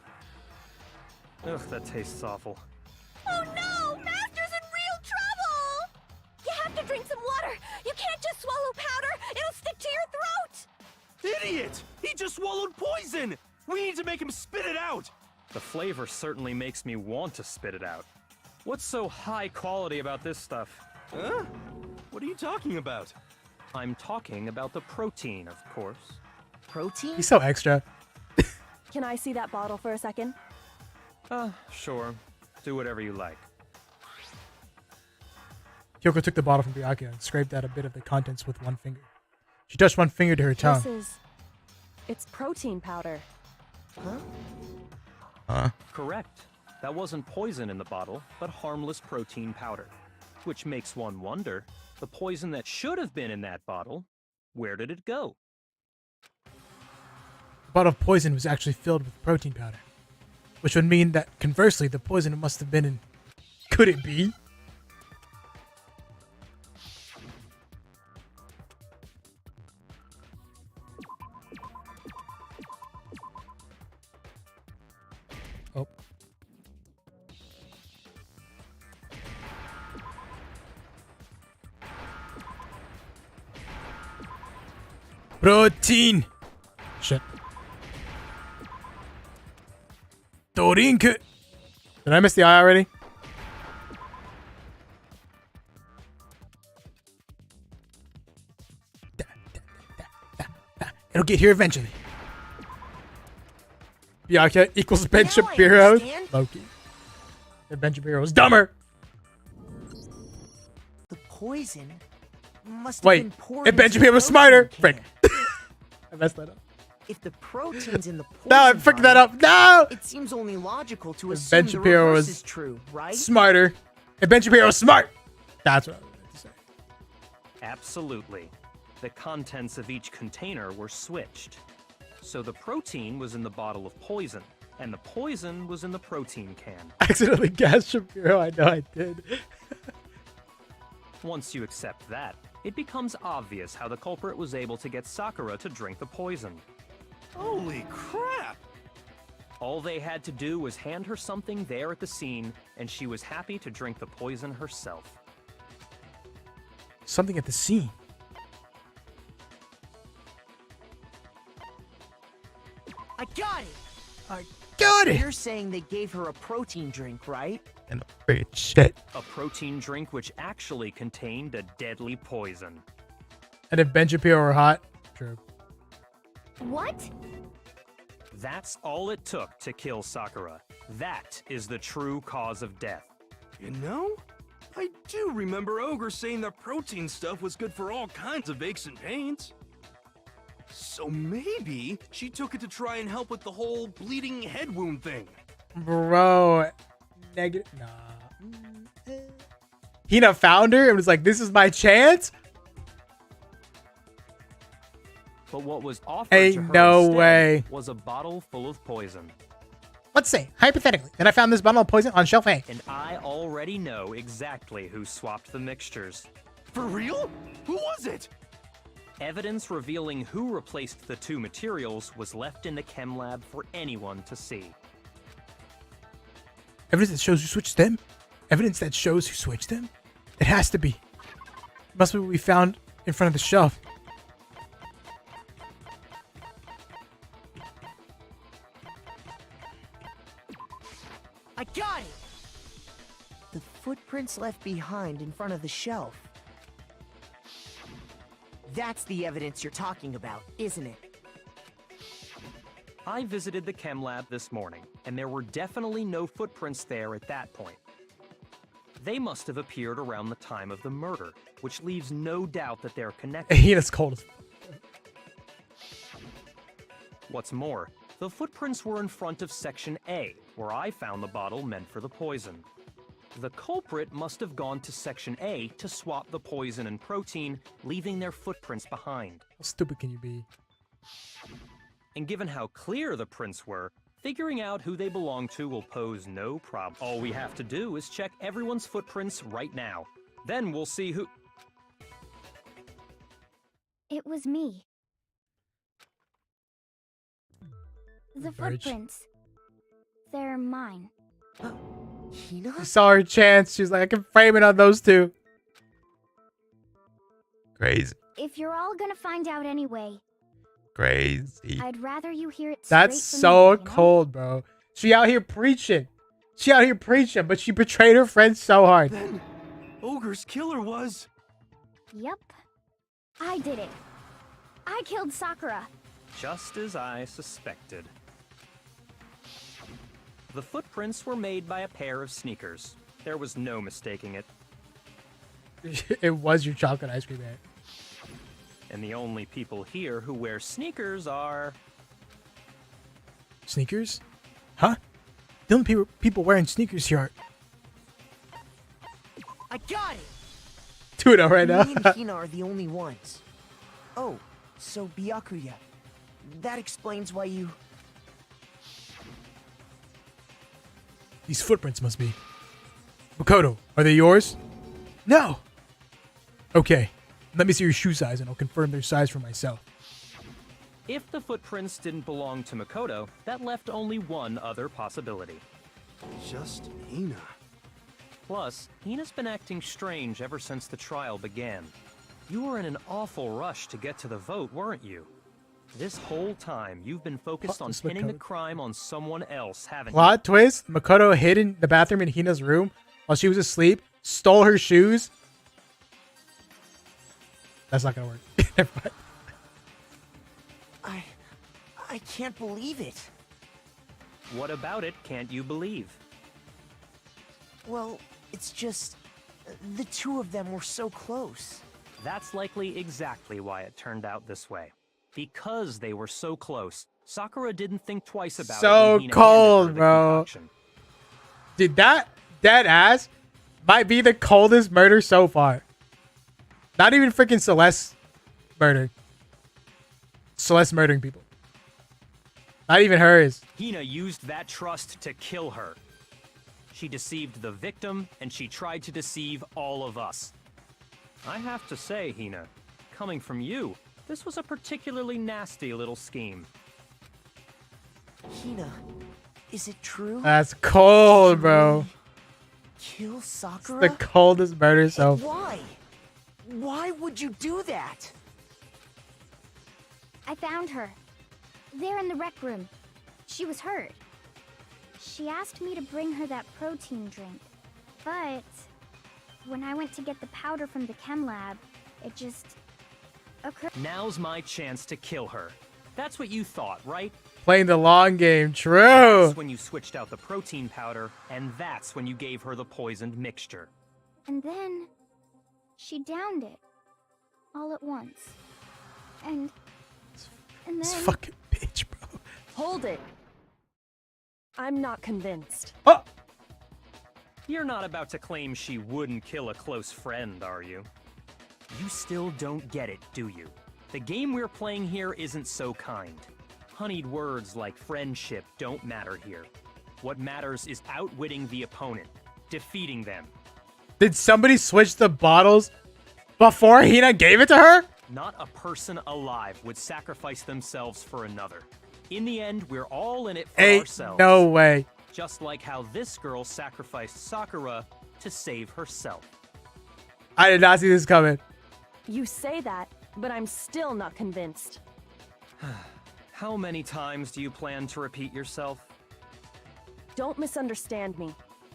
D: Ugh, that tastes awful.
J: Oh no! Master's in real trouble! You have to drink some water! You can't just swallow powder! It'll stick to your throat!
H: Idiot! He just swallowed poison! We need to make him spit it out!
D: The flavor certainly makes me want to spit it out. What's so high quality about this stuff?
H: Huh? What are you talking about?
D: I'm talking about the protein, of course.
E: Protein?
A: He's so extra.
B: Can I see that bottle for a second?
D: Sure. Do whatever you like.
A: Kyoko took the bottle from Byakuya and scraped out a bit of the contents with one finger. She touched one finger to her tongue.
B: It's protein powder.
F: Huh?
D: Correct. That wasn't poison in the bottle, but harmless protein powder. Which makes one wonder, the poison that should have been in that bottle, where did it go?
A: The bottle of poison was actually filled with protein powder. Which would mean that, conversely, the poison must have been in... Could it be? Oh. Protein! Shit. Drink. Did I miss the eye already? It'll get here eventually. Byakuya equals Ben
E: Now I
A: Shapiro.
E: understand.
A: Loki. And Ben Shapiro was dumber.
E: The poison must have
A: Wait,
E: been poured
A: and Ben
E: into
A: Shapiro
E: the
A: was smarter.
E: protein
A: Frick.
E: can.
A: I messed that up.
E: If the protein's in the poison
A: No, I freaked that
E: bottle,
A: up. No!
E: it seems only logical to
A: If
E: assume
A: Ben
E: the
A: Shapiro
E: reverse
A: was
E: is true, right?
A: Smarter. And Ben Shapiro was smart. That's what I was going to say.
D: Absolutely. The contents of each container were switched. So the protein was in the bottle of poison, and the poison was in the protein can.
A: I accidentally gassed Shapiro. I know I did.
D: Once you accept that, it becomes obvious how the culprit was able to get Sakura to drink the poison.
H: Holy crap!
D: All they had to do was hand her something there at the scene, and she was happy to drink the poison herself.
A: Something at the scene.
E: I got it!
A: I got it!
E: You're saying they gave her a protein drink, right?
F: And afraid shit.
D: A protein drink which actually contained a deadly poison.
A: And if Ben Shapiro were hot, true.
J: What?
D: That's all it took to kill Sakura. That is the true cause of death.
H: You know, I do remember Ogre saying that protein stuff was good for all kinds of aches and pains. So maybe she took it to try and help with the whole bleeding head wound thing.
A: Bro, negative. Nah. Hina found her and was like, this is my chance?
D: But what was offered
A: Ain't
D: to her
A: no
D: instead
A: way.
D: was a bottle full of poison.
A: Let's say, hypothetically, that I found this bottle of poison on shelf A.
D: And I already know exactly who swapped the mixtures.
H: For real? Who was it?
D: Evidence revealing who replaced the two materials was left in the chem lab for anyone to see.
A: Evidence that shows who switched them? Evidence that shows who switched them? It has to be. It must be what we found in front of the shelf.
E: I got it! The footprints left behind in front of the shelf. That's the evidence you're talking about, isn't it?
D: I visited the chem lab this morning, and there were definitely no footprints there at that point. They must have appeared around the time of the murder, which leaves no doubt that they're connected.
A: Hina's cold as
D: What's more, the footprints were in front of Section A, where I found the bottle meant for the poison. The culprit must have gone to Section A to swap the poison and protein, leaving their footprints behind.
A: How stupid can you be?
D: And given how clear the prints were, figuring out who they belong to will pose no problem. All we have to do is check everyone's footprints right now. Then we'll see who...
J: It was me. The
A: Verge.
J: footprints. They're mine.
E: Hina?
A: She saw her chance. She's like, I can frame it on those two.
F: Crazy.
J: If you're all gonna find out anyway,
F: Crazy.
J: I'd rather you hear it
A: That's
J: straight from
A: so
J: me, you know?
A: cold, bro. She out here preaching. She out here preaching, but she betrayed her friends so hard.
H: Then Ogre's killer was...
J: Yep. I did it. I killed Sakura.
D: Just as I suspected. The footprints were made by a pair of sneakers. There was no mistaking it.
A: It was your chocolate ice cream man.
D: And the only people here who wear sneakers are...
A: Sneakers? Huh? The only people wearing sneakers here are...
E: I got it!
A: 2-0 right now.
E: Me and Hina are the only ones. Oh, so Byakuya. That explains why you...
A: These footprints must be... Makoto, are they yours? No! Okay, let me see your shoe size and I'll confirm their size for myself.
D: If the footprints didn't belong to Makoto, that left only one other possibility.
H: Just Hina.
D: Plus, Hina's been acting strange ever since the trial began. You were in an awful rush to get to the vote, weren't you? This whole time, you've been focused on
A: This
D: pinning the
A: Makoto.
D: crime on someone else, haven't you?
A: Plot twist: Makoto hid in the bathroom in Hina's room while she was asleep, stole her shoes. That's not gonna work. Never mind.
E: I can't believe it.
D: What about it can't you believe?
E: Well, it's just the two of them were so close.
D: That's likely exactly why it turned out this way. Because they were so close, Sakura didn't think twice about it.
A: So
D: when Hina
A: cold,
D: handed her the
A: bro.
D: concoction.
A: Dude, that dead ass might be the coldest murder so far. Not even freaking Celeste murdered. Celeste murdering people. Not even hers.
D: Hina used that trust to kill her. She deceived the victim, and she tried to deceive all of us. I have to say, Hina, coming from you, this was a particularly nasty little scheme.
E: Hina, is it true?
A: That's cold, bro.
E: Kill Sakura?
A: The coldest murder so
E: And why? Why would you do that?
J: I found her. There in the rec room. She was hurt. She asked me to bring her that protein drink. But when I went to get the powder from the chem lab, it just occurred.
D: Now's my chance to kill her. That's what you thought, right?
A: playing the long game. True.
D: That's when you switched out the protein powder, and that's when you gave her the poisoned mixture.
J: And then she downed it all at once. And
A: This
J: then
A: fucking bitch, bro.
B: Hold it. I'm not convinced.
A: Oh,
D: You're not about to claim she wouldn't kill a close friend, are you? You still don't get it, do you? The game we're playing here isn't so kind. Honeyed words like friendship don't matter here. What matters is outwitting the opponent, defeating them.
A: did somebody switch the bottles before Hina gave it to her?
D: Not a person alive would sacrifice themselves for another. In the end, we're all in it for
A: Ain't
D: ourselves.
A: no way.
D: Just like how this girl sacrificed Sakura to save herself.
A: I did not see this coming.
B: You say that, but I'm still not convinced.
D: How many times do you plan to repeat yourself?
B: Don't misunderstand me.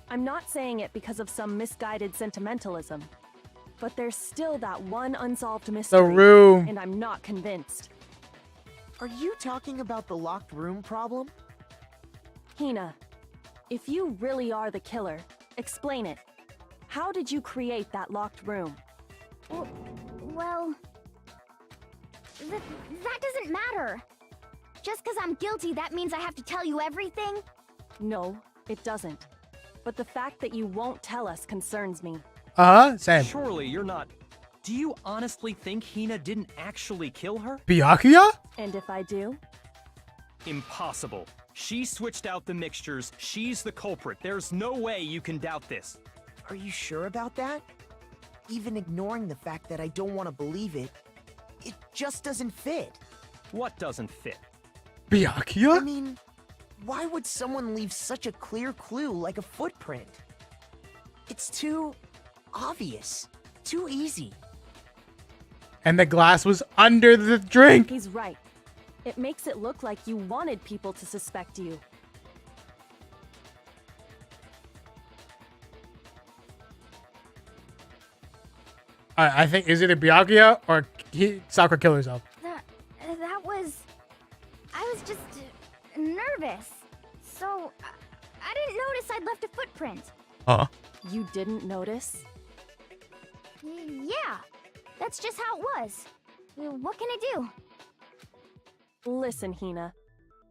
B: I'm not saying it because of some misguided sentimentalism. But there's still that one unsolved mystery.
A: The room.
B: And I'm not convinced.
E: Are you talking about the locked room problem?
B: Hina, if you really are the killer, explain it. How did you create that locked room?
J: Well, that doesn't matter. Just because I'm guilty, that means I have to tell you everything?
B: No, it doesn't. But the fact that you won't tell us concerns me.
A: Same.
D: Surely you're not... Do you honestly think Hina didn't actually kill her?
A: Byakuya?
B: And if I do?
D: Impossible. She switched out the mixtures. She's the culprit. There's no way you can doubt this.
E: Are you sure about that? Even ignoring the fact that I don't want to believe it, it just doesn't fit.
D: What doesn't fit?
E: I
A: Byakuya?
E: mean, why would someone leave such a clear clue like a footprint? It's too obvious, too easy.
A: And the glass was under the drink.
B: He's right. It makes it look like you wanted people to suspect you.
A: I think is either Byakuya or Sakura killed herself.
J: That was... I was just nervous. So, I didn't notice I'd left a footprint.
F: Huh?
B: You didn't notice?
J: Yeah, that's just how it was. What can I do?
B: Listen, Hina.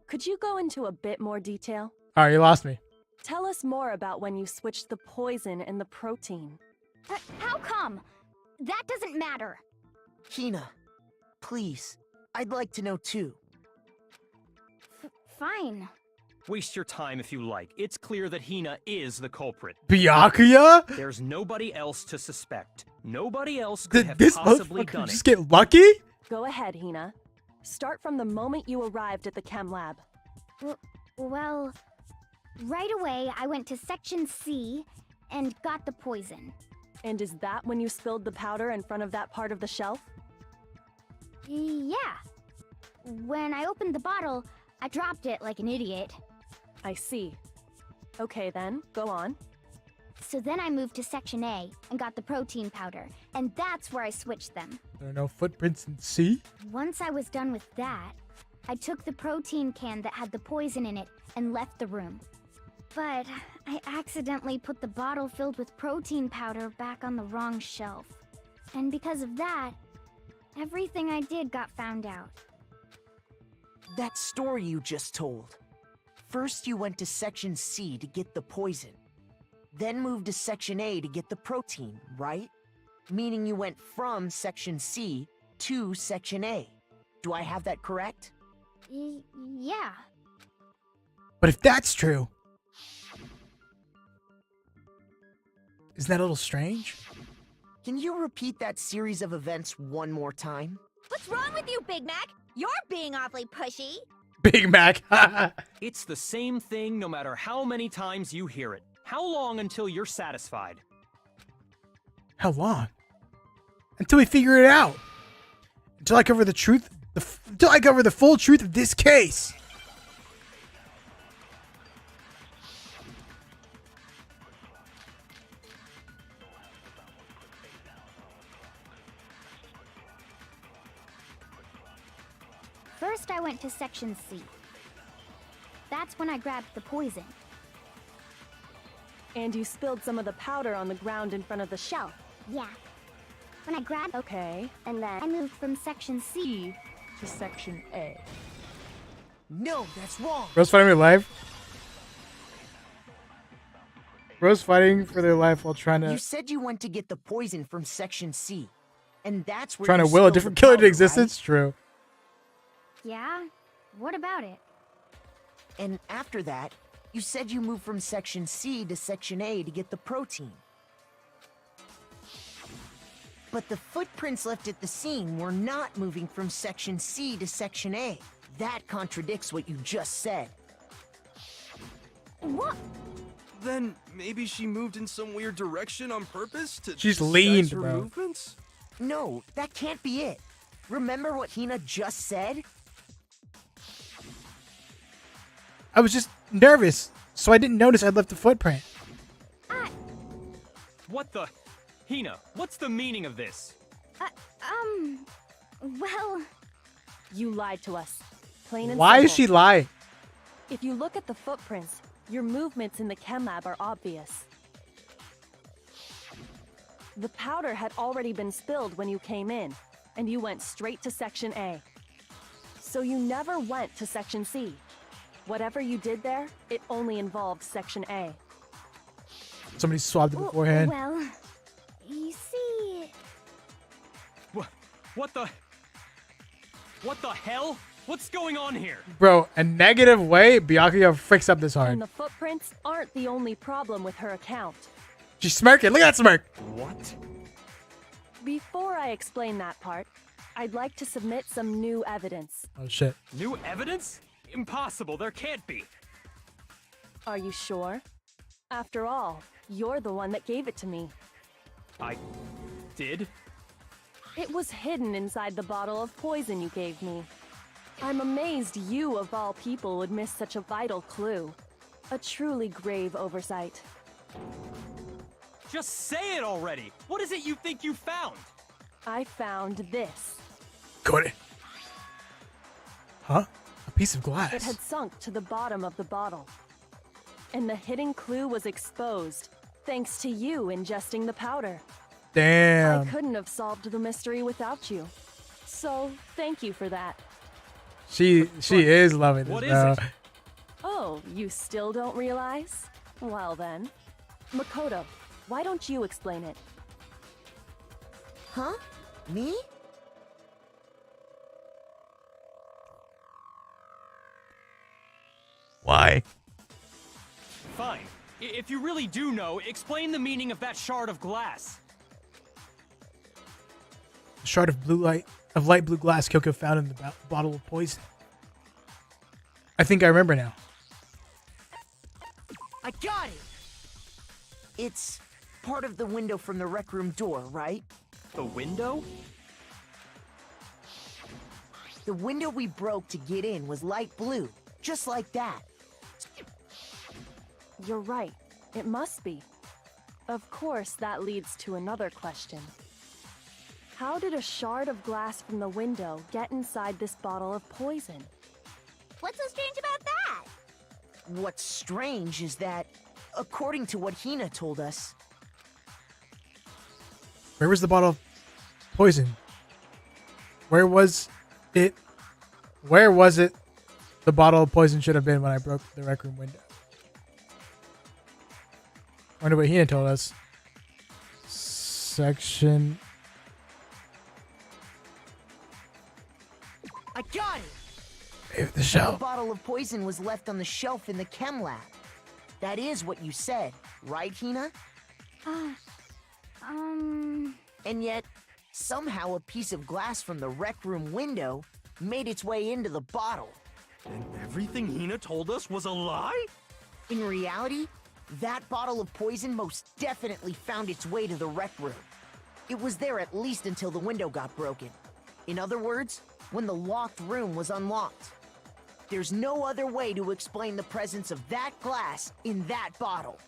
B: Could you go into a bit more detail?
A: Alright, you lost me.
B: Tell us more about when you switched the poison and the protein.
J: How come? That doesn't matter.
E: Hina, please, I'd like to know too.
J: Fine.
D: Waste your time if you like. It's clear that Hina is the culprit.
A: Byakuya?
D: There's nobody else to suspect. Nobody else could
A: Did
D: have
A: this
D: possibly
A: motherfucker
D: done
A: just
D: it.
A: get lucky?
B: Go ahead, Hina. Start from the moment you arrived at the chem lab.
J: Well, right away I went to Section C and got the poison.
B: And is that when you spilled the powder in front of that part of the shelf?
J: Yeah.
C: when I opened the bottle, I dropped it like an idiot.
B: I see. Okay then, go on.
C: So then I moved to Section A and got the protein powder, and that's where I switched them.
A: There are no footprints in C?
C: Once I was done with that, I took the protein can that had the poison in it and left the room. But I accidentally put the bottle filled with protein powder back on the wrong shelf. And because of that, everything I did got found out.
E: That story you just told. First you went to Section C to get the poison. Then moved to Section A to get the protein, right? Meaning you went from Section C to Section A. Do I have that correct?
C: Yeah.
A: But if that's true, isn't that a little strange?
E: Can you repeat that series of events one more time?
J: What's wrong with you, Big Mac? You're being awfully pushy.
A: Big Mac.
D: It's the same thing no matter how many times you hear it. How long until you're satisfied?
A: How long? Until we figure it out. Until I cover the truth. Until I cover the full truth of this case.
C: First I went to Section C. That's when I grabbed the poison.
B: And you spilled some of the powder on the ground in front of the shelf.
C: Yeah. When I grabbed...
B: Okay.
C: And then I moved from Section C
B: to Section A.
E: No, that's wrong.
A: Rose fighting for their life. Rose fighting for their life while trying to...
E: You said you went to get the poison from Section C. And that's where
A: trying to
E: you
A: will a
E: spilled
A: different
E: the
A: killer
E: powder,
A: to existence.
E: right?
A: True.
C: Yeah? What about it?
E: And after that, you said you moved from Section C to Section A to get the protein. But the footprints left at the scene were not moving from Section C to Section A. That contradicts what you just said.
C: What?
H: Then maybe she moved in some weird direction on purpose to
A: She's
H: disguise
A: leaned,
H: her
A: bro.
H: movements?
E: No, that can't be it. Remember what Hina just said?
A: I was just nervous, so I didn't notice I'd left a footprint.
D: What the? Hina, what's the meaning of this?
C: Well...
B: You lied to us. Plain and
A: Why
B: simple.
A: is she lying?
B: If you look at the footprints, your movements in the chem lab are obvious. The powder had already been spilled when you came in, and you went straight to Section A. So you never went to Section C. Whatever you did there, it only involved Section A.
A: Somebody swabbed it beforehand.
C: Well, you see...
D: What the? What the hell? What's going on here?
A: Bro, a negative way Byakuya freaks up this hard.
B: And the footprints aren't the only problem with her account.
A: She's smirking. Look at that smirk.
D: What?
B: Before I explain that part, I'd like to submit some new evidence.
A: Oh, shit.
D: New evidence? Impossible, there can't be.
B: Are you sure? After all, you're the one that gave it to me.
D: I did?
B: It was hidden inside the bottle of poison you gave me. I'm amazed you, of all people, would miss such a vital clue. A truly grave oversight.
D: Just say it already! What is it you think you found?
B: I found this.
A: Got it. Huh? A piece of glass.
B: It had sunk to the bottom of the bottle. And the hidden clue was exposed, thanks to you ingesting the powder.
A: Damn.
B: I couldn't have solved the mystery without you. So, thank you for that.
A: She is loving this,
D: What is
A: bro.
D: it?
B: Oh, you still don't realize? Well then. Makoto, why don't you explain it?
E: Huh? Me?
F: Why?
D: Fine. If you really do know, explain the meaning of that shard of glass.
A: A shard of light blue glass Kyoko found in the bottle of poison. I think I remember now.
E: I got it! It's part of the window from the rec room door, right?
D: The window?
E: The window we broke to get in was light blue, just like that.
B: You're right. It must be. Of course, that leads to another question. How did a shard of glass from the window get inside this bottle of poison?
J: What's so strange about that?
E: What's strange is that, according to what Hina told us,
A: Where was the bottle of poison? Where was it? Where was it? The bottle of poison should have been when I broke the rec room window. I wonder what Hina told us. Section.
E: I got it!
A: The
E: The
A: shelf.
E: bottle of poison was left on the shelf in the chem lab. That is what you said, right, Hina? And yet, somehow a piece of glass from the rec room window made its way into the bottle.
H: And everything Hina told us was a lie?
E: In reality, that bottle of poison most definitely found its way to the rec room. It was there at least until the window got broken. In other words, when the locked room was unlocked. There's no other way to explain the presence of that glass in that bottle.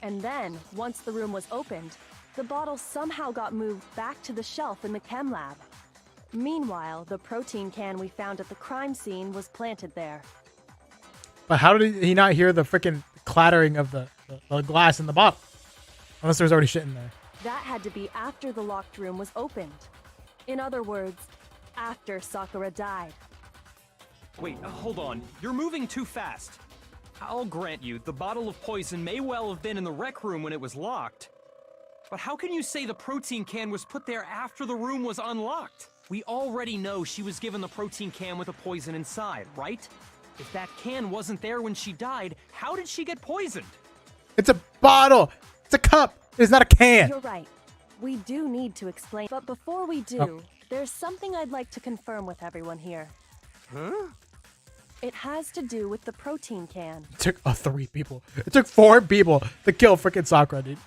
B: And then, once the room was opened, the bottle somehow got moved back to the shelf in the chem lab. Meanwhile, the protein can we found at the crime scene was planted there.
A: But how did he not hear the freaking clattering of the glass in the bottle? Unless there was already shit in there.
B: That had to be after the locked room was opened. In other words, after Sakura died.
D: Wait, hold on. You're moving too fast. I'll grant you, the bottle of poison may well have been in the rec room when it was locked. But how can you say the protein can was put there after the room was unlocked? We already know she was given the protein can with the poison inside, right? If that can wasn't there when she died, how did she get poisoned?
A: It's a bottle. It's a cup. It's not a can.
B: You're right. We do need to explain. But before we do, there's something I'd like to confirm with everyone here.
H: Huh?
B: It has to do with the protein can.
A: It took 3 people. It took 4 people to kill freaking Sakura, dude.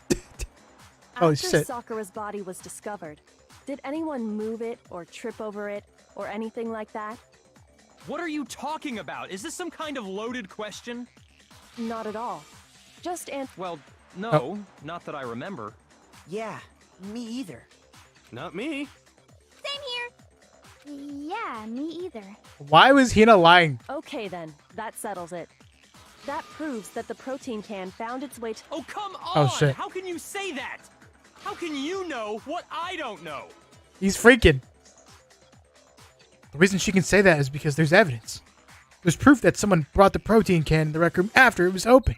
A: Holy
B: After
A: shit.
B: Sakura's body was discovered, did anyone move it or trip over it or anything like that?
D: What are you talking about? Is this some kind of loaded question?
B: Not at all. Just
D: Well, no, not that I remember.
E: Yeah, me either.
H: Not me.
J: Same here. Yeah, me either.
A: Why was Hina lying?
B: Okay then, that settles it. That proves that the protein can found its way to—
D: Oh, come on!
A: Oh, shit.
D: How can you say that? How can you know what I don't know?
A: He's freaking. The reason she can say that is because there's evidence. There's proof that someone brought the protein can in the rec room after it was open.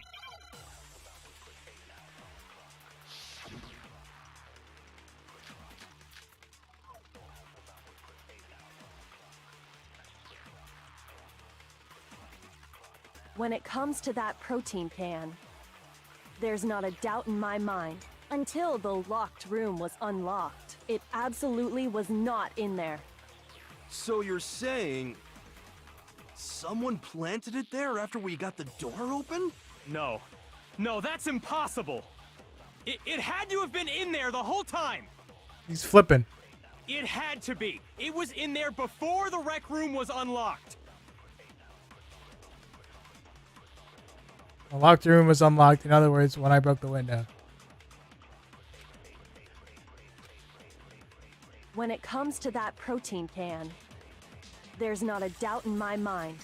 B: When it comes to that protein can, there's not a doubt in my mind. Until the locked room was unlocked, it absolutely was not in there.
H: So you're saying someone planted it there after we got the door open?
D: No. No, that's impossible. It had to have been in there the whole time.
A: He's flipping.
D: It had to be. It was in there before the rec room was unlocked.
A: The locked room was unlocked. In other words, when I broke the window.
B: When it comes to that protein can, there's not a doubt in my mind.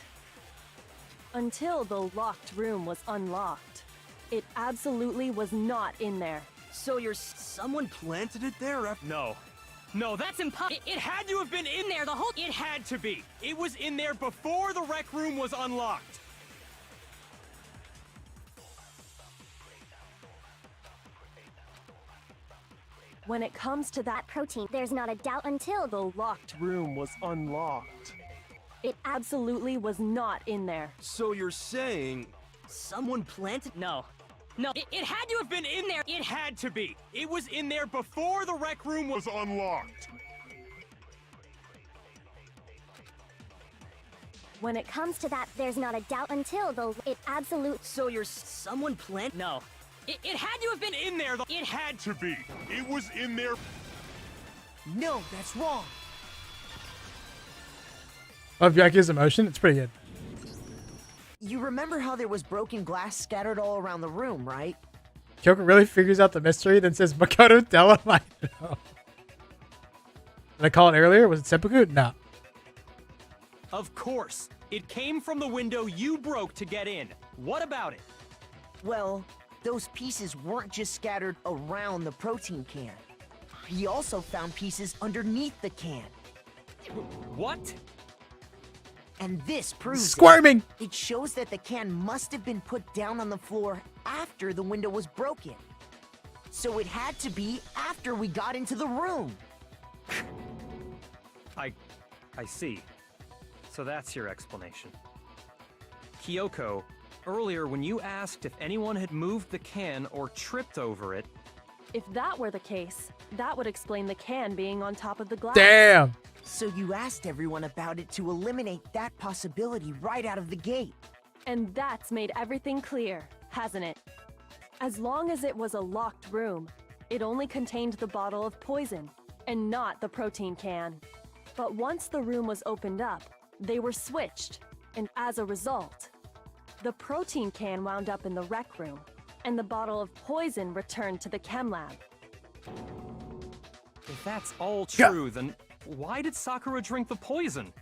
B: Until the locked room was unlocked, it absolutely was not in there.
K: So someone
H: Planted it there after...
D: No. No, that's impossible. It had to have been in there the whole... It had to be. It was in there before the rec room was unlocked.
B: When it comes to that protein,
J: There's not a doubt until
B: the locked room was unlocked. It absolutely was not in there.
H: So you're saying
K: someone planted.
D: No. No, it had to have been in there. It had to be. It was in there before the rec room was unlocked.
J: When it comes to that, there's not a doubt until it absolute.
K: So someone planted.
D: No. It had to have been in there. It had to be. It was in there.
E: No, that's wrong.
A: Love Yaku's emotion. It's pretty good.
E: You remember how there was broken glass scattered all around the room, right?
A: Kyoko really figures out the mystery, then says, Makoto, tell him I know. Did I call it earlier? Was it seppuku? No.
D: Of course. It came from the window you broke to get in. What about it?
E: Well, those pieces weren't just scattered around the protein can. He also found pieces underneath the can.
D: What?
E: And this proves
A: Squirming!
E: It shows that the can must have been put down on the floor after the window was broken. So it had to be after we got into the room.
D: I see. So that's your explanation. Kyoko, earlier when you asked if anyone had moved the can or tripped over it...
B: If that were the case, that would explain the can being on top of the glass.
A: Damn!
E: So you asked everyone about it to eliminate that possibility right out of the gate.
B: And that's made everything clear, hasn't it? As long as it was a locked room, it only contained the bottle of poison, and not the protein can. But once the room was opened up, they were switched, and as a result, the protein can wound up in the rec room, and the bottle of poison returned to the chem lab.
D: If that's all true, then why did Sakura drink the poison?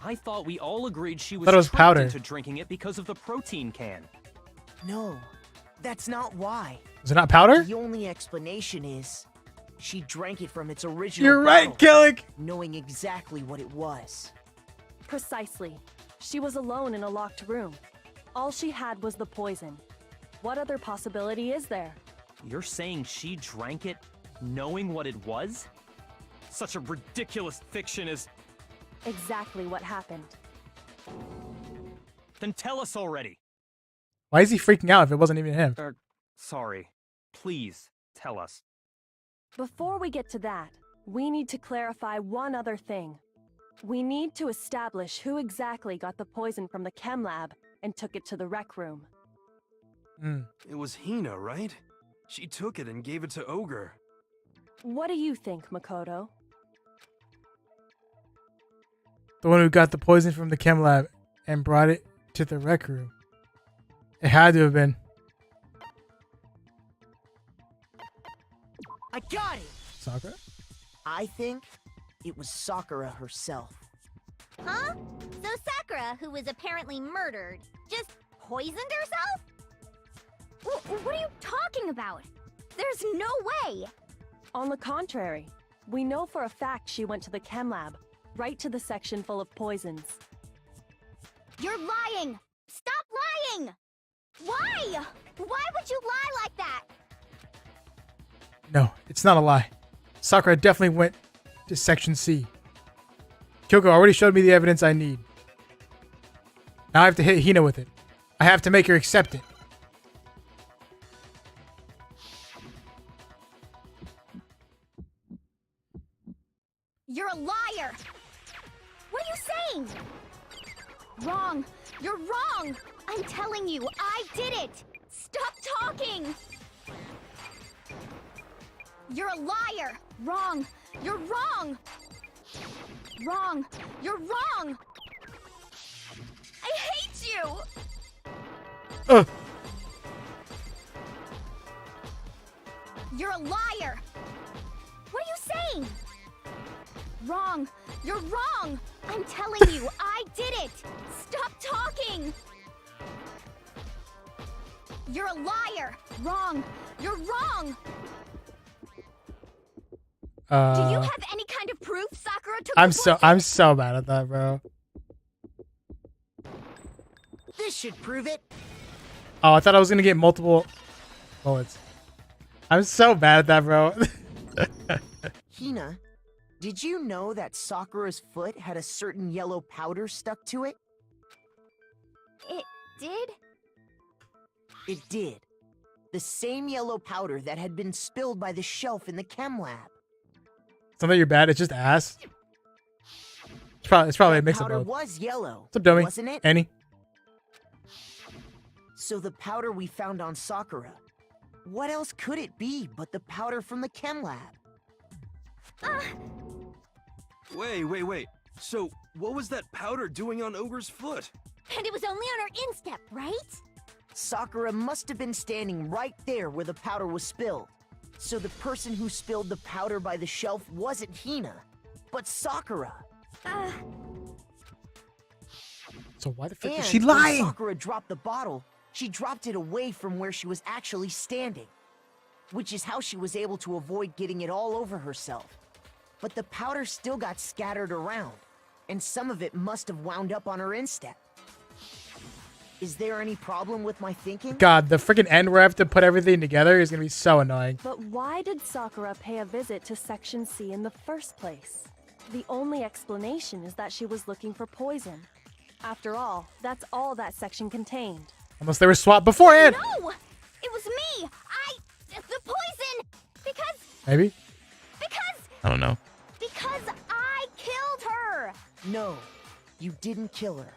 D: I thought we all agreed she was tricked
A: powder.
D: into drinking it because of the protein can.
E: No, that's not why.
A: Is it not powder?
E: The only explanation is she drank it from its original
A: You're right,
E: bottle,
A: Killick!
E: knowing exactly what it was.
B: Precisely. She was alone in a locked room. All she had was the poison. What other possibility is there?
D: You're saying she drank it knowing what it was? Such a ridiculous fiction is...
B: Exactly what happened.
D: Then tell us already.
A: Why is he freaking out if it wasn't even him?
D: Sorry. Please, tell us.
B: Before we get to that, we need to clarify one other thing. We need to establish who exactly got the poison from the chem lab and took it to the rec room.
H: It was Hina, right? She took it and gave it to Ogre.
B: What do you think, Makoto?
A: The one who got the poison from the chem lab and brought it to the rec room. It had to have been.
E: I got it!
A: Sakura?
E: I think it was Sakura herself.
J: Huh? So Sakura, who was apparently murdered, just poisoned herself? What are you talking about? There's no way!
B: On the contrary, we know for a fact she went to the chem lab, right to the section full of poisons.
J: You're lying! Stop lying! Why? Why would you lie like that?
A: No, it's not a lie. Sakura definitely went to Section C. Kyoko already showed me the evidence I need. Now I have to hit Hina with it. I have to make her accept it.
J: You're a liar! What are you saying? Wrong! You're wrong! I'm telling you, I did it! Stop talking! You're a liar! Wrong! You're wrong! Wrong! You're wrong! I hate you! You're a liar! What are you saying? Wrong! You're wrong! I'm telling you, I did it! Stop talking! You're a liar! Wrong! You're wrong! Do you have any kind of proof Sakura took the poison?
A: I'm so mad at that, bro.
E: This should prove it.
A: Oh, I thought I was gonna get multiple bullets. I'm so bad at that, bro.
E: Hina, did you know that Sakura's foot had a certain yellow powder stuck to it?
J: It did?
E: It did. The same yellow powder that had been spilled by the shelf in the chem lab.
A: Something you're bad. It's just ass. It's probably a mix of
E: Powder
A: both.
E: was yellow,
A: What's up, dummy?
E: wasn't it?
A: Annie?
E: So the powder we found on Sakura, what else could it be but the powder from the chem lab?
H: Wait. So, what was that powder doing on Ogre's foot?
J: And it was only on her instep, right?
E: Sakura must have been standing right there where the powder was spilled. So the person who spilled the powder by the shelf wasn't Hina, but Sakura.
A: So why the frick
E: And
A: is she
E: when
A: lying?
E: Sakura dropped the bottle, she dropped it away from where she was actually standing, which is how she was able to avoid getting it all over herself. But the powder still got scattered around, and some of it must have wound up on her instep. Is there any problem with my thinking?
A: God, the freaking end where I have to put everything together is gonna be so annoying.
B: But why did Sakura pay a visit to Section C in the first place? The only explanation is that she was looking for poison. After all, that's all that section contained.
A: Unless they were swapped beforehand.
J: No! It was me! The poison! Because...
A: Maybe?
F: I don't know.
J: Because I killed her!
E: No, you didn't kill her.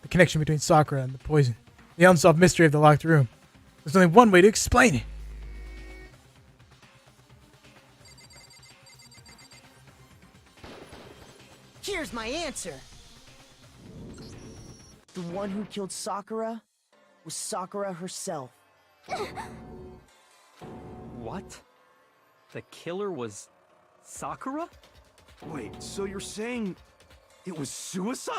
A: The connection between Sakura and the poison. The unsolved mystery of the locked room. There's only one way to explain it.
E: Here's my answer. The one who killed Sakura was Sakura herself.
D: What? The killer was Sakura?
H: Wait, so you're saying it was suicide?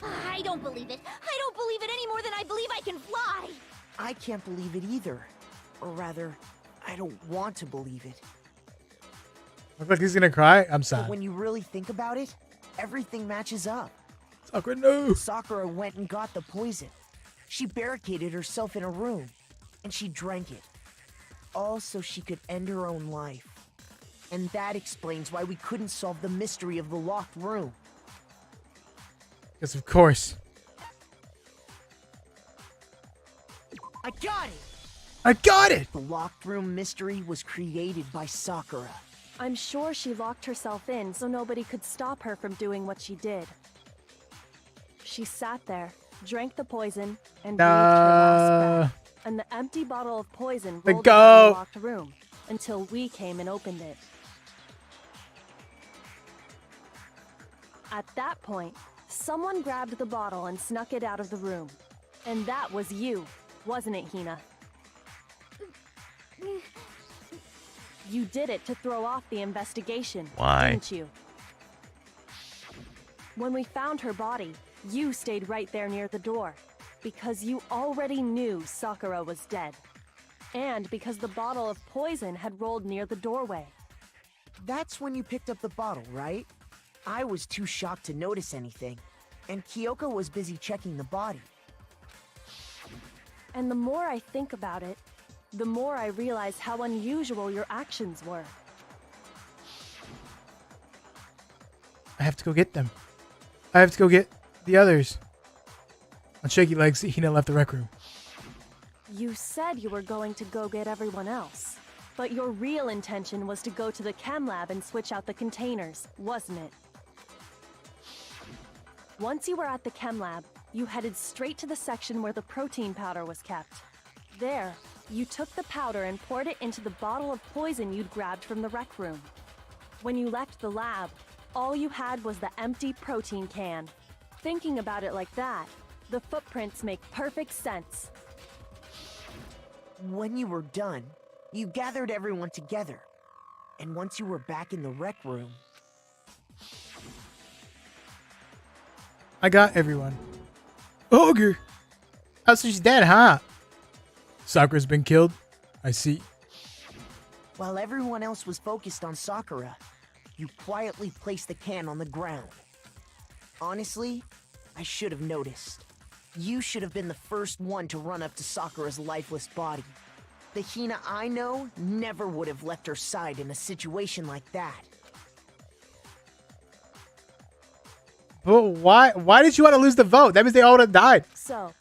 J: I don't believe it. I don't believe it any more than I believe I can fly.
E: I can't believe it either. Or rather, I don't want to believe it.
A: Looks like he's gonna cry. I'm
E: But
A: sad.
E: when you really think about it, everything matches up.
A: Sakura, no.
E: Sakura went and got the poison. She barricaded herself in a room, and she drank it. All so she could end her own life. And that explains why we couldn't solve the mystery of the locked room.
A: Yes, of course.
E: I got it!
A: I got it!
E: The locked room mystery was created by Sakura.
B: I'm sure she locked herself in so nobody could stop her from doing what she did. She sat there, drank the poison, and breathed her last breath. And the empty bottle of poison rolled around the locked room until we came and opened it. At that point, someone grabbed the bottle and snuck it out of the room. And that was you, wasn't it, Hina? You did it to throw off the investigation,
F: Why?
B: didn't you? When we found her body, you stayed right there near the door, because you already knew Sakura was dead. And because the bottle of poison had rolled near the doorway.
E: That's when you picked up the bottle, right? I was too shocked to notice anything, and Kyoko was busy checking the body.
B: And the more I think about it, the more I realize how unusual your actions were.
A: I have to go get them. I have to go get the others. On shaky legs, Hina left the rec room.
B: You said you were going to go get everyone else. But your real intention was to go to the chem lab and switch out the containers, wasn't it? Once you were at the chem lab, you headed straight to the section where the protein powder was kept. There, you took the powder and poured it into the bottle of poison you'd grabbed from the rec room. When you left the lab, all you had was the empty protein can. Thinking about it like that, the footprints make perfect sense.
E: When you were done, you gathered everyone together. And once you were back in the rec room...
A: I got everyone. Ogre! Oh, so she's dead, huh? Sakura's been killed. I see.
E: While everyone else was focused on Sakura, you quietly placed the can on the ground. Honestly, I should have noticed. You should have been the first one to run up to Sakura's lifeless body. The Hina I know never would have left her side in a situation like that.
A: But why did you want to lose the vote? That means they all would have died.
B: So,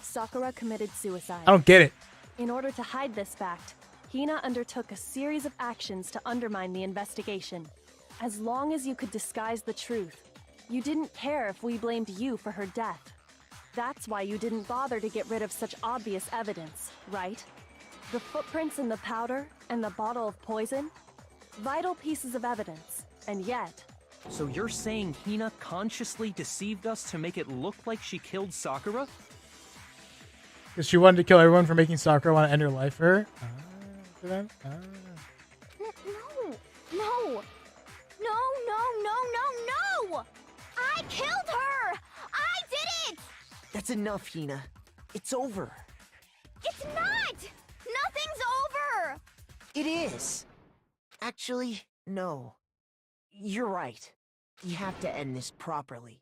B: Sakura committed suicide.
A: I don't get it.
B: In order to hide this fact, Hina undertook a series of actions to undermine the investigation. As long as you could disguise the truth, you didn't care if we blamed you for her death. That's why you didn't bother to get rid of such obvious evidence, right? The footprints in the powder and the bottle of poison? Vital pieces of evidence, and yet...
D: So you're saying Hina consciously deceived us to make it look like she killed Sakura?
A: Because she wanted to kill everyone for making Sakura want to end her life for her?
C: No. No. No. I killed her! I did it!
E: That's enough, Hina. It's over.
C: It's not! Nothing's over!
E: It is. Actually, no. You're right. You have to end this properly.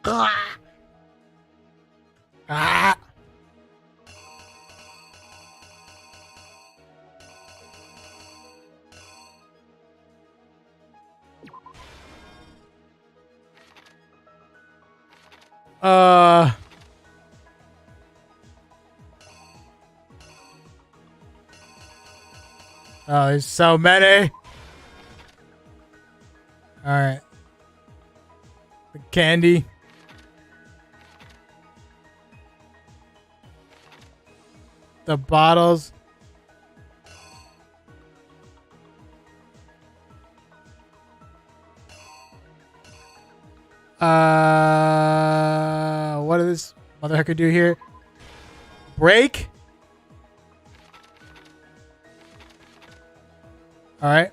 A: Ah! Oh, there's so many. All right. The candy. The bottles. What does this motherfucker do here? Break. All right.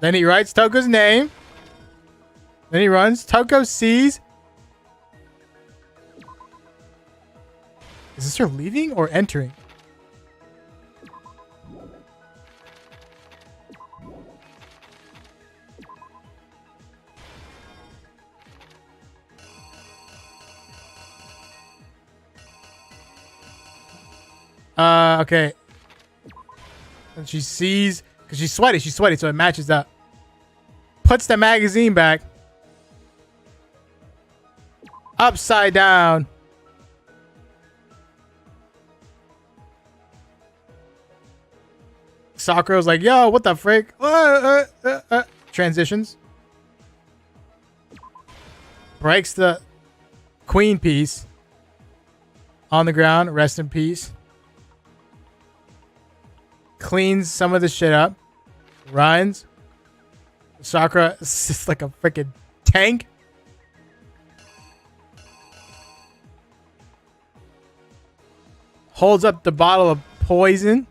A: Then he writes Toko's name. Then he runs. Toko sees. Is this her leaving or entering? Okay. And she sees, because she's sweaty, so it matches up. Puts the magazine back. Upside down. Sakura's like, yo, what the frick? Transitions. Breaks the queen piece on the ground. Rest in peace. Cleans some of the shit up. Runs. Sakura is just like a freaking tank. Holds up the bottle of poison.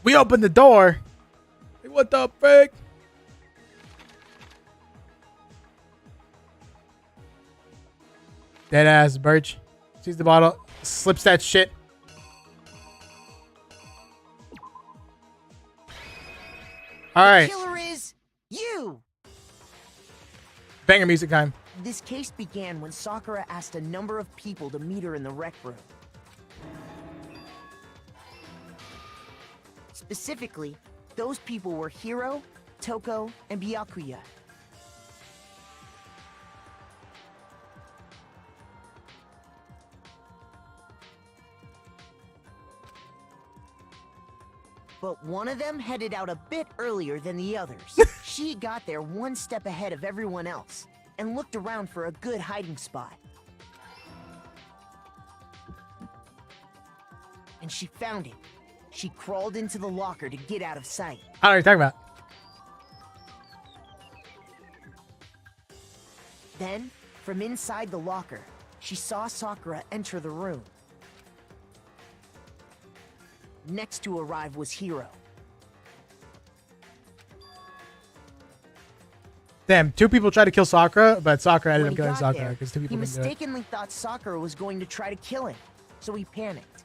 A: We open the door. Hey, what the frick? Dead ass Birch. Sees the bottle. Slips that shit. All right.
E: The killer is you.
A: Banger music time.
E: This case began when Sakura asked a number of people to meet her in the rec room. Specifically, those people were Hiro, Toko, and Byakuya. But one of them headed out a bit earlier than the others. She got there one step ahead of everyone else and looked around for a good hiding spot. And she found it. She crawled into the locker to get out of sight.
A: I don't know what you're talking about.
E: Then, from inside the locker, she saw Sakura enter the room. Next to arrive was Hiro.
A: Damn, two people tried to kill Sakura, but Sakura ended
E: When
A: up
E: he
A: killing
E: got
A: Sakura
E: there,
A: because two people
E: he
A: didn't do it.
E: mistakenly thought Sakura was going to try to kill him, so he panicked.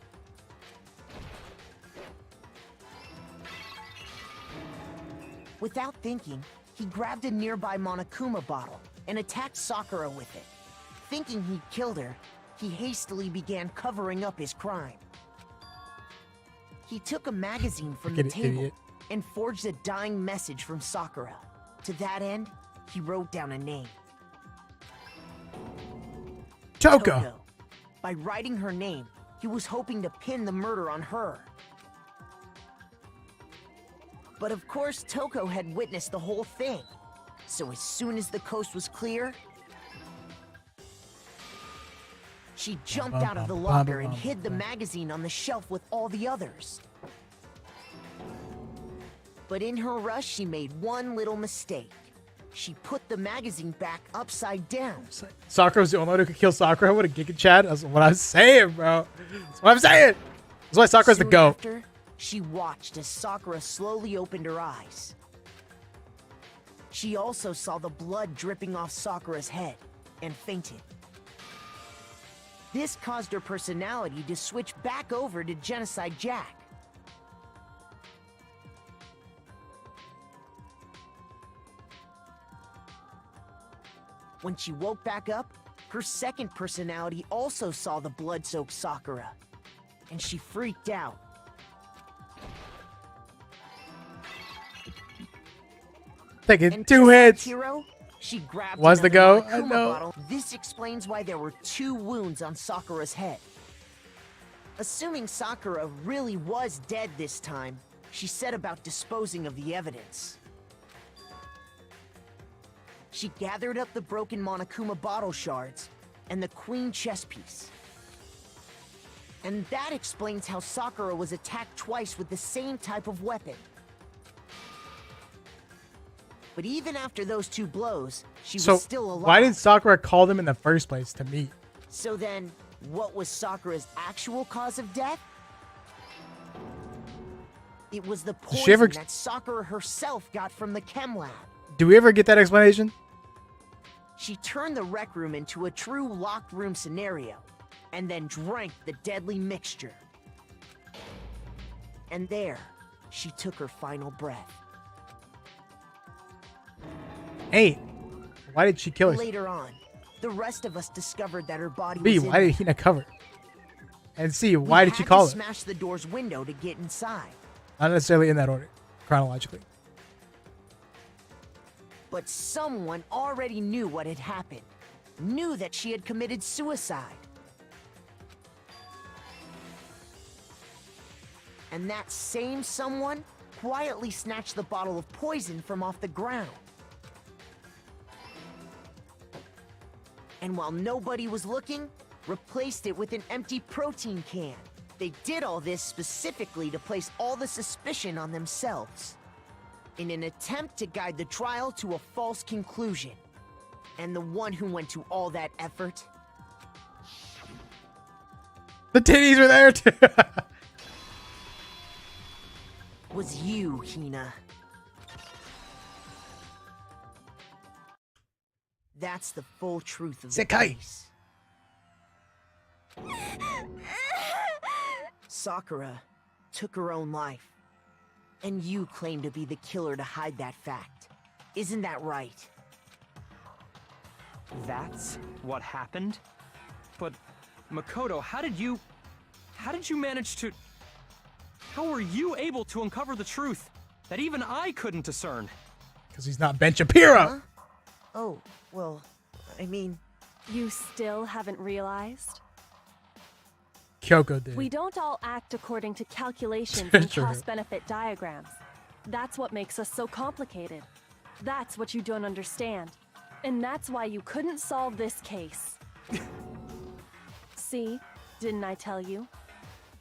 E: Without thinking, he grabbed a nearby Monokuma bottle and attacked Sakura with it. Thinking he'd killed her, he hastily began covering up his crime. He took a magazine from the table
A: idiot.
E: and forged a dying message from Sakura. To that end, he wrote down a name.
A: Toko.
E: By writing her name, he was hoping to pin the murder on her. But of course, Toko had witnessed the whole thing. So as soon as the coast was clear, she jumped out of the locker and hid the magazine on the shelf with all the others. But in her rush, she made one little mistake. She put the magazine back upside down.
A: Sakura was the only one who could kill Sakura. What a Giga Chad. That's what I'm saying, bro. That's what I'm saying. That's why Sakura's the GOAT.
E: After, she watched as Sakura slowly opened her eyes. She also saw the blood dripping off Sakura's head and fainted. This caused her personality to switch back over to Genocide Jack. When she woke back up, her second personality also saw the blood-soaked Sakura, and she freaked out.
A: Taking 2 hits.
E: Hero, she grabbed
A: Was the
E: another
A: go? I
E: Monokuma
A: know.
E: bottle. This explains why there were 2 wounds on Sakura's head. Assuming Sakura really was dead this time, she set about disposing of the evidence. She gathered up the broken Monokuma bottle shards and the queen chess piece. And that explains how Sakura was attacked twice with the same type of weapon. But even after those 2 blows, she was still alive.
A: Why did Sakura call them in the first place to meet?
E: So then, what was Sakura's actual cause of death? It was the poison that Sakura herself got from the chem lab.
A: Do we ever get that explanation?
E: She turned the rec room into a true locked room scenario, and then drank the deadly mixture. And there, she took her final breath.
A: Hey, why did she kill her?
E: Later on, the rest of us discovered that her body
A: B,
E: was
A: why did he not cover it? And C, why did she call it?
E: Smash the door's window to get inside.
A: Not necessarily in that order, chronologically.
E: But someone already knew what had happened. Knew that she had committed suicide. And that same someone quietly snatched the bottle of poison from off the ground. And while nobody was looking, replaced it with an empty protein can. They did all this specifically to place all the suspicion on themselves, in an attempt to guide the trial to a false conclusion. And the one who went to all that effort...
A: The titties were there too!
E: was you, Hina. That's the full truth of the case. Sakura took her own life. And you claim to be the killer to hide that fact. Isn't that right?
D: That's what happened? But, Makoto, how did you manage to... How were you able to uncover the truth that even I couldn't discern?
A: Because he's not Ben Shapiro!
E: Huh? Oh, well, I mean...
B: You still haven't realized?
A: Kyoko did.
B: We don't all act according to calculations and cost-benefit diagrams. That's what makes us so complicated. That's what you don't understand. And that's why you couldn't solve this case. See? Didn't I tell you?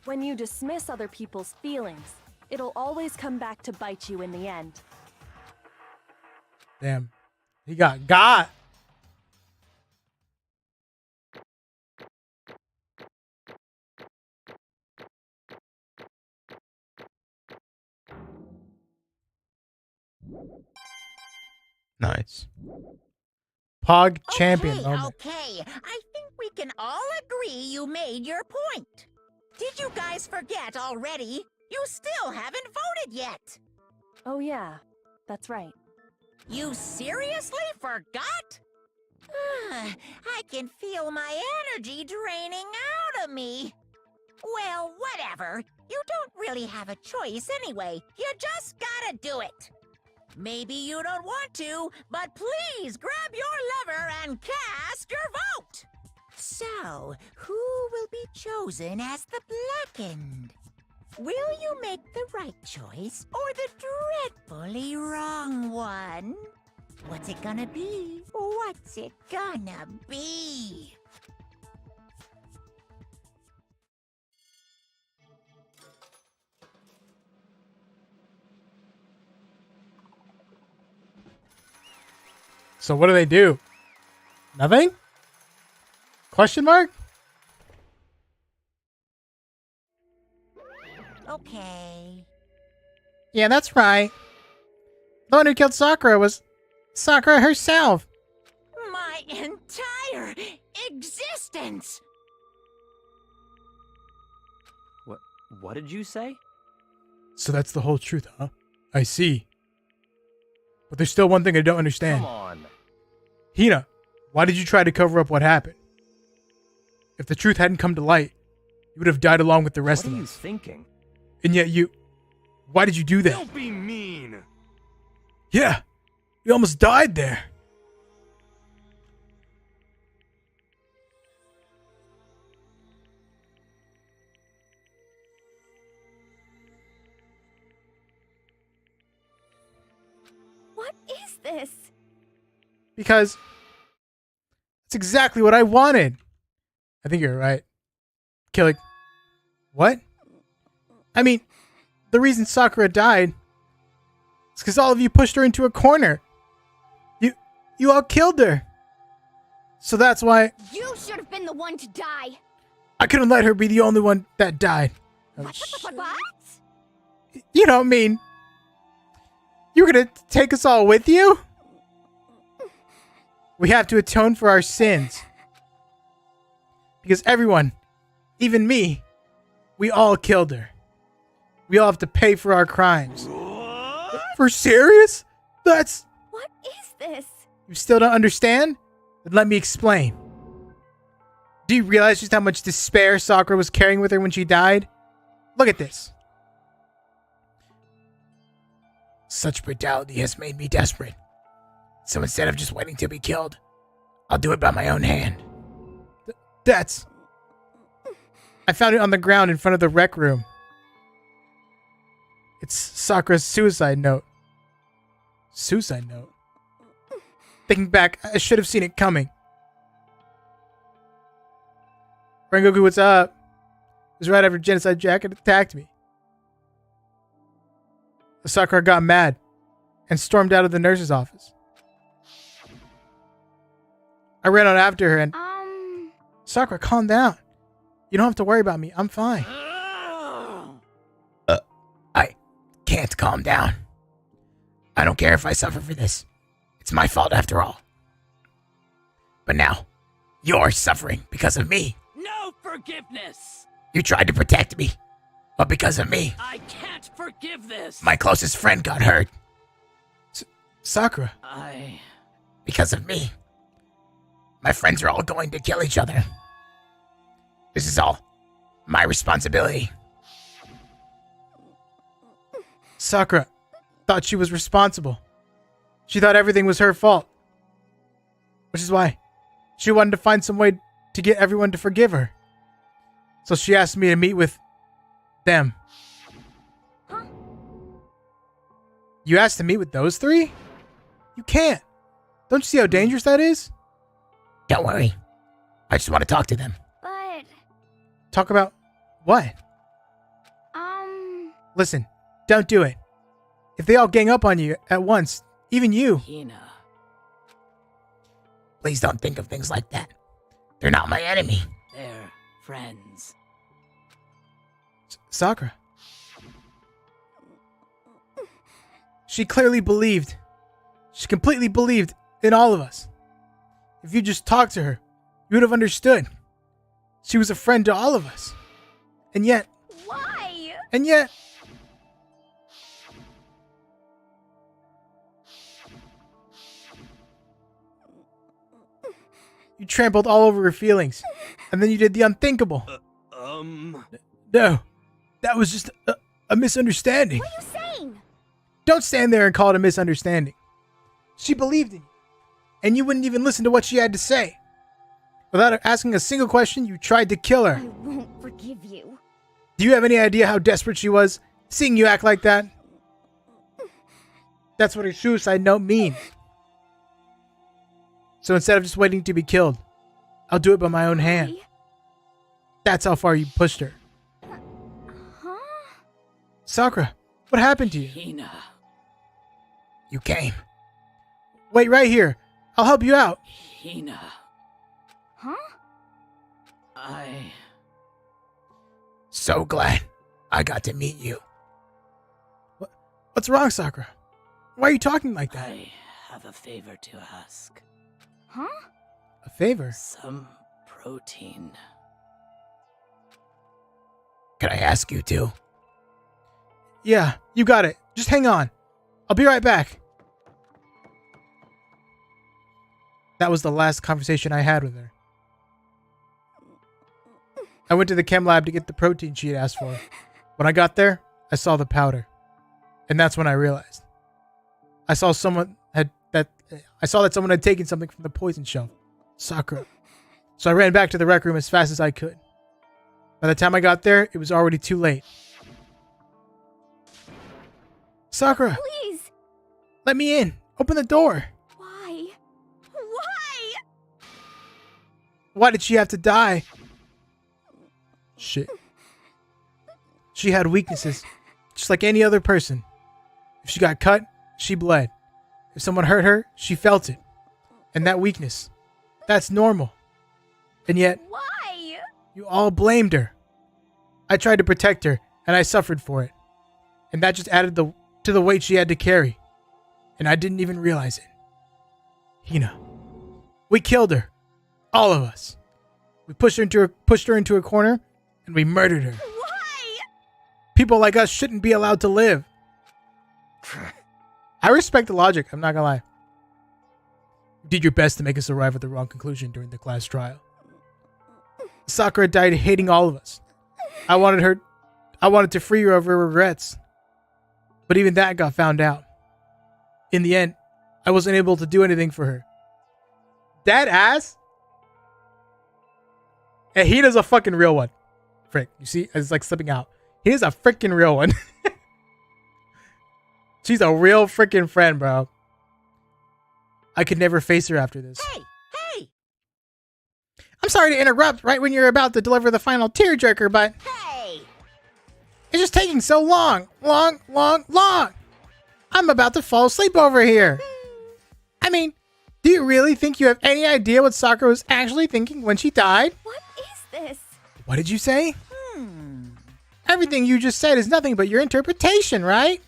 B: When you dismiss other people's feelings, it'll always come back to bite you in the end.
A: Damn. He got.
F: Nice.
A: Pog champion moment.
I: Okay, I think we can all agree you made your point. Did you guys forget already? You still haven't voted yet.
B: Oh yeah, that's right.
I: You seriously forgot? I can feel my energy draining out of me. Well, whatever. You don't really have a choice anyway. You just gotta do it. Maybe you don't want to, but please grab your lever and cast your vote. So, who will be chosen as the blackened? Will you make the right choice or the dreadfully wrong one? What's it gonna be? What's it gonna be?
A: So what do they do? Nothing? Question mark?
I: Okay.
A: Yeah, that's right. The one who killed Sakura was Sakura herself.
I: My entire existence!
D: What did you say?
A: So that's the whole truth, huh? I see. But there's still one thing I don't understand.
D: Come on.
A: Hina, why did you try to cover up what happened? If the truth hadn't come to light, you would have died along with the rest
D: What
A: of
D: are you
A: us.
D: thinking?
A: And yet why did you do that?
H: Don't be mean.
A: Yeah, you almost died there.
C: What is this?
A: Because that's exactly what I wanted. I think you're right. Killing. What? I mean, the reason Sakura died is because all of you pushed her into a corner. You all killed her. So that's why
C: You should have been the one to die.
A: I couldn't let her be the only one that died.
C: What?
A: You don't mean you were gonna take us all with you? We have to atone for our sins. Because everyone, even me, we all killed her. We all have to pay for our crimes.
H: What?
A: For serious? That's...
C: What is this?
A: You still don't understand? Then let me explain. Do you realize just how much despair Sakura was carrying with her when she died? Look at this.
L: Such brutality has made me desperate. So instead of just waiting to be killed, I'll do it by my own hand.
A: That's... I found it on the ground in front of the rec room. It's Sakura's suicide note. Suicide note? Thinking back, I should have seen it coming. Rengoku, what's up? It was right after Genocide Jacket attacked me. Sakura got mad and stormed out of the nurse's office. I ran on after her and... Sakura, calm down. You don't have to worry about me. I'm fine.
L: I can't calm down. I don't care if I suffer for this. It's my fault after all. But now, you're suffering because of me.
K: No forgiveness!
L: You tried to protect me, but because of me,
K: I can't forgive this!
L: my closest friend got hurt.
A: Sakura.
L: Because of me, my friends are all going to kill each other. This is all my responsibility.
A: Sakura thought she was responsible. She thought everything was her fault. Which is why she wanted to find some way to get everyone to forgive her. So she asked me to meet with them.
C: Huh?
A: You asked to meet with those three? You can't. Don't you see how dangerous that is?
L: Don't worry. I just want to talk to them.
C: But...
A: Talk about what? Listen, don't do it. If they all gang up on you at once, even you.
K: Hina.
L: Please don't think of things like that. They're not my enemy.
K: They're friends.
A: Sakura. She clearly believed. She completely believed in all of us. If you just talked to her, you would have understood. She was a friend to all of us. And yet...
C: Why?
A: And yet... You trampled all over her feelings. And then you did the unthinkable. No. That was just a misunderstanding.
C: What are you saying?
A: Don't stand there and call it a misunderstanding. She believed in you. And you wouldn't even listen to what she had to say. Without asking a single question, you tried to kill her.
C: I won't forgive you.
A: Do you have any idea how desperate she was, seeing you act like that? That's what her suicide note means. So instead of just waiting to be killed, I'll do it by my own hand.
C: Why?
A: That's how far you pushed her.
C: Huh?
A: Sakura, what happened to you?
K: Hina.
L: You came.
A: Wait right here. I'll help you out.
K: Hina.
C: Huh?
L: So glad I got to meet you.
A: What's wrong, Sakura? Why are you talking like that?
K: I have a favor to ask.
C: Huh?
A: A favor?
K: Some protein.
L: Can I ask you to?
A: Yeah, you got it. Just hang on. I'll be right back. That was the last conversation I had with her. I went to the chem lab to get the protein she had asked for. When I got there, I saw the powder. And that's when I realized. I saw that someone had taken something from the poison shelf. Sakura. So I ran back to the rec room as fast as I could. By the time I got there, it was already too late. Sakura,
C: Please.
A: let me in. Open the door.
C: Why? Why?
A: Why did she have to die? Shit. She had weaknesses, just like any other person. If she got cut, she bled. If someone hurt her, she felt it. And that weakness, that's normal. And yet,
C: Why?
A: you all blamed her. I tried to protect her, and I suffered for it. And that just added to the weight she had to carry. And I didn't even realize it. Hina. We killed her. All of us. We pushed her into a corner, and we murdered her.
C: Why?
A: People like us shouldn't be allowed to live. I respect the logic, I'm not gonna lie. You did your best to make us arrive at the wrong conclusion during the class trial. Sakura died hating all of us. I wanted to free her of her regrets. But even that got found out. In the end, I wasn't able to do anything for her. That ass? And he does a fucking real one. Frick, you see? It's like slipping out. He is a freaking real one. She's a real freaking friend, bro. I could never face her after this.
I: Hey!
A: I'm sorry to interrupt right when you're about to deliver the final tearjerker, but
I: Hey!
A: it's just taking so long. Long. I'm about to fall asleep over here. I mean, do you really think you have any idea what Sakura was actually thinking when she died?
C: What is this?
A: What did you say? Everything you just said is nothing but your interpretation, right?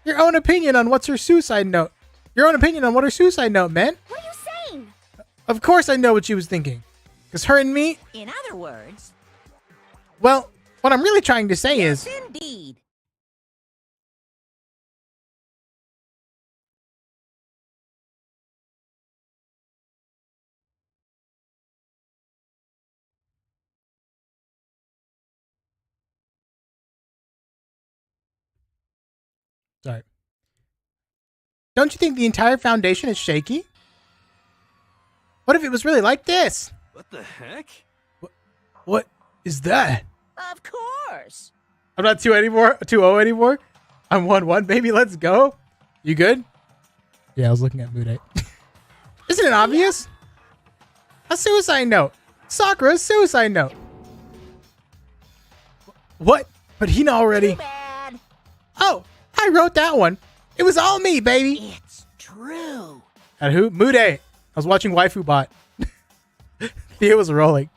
A: Your own opinion on what's her suicide note. Your own opinion on what her suicide note meant.
C: What are you saying?
A: Of course I know what she was thinking. Because her and me,
I: In other words,
A: well, what I'm really trying to say is,
I: indeed.
A: sorry. Don't you think the entire foundation is shaky? What if it was really like this?
H: What the heck?
A: What is that?
I: Of course.
A: I'm not 2-0 anymore. I'm 1-1, baby. Let's go. You good? Yeah, I was looking at Mood 8. Isn't it obvious? A suicide note. Sakura's suicide note. What? But Hina already.
I: Too bad.
A: Oh, I wrote that one. It was all me, baby.
I: It's true.
A: At who? Mood 8. I was watching Waifu Bot. Thea was rolling.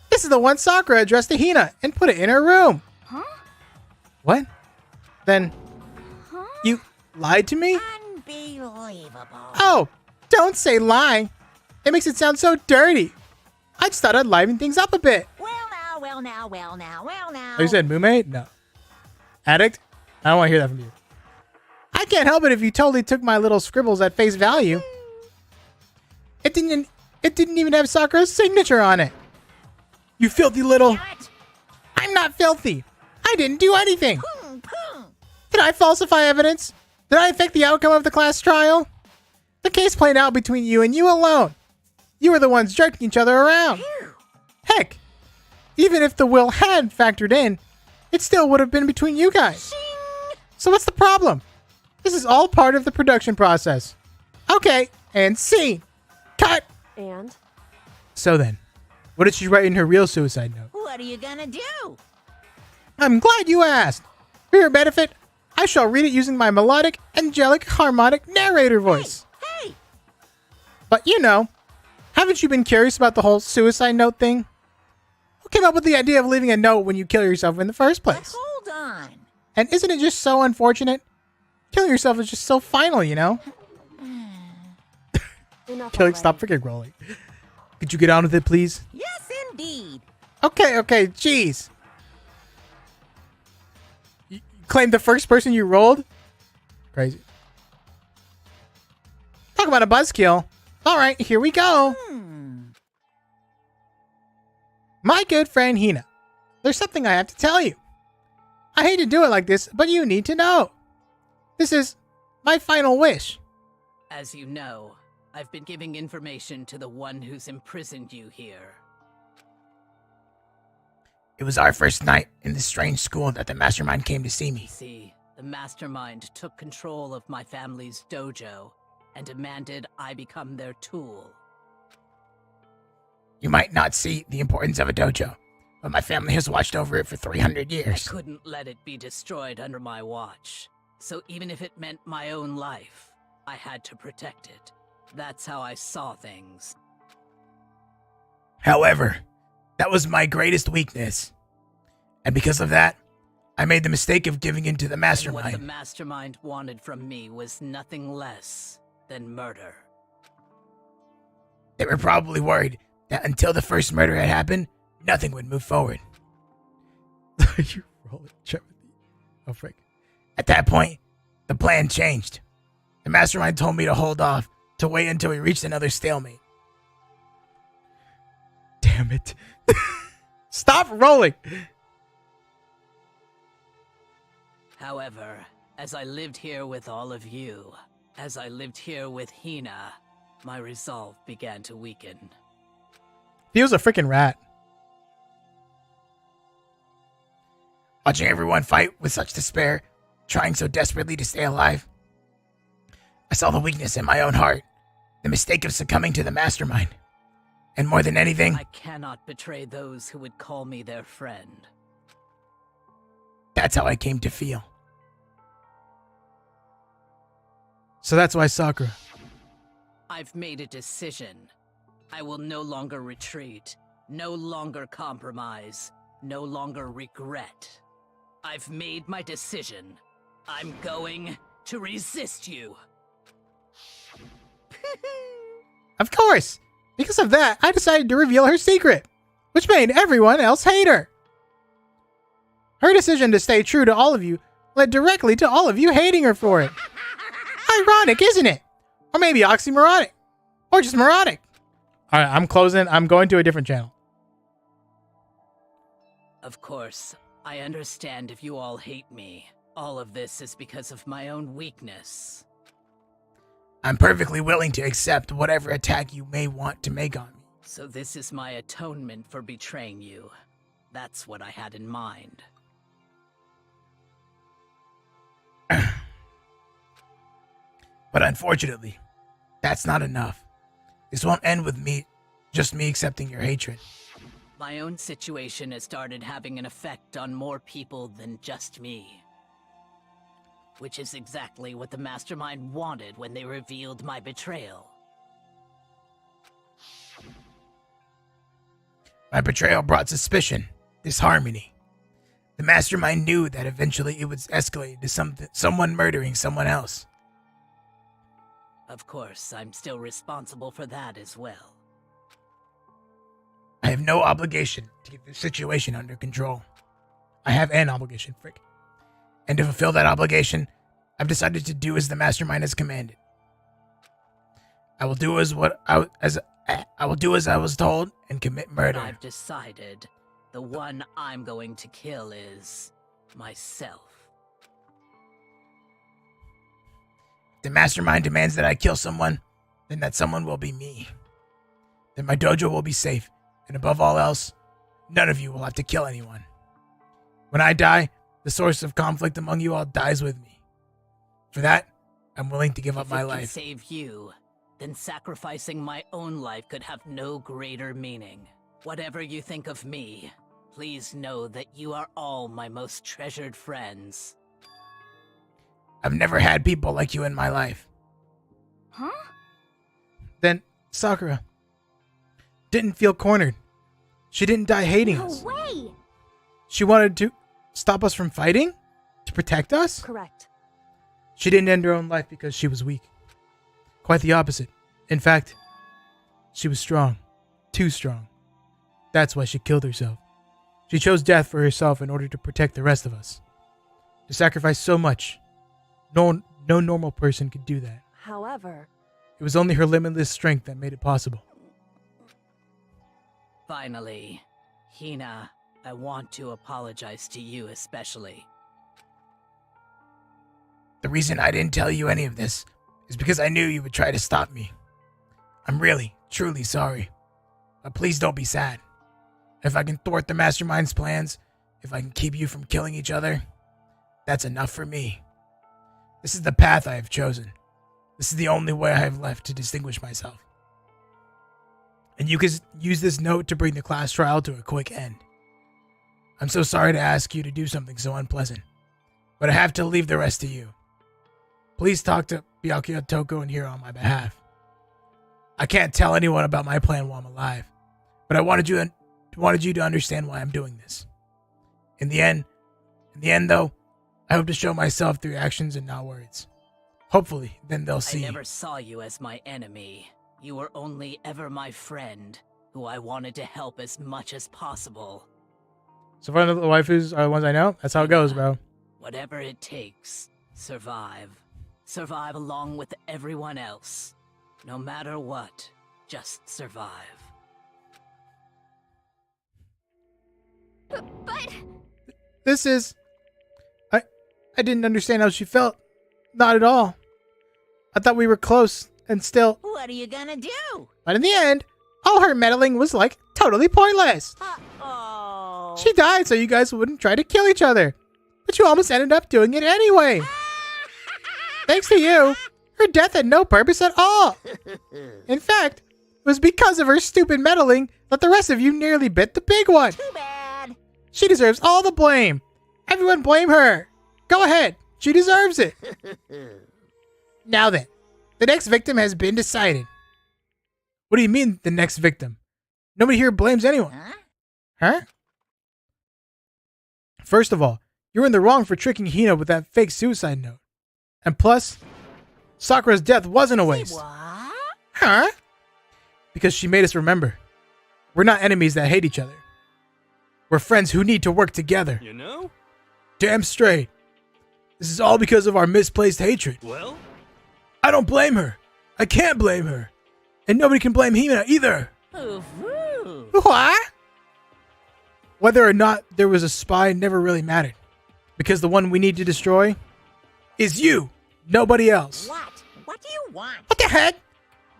A: This is the one Sakura addressed to Hina and put it in her room.
C: Huh?
A: What? Then
C: Huh?
A: you lied to me?
I: Unbelievable.
A: Oh, don't say lie. It makes it sound so dirty. I just thought I'd liven things up a bit.
I: Well now.
A: Oh, you said Moommate? No. Addict? I don't want to hear that from you. I can't help it if you totally took my little scribbles at face value. It didn't even have Sakura's signature on it. You filthy little...
I: What?
A: I'm not filthy. I didn't do anything.
I: Boom.
A: Did I falsify evidence? Did I affect the outcome of the class trial? The case played out between you and you alone. You were the ones jerking each other around. Heck, even if the will had factored in, it still would have been between you guys. So what's the problem? This is all part of the production process. Okay, and scene.
B: And?
A: So then, what did she write in her real suicide note?
I: What are you gonna do?
A: I'm glad you asked. For your benefit, I shall read it using my melodic, angelic, harmonic narrator voice.
I: Hey!
A: But you know, haven't you been curious about the whole suicide note thing? Who came up with the idea of leaving a note when you kill yourself in the first
I: But
A: place?
I: hold on.
A: And isn't it just so unfortunate? Killing yourself is just so final, you know?
B: Enough
A: Killing,
B: already.
A: stop freaking rolling. Could you get on with it, please?
I: Yes, indeed.
A: Okay, jeez. You claimed the first person you rolled? Crazy. Talk about a buzzkill. Alright, here we go. My good friend Hina, there's something I have to tell you. I hate to do it like this, but you need to know. This is my final wish.
M: As you know, I've been giving information to the one who's imprisoned you here.
L: It was our first night in this strange school that the mastermind came to see me.
M: See, the mastermind took control of my family's dojo and demanded I become their tool.
L: You might not see the importance of a dojo, but my family has watched over it for 300
M: I
L: years.
M: couldn't let it be destroyed under my watch, so even if it meant my own life, I had to protect it. That's how I saw things.
L: However, that was my greatest weakness. And because of that, I made the mistake of giving in to the
M: And
L: mastermind.
M: what the mastermind wanted from me was nothing less than murder.
L: They were probably worried that until the first murder had happened, nothing would move forward.
A: You roll it, Timothy. Oh, frick.
L: At that point, the plan changed. The mastermind told me to hold off, to wait until we reached another stalemate.
A: Damn it. Stop rolling.
M: However, as I lived here with all of you, as I lived here with Hina, my resolve began to weaken.
A: He was a freaking rat.
L: Watching everyone fight with such despair, trying so desperately to stay alive, I saw the weakness in my own heart, the mistake of succumbing to the mastermind. And more than anything,
M: I cannot betray those who would call me their friend.
L: that's how I came to feel.
A: So that's why Sakura.
M: I've made a decision. I will no longer retreat, no longer compromise, no longer regret. I've made my decision. I'm going to resist you.
A: Of course. Because of that, I decided to reveal her secret, which made everyone else hate her. Her decision to stay true to all of you led directly to all of you hating her for it. Ironic, isn't it? Or maybe oxymoronic. Or just moronic. Alright, I'm closing. I'm going to a different channel.
M: Of course, I understand if you all hate me. All of this is because of my own weakness.
L: I'm perfectly willing to accept whatever attack you may want to make on me.
M: So this is my atonement for betraying you. That's what I had in mind.
L: But unfortunately, that's not enough. This won't end with just me accepting your hatred.
M: My own situation has started having an effect on more people than just me. Which is exactly what the mastermind wanted when they revealed my betrayal.
L: My betrayal brought suspicion, disharmony. The mastermind knew that eventually it would escalate to someone murdering someone else.
M: Of course, I'm still responsible for that as well.
L: I have no obligation to get the situation under control. I have an obligation, frick. And to fulfill that obligation, I've decided to do as the mastermind has commanded. I will do as I was told and commit murder.
M: I've decided the one I'm going to kill is myself.
L: If the mastermind demands that I kill someone, then that someone will be me. Then my dojo will be safe, and above all else, none of you will have to kill anyone. When I die, the source of conflict among you all dies with me. For that, I'm willing to give up my
M: If it can
L: life.
M: save you, then sacrificing my own life could have no greater meaning. Whatever you think of me, please know that you are all my most treasured friends.
L: I've never had people like you in my life.
C: Huh?
A: Then Sakura didn't feel cornered. She didn't die hating
J: No
A: us.
J: way!
A: She wanted to stop us from fighting? To protect us?
B: Correct.
A: She didn't end her own life because she was weak. Quite the opposite. In fact, she was strong. Too strong. That's why she killed herself. She chose death for herself in order to protect the rest of us. To sacrifice so much, no normal person could do that.
B: However,
A: It was only her limitless strength that made it possible.
M: Finally, Hina, I want to apologize to you especially.
L: The reason I didn't tell you any of this is because I knew you would try to stop me. I'm really, truly sorry. But please don't be sad. If I can thwart the Mastermind's plans, if I can keep you from killing each other, that's enough for me. This is the path I have chosen. This is the only way I have left to distinguish myself. And you can use this note to bring the class trial to a quick end. I'm so sorry to ask you to do something so unpleasant, but I have to leave the rest to you. Please talk to Byakuya, Toko, and Hiro on my behalf. I can't tell anyone about my plan while I'm alive, but I wanted you to understand why I'm doing this. In the end though, I hope to show myself through actions and not words. Hopefully, then they'll see.
M: I never saw you as my enemy. You were only ever my friend, who I wanted to help as much as possible.
A: So far, the waifus are the ones I know. That's how it goes, bro.
M: Whatever it takes, survive. Survive along with everyone else. No matter what, just survive.
C: But
A: This is... I didn't understand how she felt. Not at all. I thought we were close, and still...
I: What are you gonna do?
A: But in the end, all her meddling was, like, totally pointless.
I: Uh-oh.
A: She died so you guys wouldn't try to kill each other. But you almost ended up doing it anyway. Thanks to you, her death had no purpose at all. In fact, it was because of her stupid meddling that the rest of you nearly bit the big one.
I: Too bad.
A: She deserves all the blame. Everyone blame her. Go ahead. She deserves it. Now then, the next victim has been decided. What do you mean, the next victim? Nobody here blames anyone. Huh? First of all, you're in the wrong for tricking Hina with that fake suicide note. And plus, Sakura's death wasn't a waste.
I: What?
A: Huh? Because she made us remember. We're not enemies that hate each other. We're friends who need to work together.
H: You know?
A: Damn straight. This is all because of our misplaced hatred.
H: Well?
A: I don't blame her. I can't blame her. And nobody can blame Hina either.
I: Ooh-hoo.
A: What? Whether or not there was a spy never really mattered. Because the one we need to destroy is you. Nobody else.
I: What? What do you want?
A: What the heck?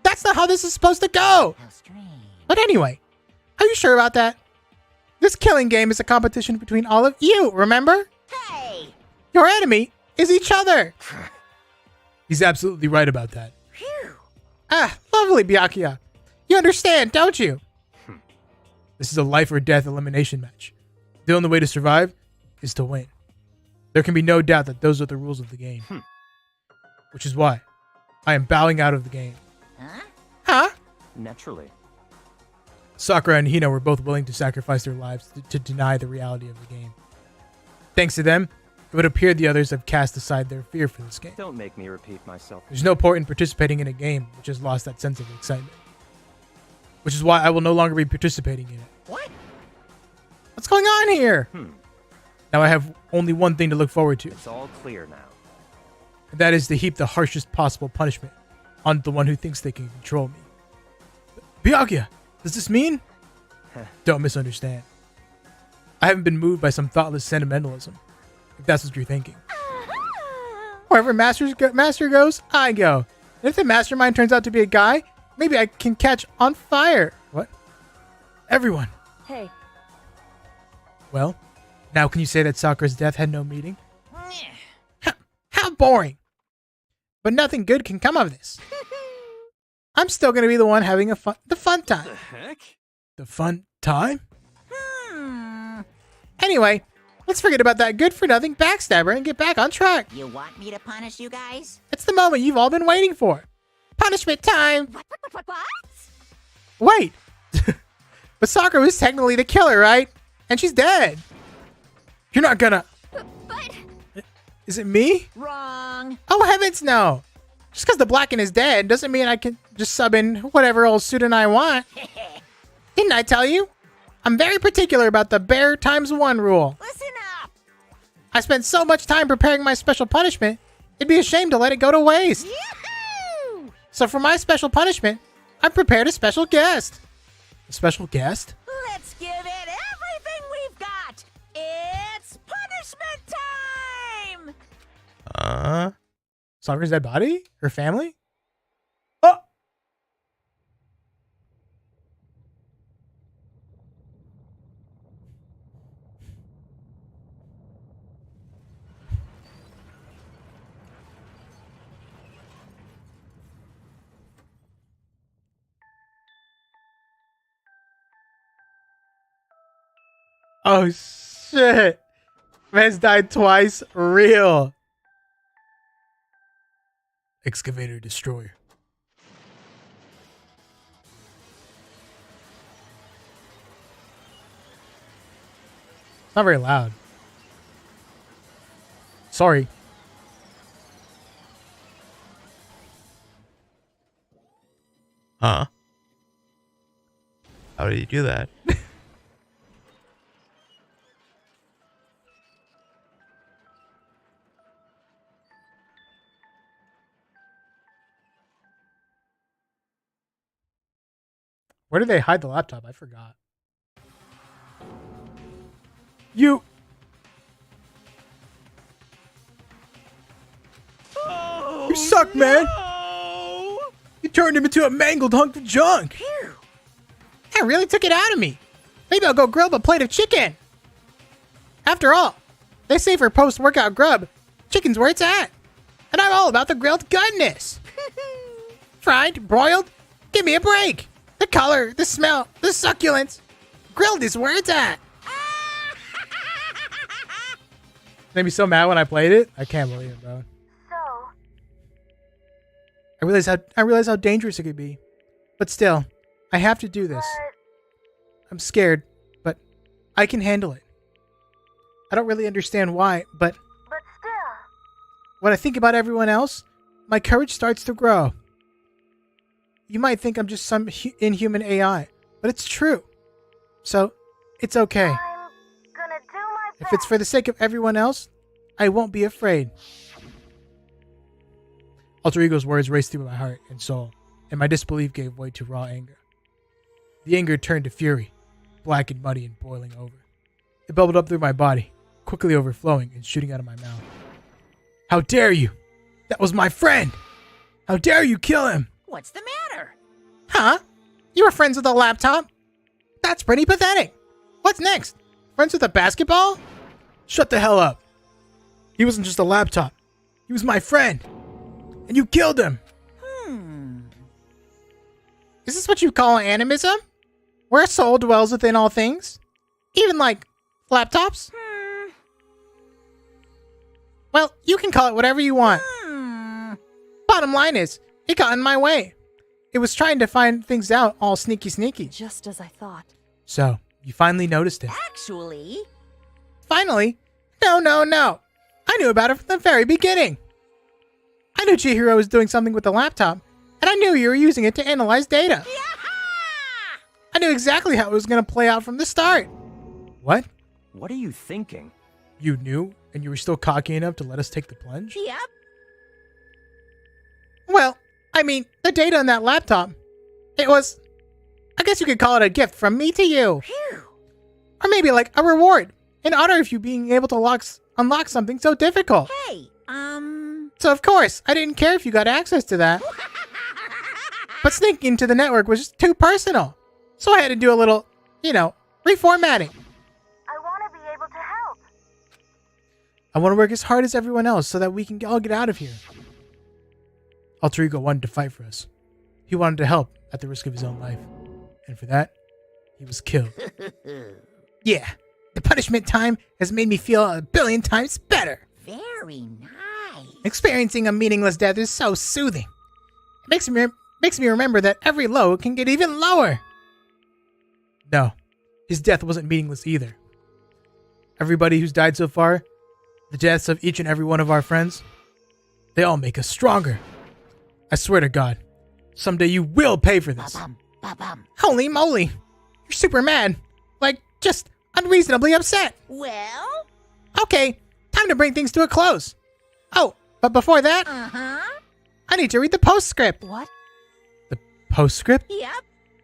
A: That's not how this is supposed to go.
I: How strange.
A: But anyway, are you sure about that? This killing game is a competition between all of you, remember?
I: Hey!
A: Your enemy is each other. He's absolutely right about that.
I: Phew.
A: Ah, lovely, Byakuya. You understand, don't you? This is a life or death elimination match. The only way to survive is to win. There can be no doubt that those are the rules of the game. Which is why I am bowing out of the game.
I: Huh?
A: Huh?
D: Naturally.
A: Sakura and Hina were both willing to sacrifice their lives to deny the reality of the game. Thanks to them, it would appear the others have cast aside their fear for this game.
D: Don't make me repeat myself.
A: There's no point in participating in a game which has lost that sense of excitement. Which is why I will no longer be participating in it.
I: What?
A: What's going on here? Now I have only one thing to look forward to.
D: It's all clear now.
A: And that is to heap the harshest possible punishment on the one who thinks they can control me. Byakuya, does this mean? Don't misunderstand. I haven't been moved by some thoughtless sentimentalism, if that's what you're thinking. Wherever master goes, I go. And if the mastermind turns out to be a guy, maybe I can catch on fire. What? Everyone.
B: Hey,
A: Well, now can you say that Sakura's death had no meaning? How boring. But nothing good can come of this. I'm still gonna be the one having the fun time.
H: The heck?
A: The fun time?
I: Hmm.
A: Anyway, let's forget about that good-for-nothing backstabber and get back on track.
I: You want me to punish you guys?
A: It's the moment you've all been waiting for. Punishment time!
J: What?
A: Wait! But Sakura was technically the killer, right? And she's dead. You're not gonna...
J: But...
A: Is it me?
I: Wrong.
A: Oh, heavens no! Just because the Blacken is dead doesn't mean I can just sub in whatever old student I want. Didn't I tell you? I'm very particular about the bear times 1 rule.
I: Listen up.
A: I spent so much time preparing my special punishment, it'd be a shame to let it go to waste.
I: Yoo-hoo!
A: So for my special punishment, I've prepared a special guest. A special guest?
I: Let's give it everything we've got. It's punishment time.
A: Sakura's dead body? Her family? Oh! Oh shit! Man's died twice. Real. Excavator destroyer. It's not very loud. Sorry.
F: Huh? How did you do that?
A: Where did they hide the laptop? I forgot. You suck, man. You turned him into a mangled hunk of junk. That really took it out of me. Maybe I'll go grill up a plate of chicken. After all, they say for post-workout grub, chicken's where it's at. And I'm all about the grilled goodness. Fried, broiled, give me a break. The color, the smell, the succulence. Grilled is where it's at. Made me so mad when I played it. I can't believe it, bro.
J: So...
A: I realize how dangerous it could be. But still, I have to do this. I'm scared, but I can handle it. I don't really understand why, but
J: still...
A: when I think about everyone else, my courage starts to grow. You might think I'm just some inhuman AI, but it's true. So, it's okay.
J: I'm gonna do my best.
A: If it's for the sake of everyone else, I won't be afraid. Alter Ego's words raced through my heart and soul, and my disbelief gave way to raw anger. The anger turned to fury, black and muddy and boiling over. It bubbled up through my body, quickly overflowing and shooting out of my mouth. How dare you! That was my friend! How dare you kill him!
I: What's the matter?
A: Huh? You were friends with a laptop? That's pretty pathetic. What's next? Friends with a basketball? Shut the hell up. He wasn't just a laptop. He was my friend. And you killed him. Is this what you call animism? Where a soul dwells within all things? Even like laptops? Well, you can call it whatever you want. Bottom line is, it got in my way. It was trying to find things out all sneaky.
B: Just as I thought.
A: So, you finally noticed it.
I: Actually...
A: Finally? No. I knew about it from the very beginning. I knew Chihiro was doing something with the laptop, and I knew you were using it to analyze data. I knew exactly how it was going to play out from the start. What?
D: What are you thinking?
A: You knew, and you were still cocky enough to let us take the plunge?
I: Yep.
A: Well, I mean, the data on that laptop, it was, I guess you could call it a gift from me to you.
I: Phew.
A: Or maybe like a reward, in honor of you being able to unlock something so difficult.
I: Hey,
A: So of course, I didn't care if you got access to that. But sneaking into the network was just too personal. So I had to do a little, reformatting.
J: I want to be able to help.
A: I want to work as hard as everyone else so that we can all get out of here. Alter Ego wanted to fight for us. He wanted to help at the risk of his own life. And for that, he was killed. Yeah, the punishment time has made me feel 1,000,000,000 times better.
I: Very nice.
A: Experiencing a meaningless death is so soothing. It makes me remember that every low can get even lower. No, his death wasn't meaningless either. Everybody who's died so far, the deaths of each and every one of our friends, they all make us stronger. I swear to God, someday you will pay for this.
I: Ba-bum, ba-bum.
A: Holy moly, you're super mad. Like, just unreasonably upset.
I: Well?
A: Okay, time to bring things to a close. Oh, but before that, I need to read the postscript.
B: What?
A: The postscript?
I: Yep.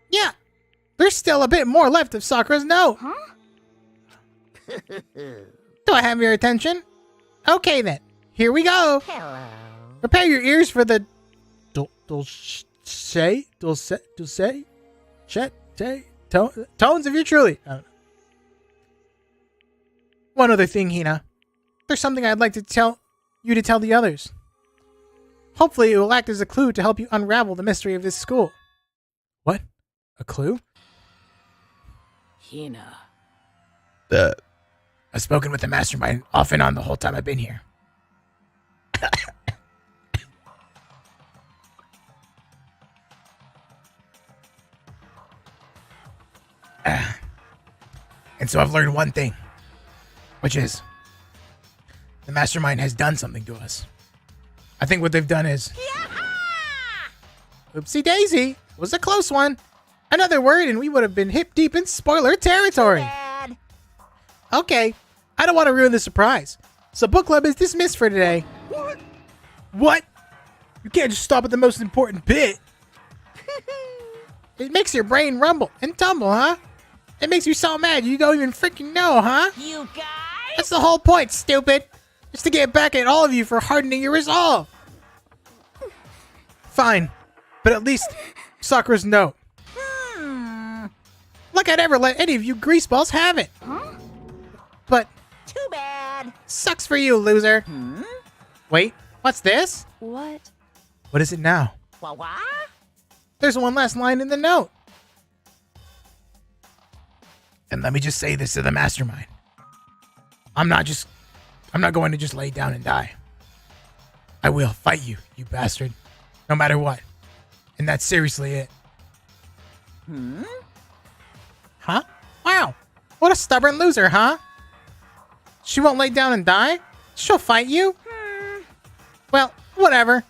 A: Yeah, there's still a bit more left of Sakura's note.
B: Huh?
A: Do I have your attention? Okay then, here we go.
I: Hello.
A: Prepare your ears for the tones of your truly. I don't know. One other thing, Hina. There's something I'd like to tell the others. Hopefully it will act as a clue to help you unravel the mystery of this school. What? A clue?
M: Hina.
L: I've spoken with the mastermind off and on the whole time I've been here. And so I've learned one thing, which is the mastermind has done something to us. I think what they've done is... Oopsie daisy. It was a close one. Another word and we would have been hip deep in spoiler territory.
I: Bad.
A: Okay, I don't want to ruin the surprise. So book club is dismissed for today.
H: What?
A: What? You can't just stop at the most important bit. It makes your brain rumble and tumble, huh? It makes you so mad you don't even freaking know, huh?
I: You guys?
A: That's the whole point, stupid. Just to get back at all of you for hardening your resolve. Fine, but at least Sakura's note. Like I'd ever let any of you greaseballs have it.
B: Huh?
A: But
I: Too bad.
A: sucks for you, loser. Wait, what's this?
B: What?
A: What is it now?
I: What?
A: There's one last line in the note.
L: And let me just say this to the mastermind. I'm not going to just lay down and die. I will fight you, you bastard. No matter what. And that's seriously it.
A: Huh? Wow. What a stubborn loser, huh? She won't lay down and die? She'll fight you? Well, whatever.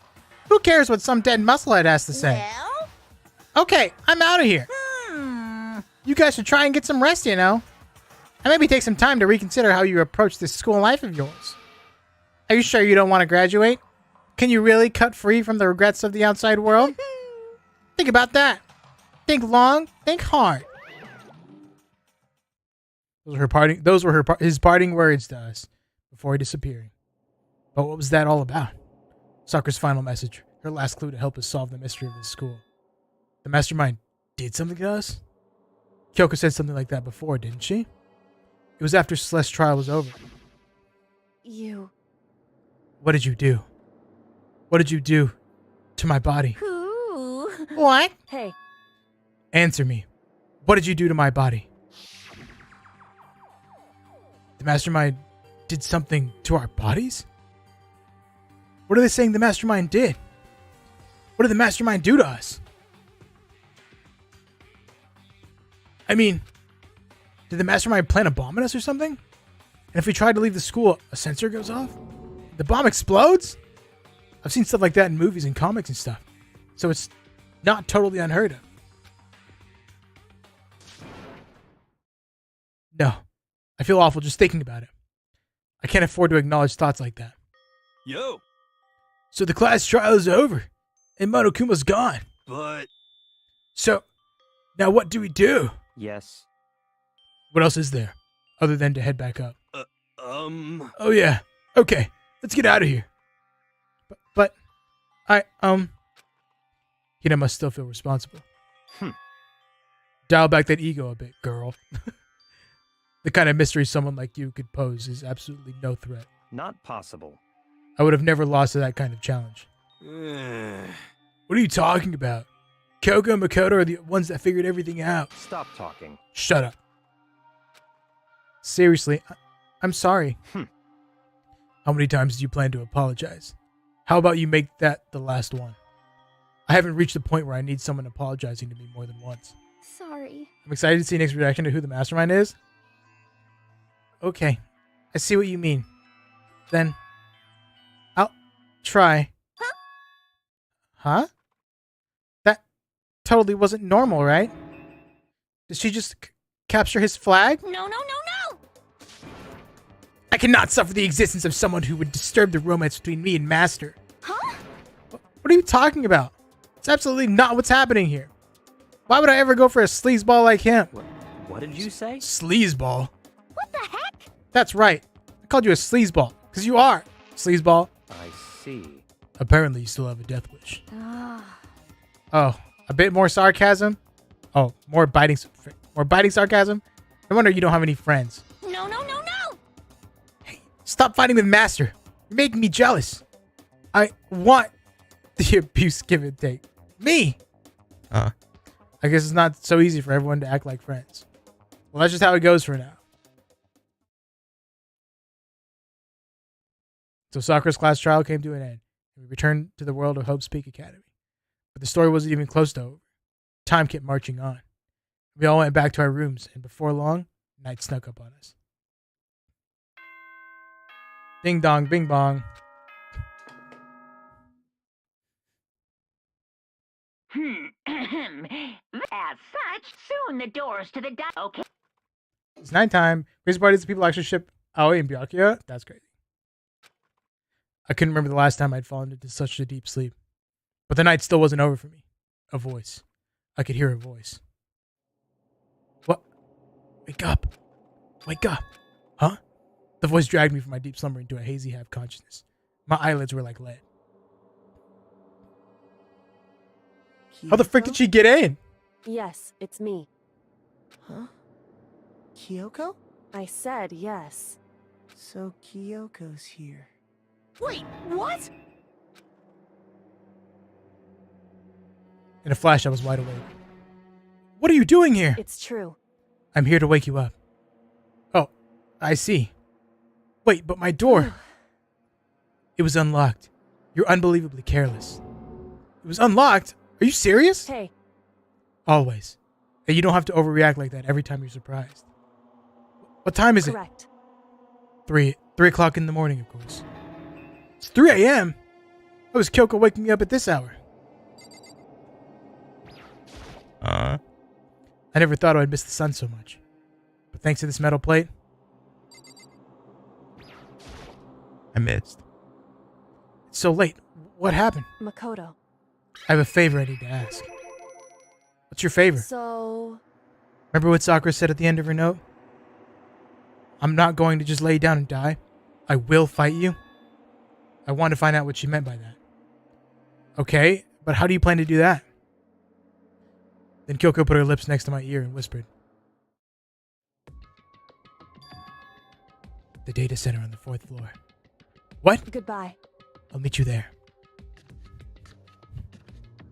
A: Who cares what some dead musclehead has to say?
I: Well?
A: Okay, I'm out of here. You guys should try and get some rest, you know. And maybe take some time to reconsider how you approach this school life of yours. Are you sure you don't want to graduate? Can you really cut free from the regrets of the outside world? Think about that. Think long, think hard. Those were his parting words to us before disappearing. But what was that all about? Sakura's final message, her last clue to help us solve the mystery of this school. The mastermind did something to us? Kyoko said something like that before, didn't she? It was after Celeste's trial was over.
B: You.
A: What did you do? What did you do to my body?
B: Ooh.
A: What?
B: Hey.
A: Answer me. What did you do to my body? The mastermind did something to our bodies? What are they saying the mastermind did? What did the mastermind do to us? I mean, did the mastermind plant a bomb on us or something? And if we try to leave the school, a sensor goes off? The bomb explodes? I've seen stuff like that in movies and comics and stuff. So it's not totally unheard of. No. I feel awful just thinking about it. I can't afford to acknowledge thoughts like that.
H: Yo.
A: So the class trial is over, and Monokuma's gone.
H: But...
A: So, now what do we do?
D: Yes.
A: What else is there, other than to head back up?
H: Oh
A: yeah. Okay, let's get out of here. But Hina must still feel responsible. Dial back that ego a bit, girl. The kind of mystery someone like you could pose is absolutely no threat.
D: Not possible.
A: I would have never lost to that kind of challenge. What are you talking about?
L: Kyoko and Makoto are the ones that figured everything out.
D: Stop talking.
L: Shut up. Seriously, I'm sorry. How many times do you plan to apologize? How about you make that the last one? I haven't reached the point where I need someone apologizing to me more than once.
C: Sorry.
A: I'm excited to see Nick's reaction to who the mastermind is. Okay, I see what you mean. Then, I'll try. Huh? That totally wasn't normal, right? Did she just capture his flag?
J: No.
A: I cannot suffer the existence of someone who would disturb the romance between me and Master.
J: Huh?
A: What are you talking about? It's absolutely not what's happening here. Why would I ever go for a sleazeball like him?
D: What did you say?
A: Sleazeball?
J: What the heck?
A: That's right. I called you a sleazeball, because you are. Sleazeball.
D: I see.
A: Apparently you still have a death wish.
J: Ah.
A: Oh, a bit more sarcasm? Oh, more biting sarcasm? No wonder you don't have any friends.
J: No.
A: Hey, stop fighting with Master. You're making me jealous. I want the abuse give and take. Me!
F: Huh?
A: I guess it's not so easy for everyone to act like friends. Well, that's just how it goes for now. So Sakura's class trial came to an end, and we returned to the world of Hope's Peak Academy. But the story wasn't even close to over. Time kept marching on. We all went back to our rooms, and before long, night snuck up on us. Ding dong, bing bong.
G: As such, soon the doors to the okay.
A: It's nighttime. Crazy part is the people actually ship Aoi and Byakuya. That's crazy. I couldn't remember the last time I'd fallen into such a deep sleep. But the night still wasn't over for me. A voice. I could hear a voice. What? Wake up. Wake up. Huh? The voice dragged me from my deep slumber into a hazy half consciousness. My eyelids were like lead. How the frick did she get in?
B: Yes, it's me.
E: Huh? Kyoko?
B: I said yes.
E: So Kyoko's here.
M: Wait, what?
A: In a flash, I was wide awake. What are you doing here?
B: It's true.
A: I'm here to wake you up. Oh, I see. Wait, but my door. It was unlocked. You're unbelievably careless. It was unlocked? Are you serious?
B: Hey.
A: Always. And you don't have to overreact like that every time you're surprised. What time is
B: Correct.
A: it? 3 o'clock in the morning, of course. It's 3 a.m.? How was Kyoko waking me up at this hour? I never thought I'd miss the sun so much. But thanks to this metal plate,
F: I missed.
A: it's so late. What happened?
B: Makoto.
A: I have a favor I need to ask. What's your favor?
B: So...
A: Remember what Sakura said at the end of her note? I'm not going to just lay down and die. I will fight you. I want to find out what she meant by that. Okay, but how do you plan to do that? Then Kyoko put her lips next to my ear and whispered. The data center on the 4th floor. What?
B: Goodbye.
A: I'll meet you there.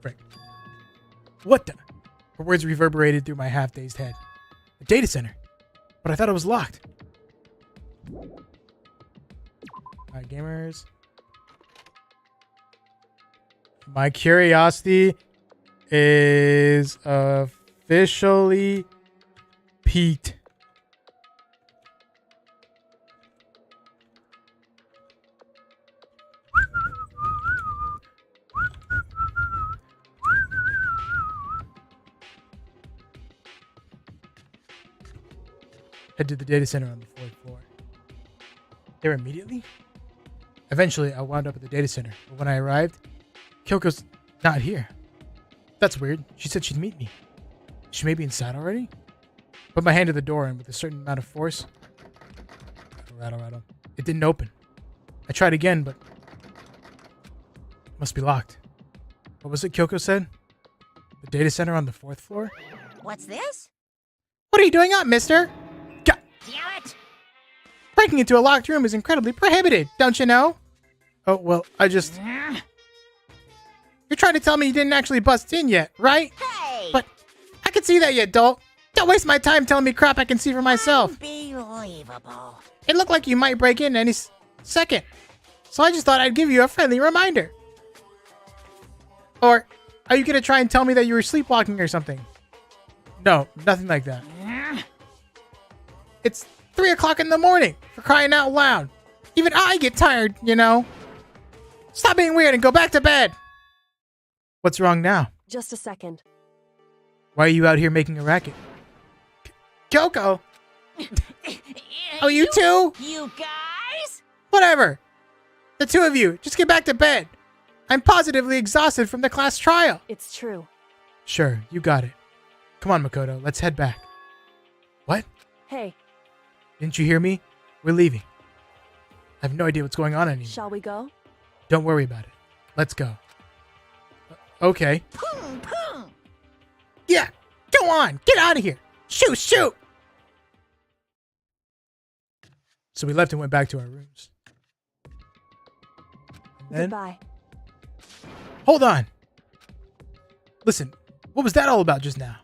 A: Frick. What the? Her words reverberated through my half-dazed head. The data center? But I thought it was locked. Alright, gamers. My curiosity is officially peaked. Head to the data center on the 4th floor. There immediately? Eventually, I wound up at the data center, but when I arrived, Kyoko's not here. That's weird. She said she'd meet me. She may be inside already? Put my hand to the door and with a certain amount of force, rattle. It didn't open. I tried again, but it must be locked. What was it Kyoko said? The data center on the 4th floor?
I: What's this?
A: What are you doing up, mister?
I: Damn it!
A: Breaking into a locked room is incredibly prohibited, don't you know? Oh, well, you're You're trying to tell me you didn't actually bust in yet, right?
I: Hey!
A: But I can see that, you dolt. Don't waste my time telling me crap I can see for myself.
I: Unbelievable.
A: It looked like you might break in any second. So I just thought I'd give you a friendly reminder. Or are you going to try and tell me that you were sleepwalking or something? No, nothing like that. It's 3 o'clock in the morning, for crying out loud. Even I get tired, you know. Stop being weird and go back to bed. What's wrong now?
B: Just a second.
A: Why are you out here making a racket? Kyoko! Oh, you too?
I: You guys?
A: Whatever. The two of you, just get back to bed. I'm positively exhausted from the class trial.
B: It's true.
A: Sure, you got it. Come on, Makoto, let's head back. What?
B: Hey,
A: Didn't you hear me? We're leaving. I have no idea what's going on anymore.
B: shall we go?
A: Don't worry about it. Let's go. Okay.
I: Boom, boom.
A: Yeah, go on. Get out of here. Shoot, shoot. So we left and went back to our rooms. Then,
B: Goodbye.
A: hold on. Listen, what was that all about just now?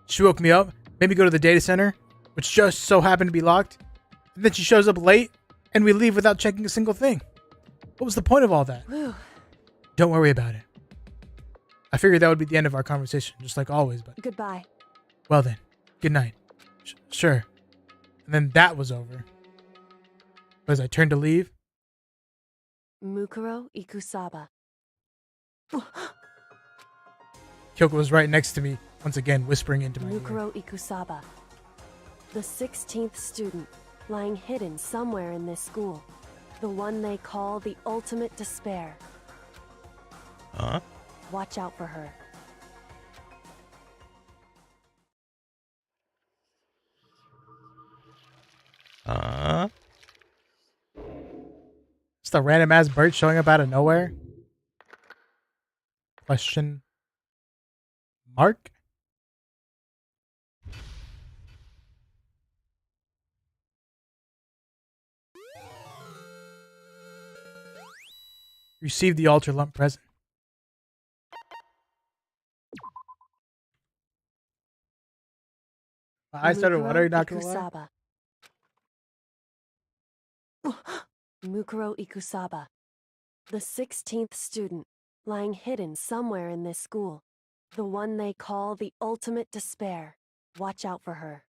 A: She woke me up, made me go to the data center, which just so happened to be locked. And then she shows up late, and we leave without checking a single thing. What was the point of all that?
B: Whew.
A: Don't worry about it. I figured that would be the end of our conversation, just like always, but
B: Goodbye.
A: well then, good night. Sure. And then that was over. But as I turned to leave,
B: Mukuro Ikusaba.
A: Kyoko was right next to me, once again whispering into my ear.
B: Mukuro Ikusaba. The 16th student, lying hidden somewhere in this school. The one they call the ultimate despair.
F: Huh?
B: Watch out for her.
A: Just a random ass bird showing up out of nowhere? Question mark? Receive the altar lump present. My eyes started
B: Mukuro
A: watering, not gonna lie.
B: Ikusaba. Mukuro Ikusaba. The 16th student, lying hidden somewhere in this school. The one they call the ultimate despair. Watch out for her.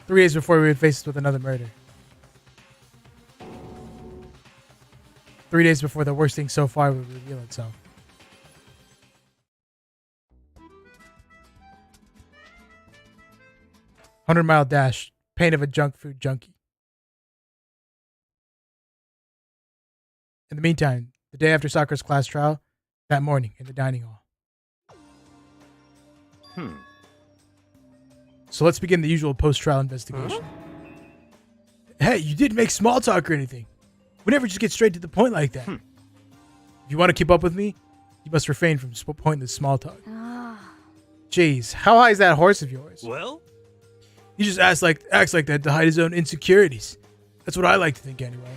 A: Three days before we were faced with another murder. 3 days before the worst thing so far would reveal itself. $100-mile dash. Pain of a junk food junkie. In the meantime, the day after Sakura's class trial, that morning in the dining hall. So let's begin the usual post-trial investigation. Hey, you didn't make small talk or anything. We never just get straight to the point like that. If you want to keep up with me, you must refrain from pointless small talk. Jeez, how high is that horse of yours?
H: Well?
A: He just acts like that to hide his own insecurities. That's what I like to think anyway.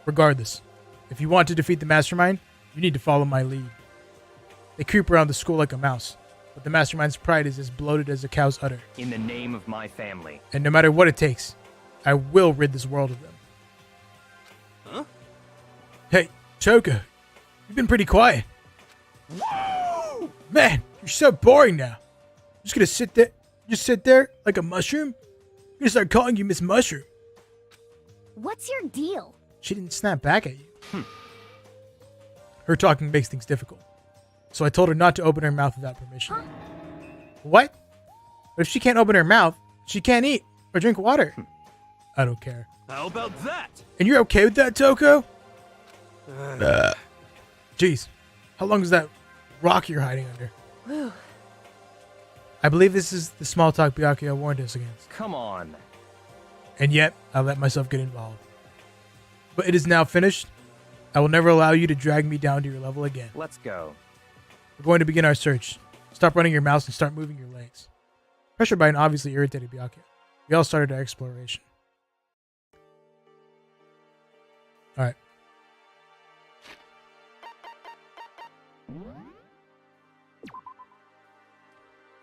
A: Regardless, if you want to defeat the mastermind, you need to follow my lead. They creep around the school like a mouse, but the mastermind's pride is as bloated as a cow's udder.
D: In the name of my family.
A: And no matter what it takes, I will rid this world of them.
H: Huh?
A: Hey, Choco, you've been pretty quiet. Woo! Man, you're so boring now. Just gonna sit there like a mushroom? I'm gonna start calling you Miss Mushroom.
J: What's your deal?
A: She didn't snap back at you. Her talking makes things difficult. So I told her not to open her mouth without permission. What? But if she can't open her mouth, she can't eat or drink water. I don't care.
H: How about that?
A: And you're okay with that, Toko? Jeez, how long is that rock you're hiding under?
B: Whew.
A: I believe this is the small talk Byakuya warned us against.
D: Come on.
A: And yet, I let myself get involved. But it is now finished. I will never allow you to drag me down to your level again.
D: Let's go.
A: We're going to begin our search. Stop running your mouth and start moving your legs. Pressured by an obviously irritated Byakuya, we all started our exploration. All right.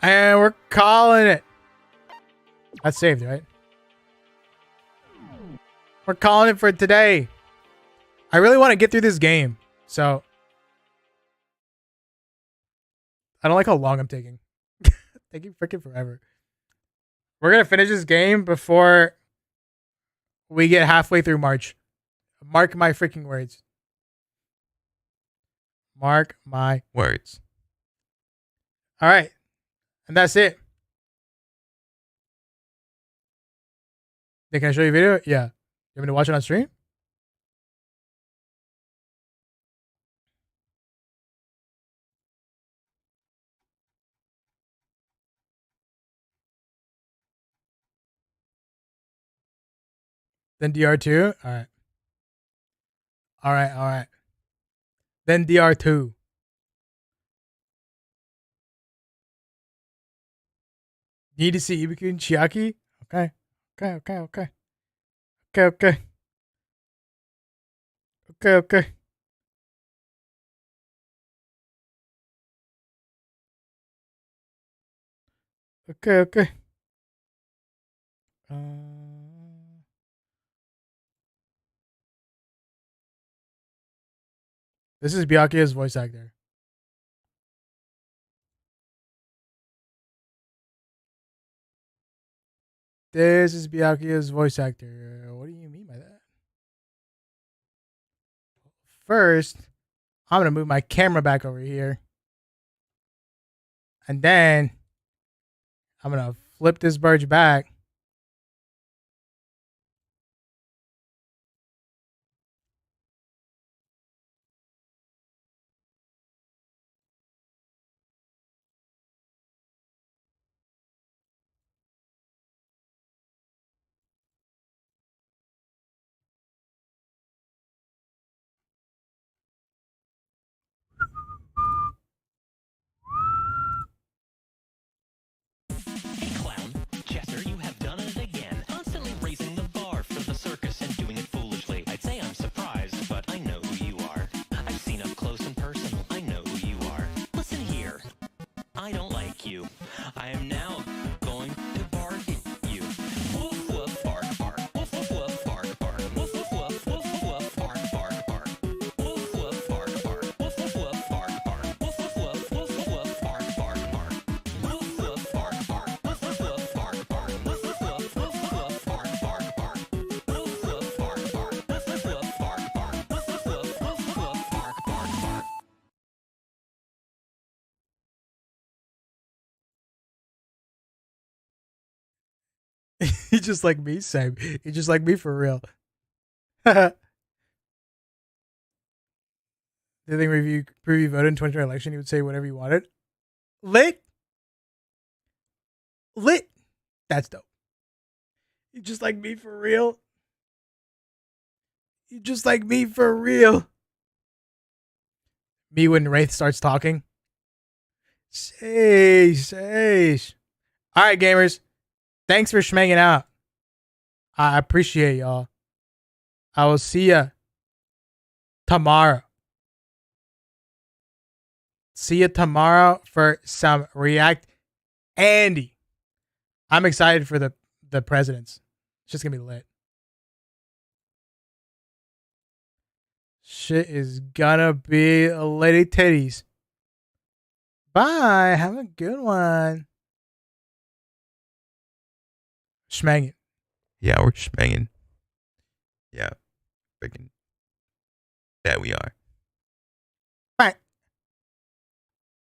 A: And we're calling it. That's saved, right? We're calling it for today. I really want to get through this game, so I don't like how long I'm taking. Taking freaking forever. We're gonna finish this game before we get halfway through March. Mark my freaking words. Mark my
F: Words.
A: All right. And that's it. Hey, can I show you a video? Yeah. You want me to watch it on stream? Then DR2? All right. All right. All right. Then DR2. Need to see Ibuki and Chiaki? Okay. Okay. Okay. Okay. Okay. Okay. Okay. Okay. Okay. Okay. This is Byakuya's voice actor. This is Byakuya's voice actor. What do you mean by that? First, I'm going to move my camera back over here. And then I'm going to flip this birch back.
D: Hey, clown. Chester, you have done it again. Constantly raising the bar for the circus and doing it foolishly. I'd say I'm surprised, but I know who you are. I've seen up close and personal. I know who you are. Listen here. I don't like you. I am now going to bark at you. Woof, woof, bark, bark. Woof, woof, woof, bark, bark. Woof, woof, woof, woof, woof, bark, bark, bark. Woof, woof, bark, bark. Woof, woof, woof, bark, bark. Woof, woof, woof, woof, woof, bark, bark, bark. Woof, woof, bark, bark. Woof, woof, woof, bark, bark. Woof, woof, woof, woof, woof, bark, bark, bark. Woof, woof, bark, bark. Woof, woof, woof, bark, bark. Woof, woof, woof, woof, woof, bark, bark, bark.
A: He's just like me, same. He's just like me for real. Did you think preview voted in 2020 election, you would say whatever you wanted? Lit. That's dope. You just like me for real. You just like me for real. Me when Wraith starts talking. Sheesh. All right, gamers. Thanks for schmanging out. I appreciate y'all. I will see ya tomorrow. See you tomorrow for some React Andy. I'm excited for the presidents. It's just gonna be lit. Shit is gonna be lady titties. Bye. Have a good one. Schmangin'.
F: Yeah, we're schmangin'. Yeah. Freaking. That we are.